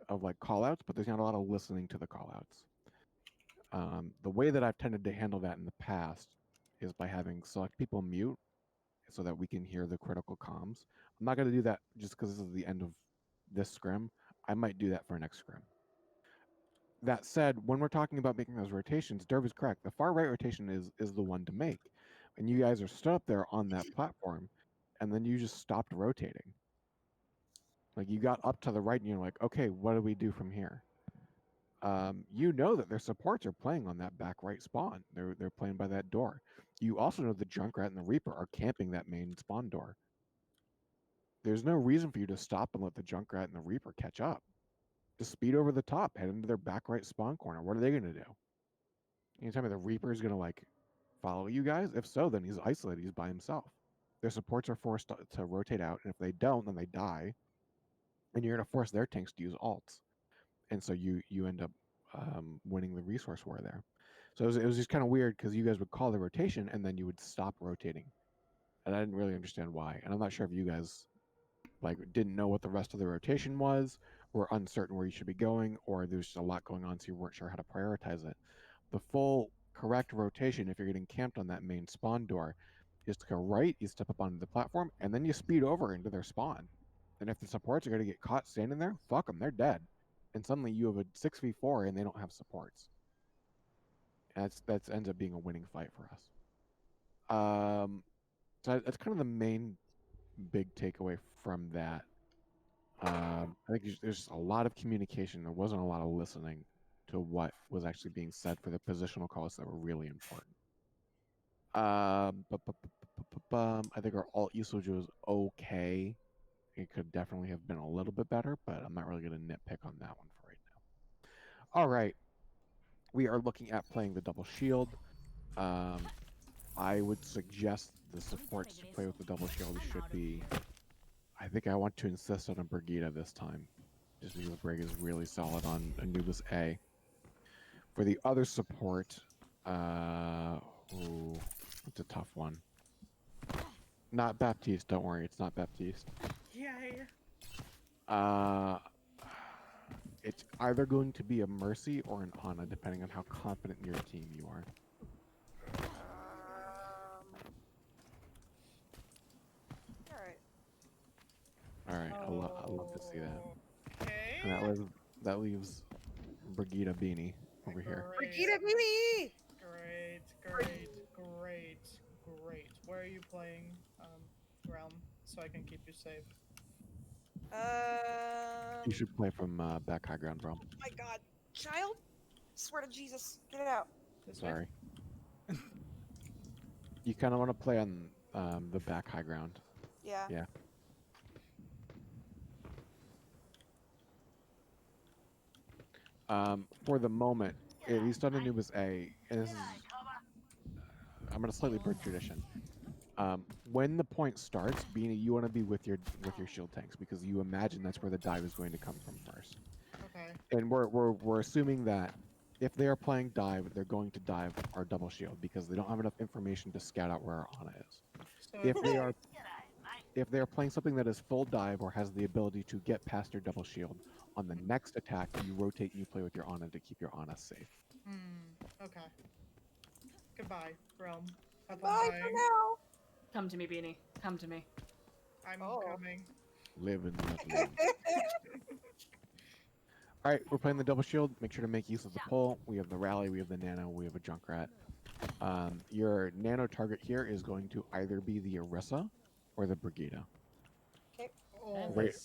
of like callouts, but there's not a lot of listening to the callouts. The way that I've tended to handle that in the past is by having select people mute so that we can hear the critical comms. I'm not going to do that just because this is the end of this scrim. I might do that for next scrim. That said, when we're talking about making those rotations, Derv is correct. The far right rotation is the one to make. And you guys are stood up there on that platform, and then you just stopped rotating. Like you got up to the right, and you're like, okay, what do we do from here? You know that their supports are playing on that back right spawn. They're playing by that door. You also know the Junkrat and the Reaper are camping that main spawn door. There's no reason for you to stop and let the Junkrat and the Reaper catch up. Just speed over the top, head into their back right spawn corner. What are they gonna do? You tell me the Reaper is gonna like follow you guys? If so, then he's isolated. He's by himself. Their supports are forced to rotate out, and if they don't, then they die. And you're gonna force their tanks to use ults, and so you end up winning the resource war there. So it was just kind of weird because you guys would call the rotation and then you would stop rotating, and I didn't really understand why. And I'm not sure if you guys like didn't know what the rest of the rotation was, or uncertain where you should be going, or there's just a lot going on, so you weren't sure how to prioritize it. The full correct rotation, if you're getting camped on that main spawn door, is to go right, you step up onto the platform, and then you speed over into their spawn. And if the supports are going to get caught standing there, fuck them, they're dead. And suddenly you have a 6v4 and they don't have supports. And that's ends up being a winning fight for us. So that's kind of the main big takeaway from that. I think there's just a lot of communication. There wasn't a lot of listening to what was actually being said for the positional calls that were really important. I think our alt usage was okay. It could definitely have been a little bit better, but I'm not really going to nitpick on that one for right now. All right. We are looking at playing the double shield. I would suggest the supports to play with the double shield should be... I think I want to insist on a Brigida this time, just because Brig is really solid on Anubis A. For the other support, it's a tough one. Not Baptiste, don't worry, it's not Baptiste. Yay. It's either going to be a Mercy or an Ana, depending on how confident in your team you are. Alright, I love to see that. Okay. And that leaves Brigida Beanie over here. Brigida Beanie! Great. Where are you playing, Realm, so I can keep you safe? You should play from back high ground, bro. Oh my god. Child? Swear to Jesus. Get it out. Sorry. You kind of want to play on the back high ground. Yeah. Yeah. For the moment, at least on Anubis A, and this is, I'm going to slightly break tradition. When the point starts, Beanie, you want to be with your shield tanks because you imagine that's where the dive is going to come from first. Okay. And we're assuming that if they are playing dive, they're going to dive our double shield because they don't have enough information to scout out where our Ana is. So If they are playing something that is full dive or has the ability to get past your double shield, on the next attack you rotate and you play with your Ana to keep your Ana safe. Okay. Goodbye, Realm. Have Bye fun for dying. now. Come to me, Beanie. Come to me. I'm coming. Live and let live. Alright, we're playing the double shield. Make sure to make use of the pull. We have the rally, we have the nano, we have a Junkrat. Your nano target here is going to either be the Orisa or the Brigida. Okay.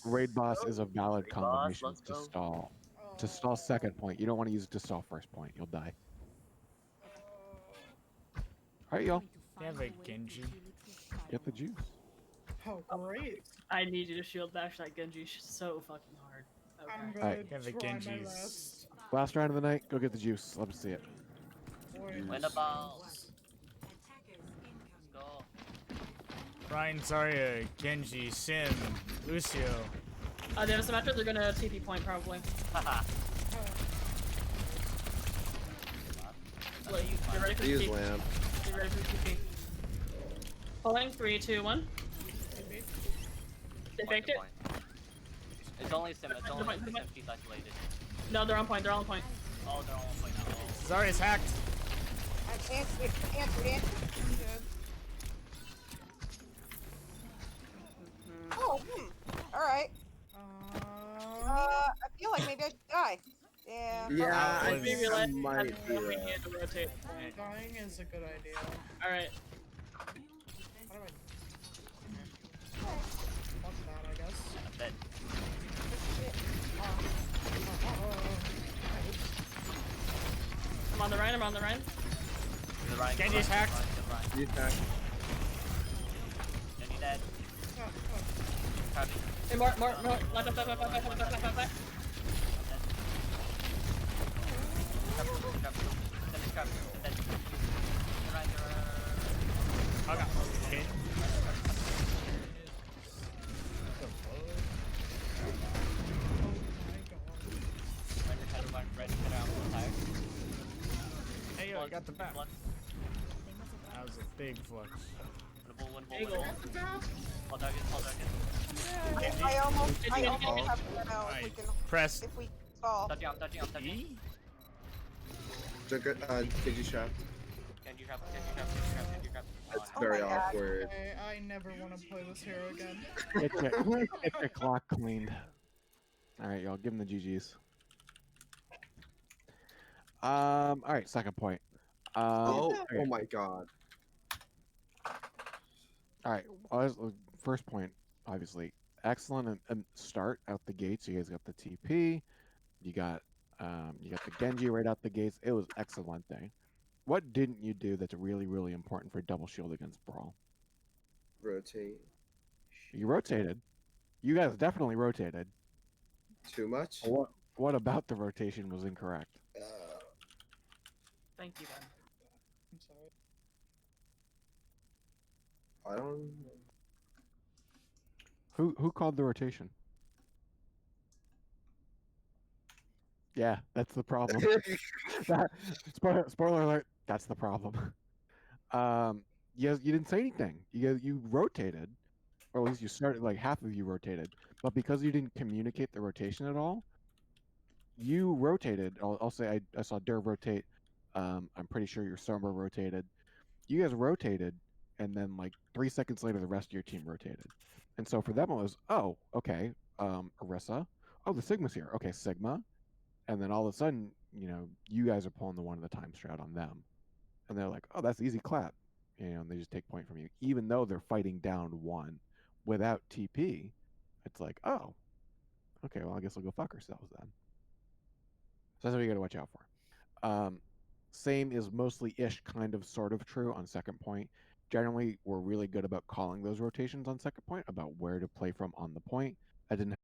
Raid boss is a valid combination to stall. To stall second point. You don't want to use it to stall first point. You'll die. Alright, y'all. They have a Genji. Get the juice. Oh, great. I need you to shield bash that Genji so fucking hard. Okay. I'm Alright. gonna They have a try my Genji's. best. Last round of the night. Go get the juice. Love to see it. Win the balls. Let's go. Ryan, Zarya, Genji, Sim, Lucio. They have a Symmetra, they're gonna TP point probably. Haha. Well, you're ready for I the use TP. lamp. You're ready for the TP. Pulling 3, 2, 1. They faked it. It's only Sim. It's only Point, Sim. point. She's isolated. No, they're on point. They're all on point. Oh, they're all on point now. Oh. Zarya's hacked. I answered. Oh, Alright. I feel like maybe I should die. Yeah. Yeah, I was- We think realized that might be we that. need to rotate the point. Dying is a good idea. Alright. How do I? Fuck that, I guess. I'm dead. I'm on the Rhine, I'm on the Rhine. The Ryan, Genji's hacked. You attack. Genji dead. Copy. Hey, more. Left. I got hit. Hey, yo, I got the back. That was a big flex. Eagle. I almost have to know if we can Press. if we fall. Touching off. Genji trapped. Genji trap. That's very awkward. Okay, I never want to play this hero again. Get your clock cleaned. All right, y'all, give him the GGs. All right, second point. Oh okay. my god. All right, first point, obviously, excellent and start out the gates. You guys got the TP, you got the Genji right out the gates. It was excellent day. What didn't you do that's really, really important for double shield against Brawl? Rotate. You rotated. You guys definitely rotated. Too much? What about the rotation was incorrect? Thank you, Ben. I'm sorry. I don't. Who called the rotation? Yeah, that's the problem. Spoiler alert. That's the problem. You didn't say anything. You rotated, or at least you started, like half of you rotated, but because you didn't communicate the rotation at all, you rotated. I'll say I saw Derv rotate. I'm pretty sure your Summer rotated. You guys rotated, and then like 3 seconds later, the rest of your team rotated. And so for them, it was, oh, okay, Orisa. Oh, the Sigma's here. Okay, Sigma. And then all of a sudden, you guys are pulling the one at a time strat on them. And they're like, oh, that's easy clap. And they just take point from you. Even though they're fighting down one without TP, it's like, oh, okay, well, I guess we'll go fuck ourselves then. So that's what you got to watch out for. Same is mostly ish kind of sort of true on second point. Generally, we're really good about calling those rotations on second point, about where to play from on the point. I didn't